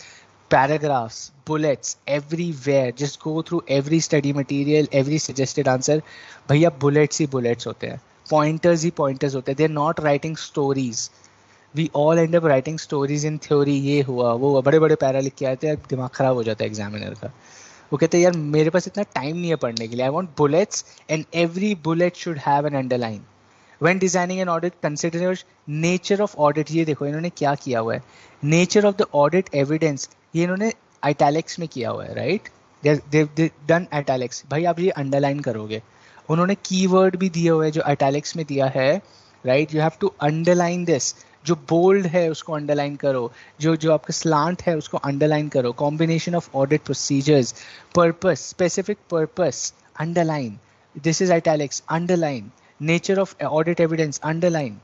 Paragraphs, bullets, everywhere. Just go through every study material, every suggested answer. भैया bullets ही bullets होते हैं, pointers ही pointers होते हैं. They're not writing stories. We all end up writing stories in theory. ये हुआ वो हुआ, बड़े बड़े पैरा लिख के आते हैं, दिमाग खराब हो जाता है एग्जामिनर का. वो कहते हैं यार मेरे पास इतना टाइम नहीं है पढ़ने के लिए. I want bullets and every bullet should have an underline. When designing an audit, consider nature of audit. ये देखो इन्होंने क्या किया हुआ है. Nature of the audit evidence, ये इन्होंने italics में किया हुआ है, right? They've done italics. भाई आप ये underline करोगे. उन्होंने keyword भी दिए हुए हैं जो italics में दिया है, right? You have to underline this. जो bold है उसको underline करो. जो आपका slant है उसको underline करो. Combination of audit procedures, purpose, specific purpose, underline. This is italics, underline. Nature of audit evidence, underline.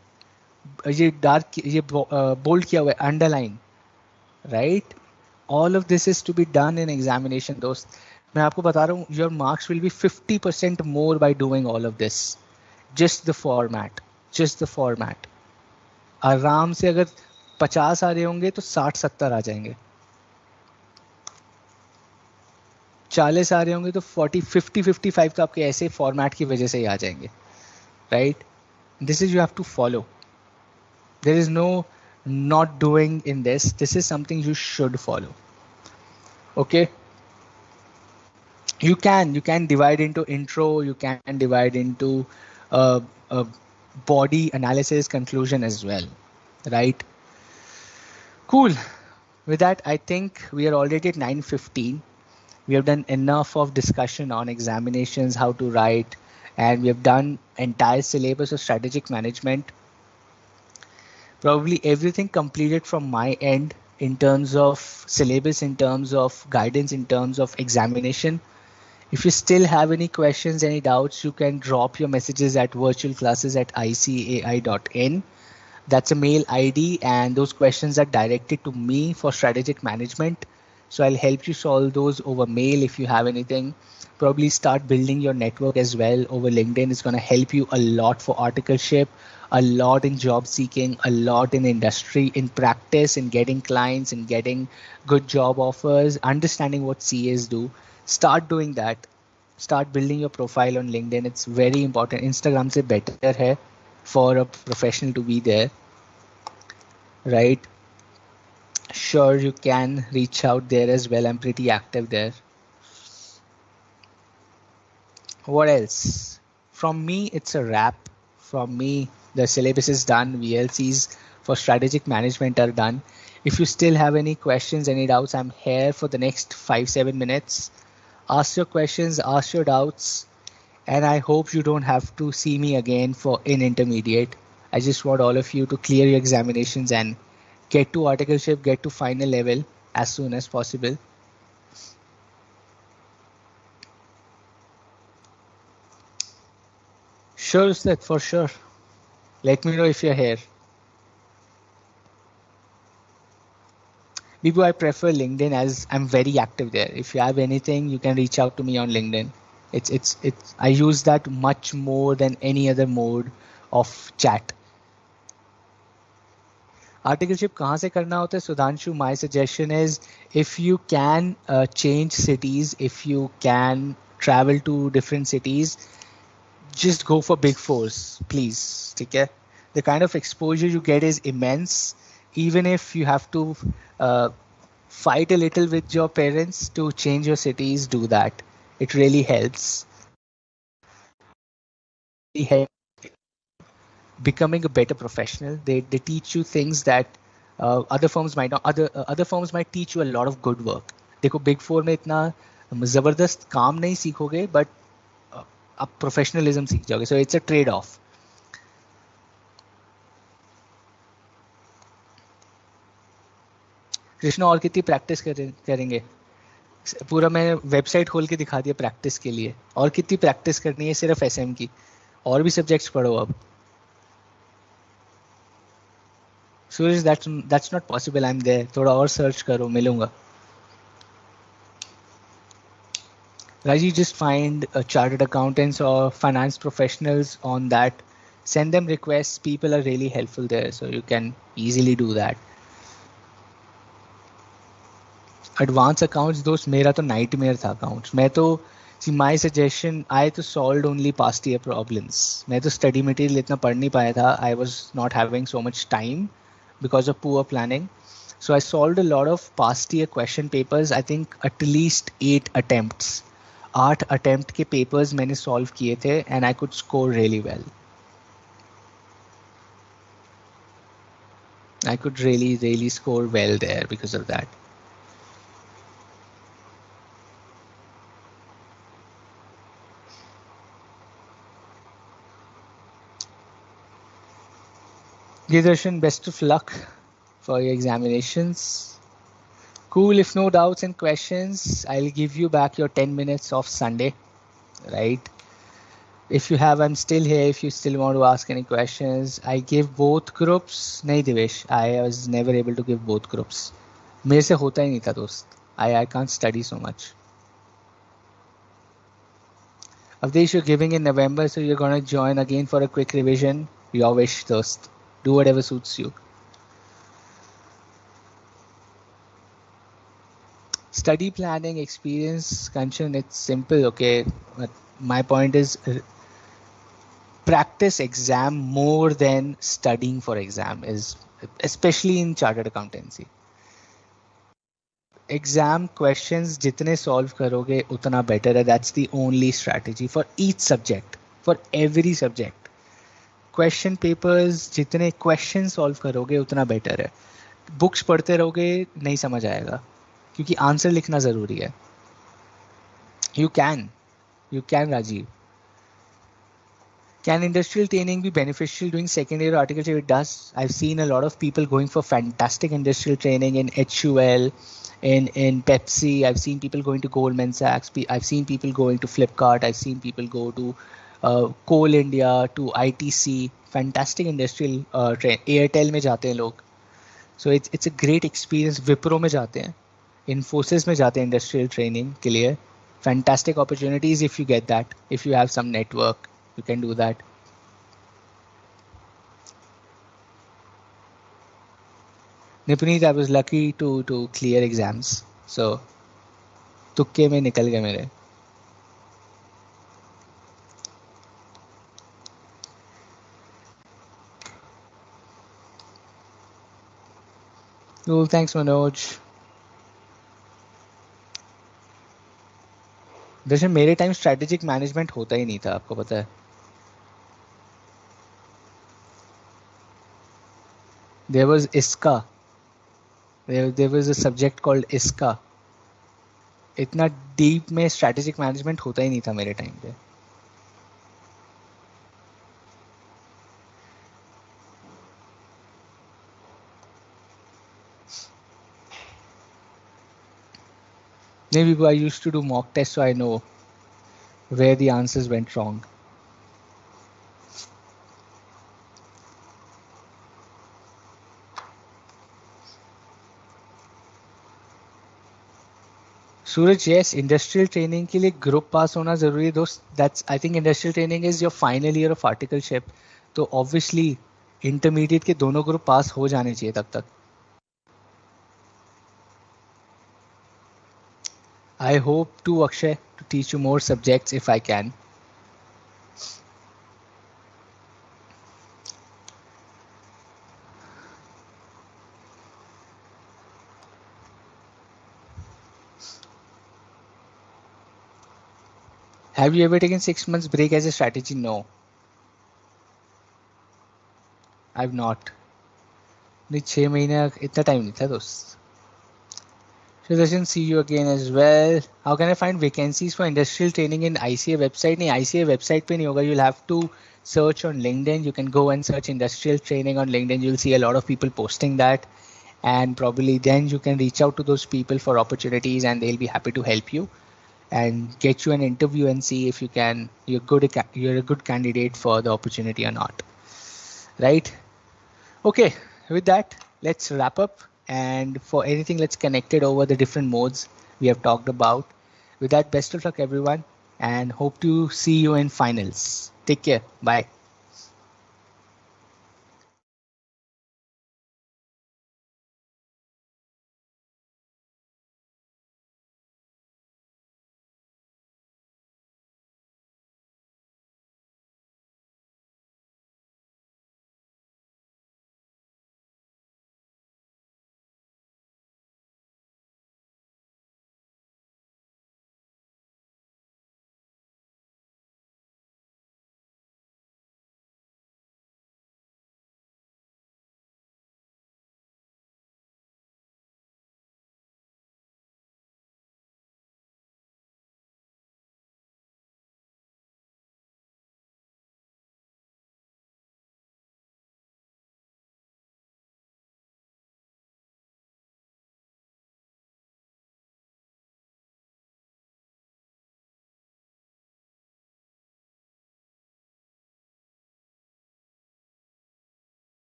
ये dark, ये bold किया हुआ है, underline, right? All of this is to be done in examination, दोस्त. मैं आपको बता रहा हूँ, your marks will be 50% more by doing all of this. Just the format, just the format. आराम से अगर 50 आ रहे होंगे तो 60-70 आ जाएंगे. 40 आ रहे होंगे तो 40-50-55 तो आपके ऐसे फॉर्मेट की वजह से ही आ जाएंगे, right? This is you have to follow. There is no not doing in this. This is something you should follow. Okay, you can divide into intro, you can divide into body, analysis, conclusion as well, right? Cool. With that, I think we are already at 9:15. We have done enough of discussion on examinations, how to write, and we have done entire syllabus of strategic management. Probably everything completed from my end in terms of syllabus, in terms of guidance, in terms of examination. If you still have any questions, any doubts, you can drop your messages at virtualclasses@icai.in. That's a mail ID, and those questions are directed to me for strategic management. So I'll help you solve those over mail if you have anything. Probably start building your network as well over LinkedIn. It's going to help you a lot for articleship, a lot in job seeking, a lot in industry, in practice, in getting clients, in getting good job offers, understanding what CAs do. Start doing that. Start building your profile on LinkedIn. It's very important. Instagram se better hai for a professional to be there, right? Sure, you can reach out there as well. I'm pretty active there. What else? From me, it's a wrap. From me, the syllabus is done. VLCs for strategic management are done. If you still have any questions, any doubts, I'm here for the next 5-7 minutes. Ask your questions, ask your doubts, and I hope you don't have to see me again for in intermediate. I just want all of you to clear your examinations and get to articleship, get to final level as soon as possible. Sure, Ustad, for sure. Let me know if you're here. Bibu, I prefer LinkedIn as I'm very active there. If you have anything, you can reach out to me on LinkedIn. It's I use that much more than any other mode of chat. Articleship कहाँ से करना होता है Sudhanshu? My suggestion is if you can change cities, if you can travel to different cities, just go for big fours, please. ठीक है? The kind of exposure you get is immense. Even if you have to uh, fight a little with your parents to change your cities, do that. It really helps. It helps becoming a better professional. They teach you things that other firms might not. Other firms might teach you a lot of good work. देखो big four में इतना जबरदस्त काम नहीं सीखोगे, but आप professionalism सीख जाओगे. So it's a trade off. Krishna और कितनी प्रैक्टिस करेंगे? पूरा मैंने वेबसाइट खोल के दिखा दिया प्रैक्टिस के लिए. और कितनी प्रैक्टिस करनी है सिर्फ एसएम की? और भी सब्जेक्ट्स पढ़ो अब. Suraj, that's not possible. I am there. थोड़ा और सर्च करो, मिलूंगा. Raji, just find chartered accountants or finance professionals on that. Send them requests. People are really helpful there, so you can easily do that. Advanced accounts, दोस्त मेरा तो nightmare था accounts. मैं तो see my suggestion, I तो solved only past year problems. मैं तो study material इतना पढ़ नहीं पाया था. I was not having so much time because of poor planning. So I solved a lot of past year question papers. I think at least 8 attempts. 8 attempt के papers मैंने solve किए थे and I could score really well. I could really score well there because of that. Gidarshan, best of luck for your examinations. Cool. If no doubts and questions, I'll give you back your 10 minutes of Sunday, right? If you have, I'm still here. If you still want to ask any questions, I give both groups. नहीं Divesh, I was never able to give both groups. मेरे से होता ही नहीं था दोस्त. I can't study so much. Avdesh, you're giving in November, so you're gonna join again for a quick revision. Your wish, dost. Do whatever suits you. Study planning experience, Kanchan, it's simple, okay? But my point is practice exam more than studying for exam, is especially in chartered accountancy. Exam questions जितने solve करोगे उतना better है. That's the only strategy for each subject, for every subject. Question papers जितने question solve करोगे उतना better है. Books पढ़ते रहोगे नहीं समझ आएगा, क्योंकि आंसर लिखना जरूरी है. You can Rajiv. Can industrial training be beneficial doing second year articleship? It does. I've seen a lot of people going for fantastic industrial training in HUL, in Pepsi. I've seen people going to Goldman Sachs. I've seen people going to Flipkart. I've seen people go to Coal India, to ITC. Fantastic industrial train. Airtel में जाते हैं लोग. So it's a great experience. Wipro में जाते हैं. Infosys में जाते हैं industrial training के लिए. Fantastic opportunities if you get that. If you have some network, you can do that. Nipneet, I was lucky to clear exams. So तुक्के में निकल गए मेरे. Cool, thanks Manoj. दर्शन, मेरे टाइम स्ट्रेटेजिक मैनेजमेंट होता ही नहीं था, आपको पता है. There was ISCA. There was a subject called ISCA. इतना डीप में स्ट्रेटेजिक मैनेजमेंट होता ही नहीं था मेरे टाइम पे. Maybe I used to do mock tests, so I know where the answers went wrong. Suraj, yes, industrial training के लिए group पास होना जरूरी है दोस्त. That's, I think industrial training is your final year of articleship. तो obviously intermediate के दोनों group पास हो जाने चाहिए तब तक. I hope to Akshay to teach you more subjects if I can. Have you ever taken 6 months break as a strategy? No, I've not. नहीं 6 महीने इतना टाइम नहीं था दोस्त. Sudarshan, see you again as well. How can I find vacancies for industrial training in ICAI website? नहीं ICAI website पे नहीं होगा. You'll have to search on LinkedIn. You can go and search industrial training on LinkedIn. You'll see a lot of people posting that, and probably then you can reach out to those people for opportunities, and they'll be happy to help you and get you an interview and see if you're a good candidate for the opportunity or not. Right? Okay, with that, let's wrap up. And for anything, let's connect it over the different modes we have talked about. With that, best of luck, everyone, and hope to see you in finals. Take care. Bye.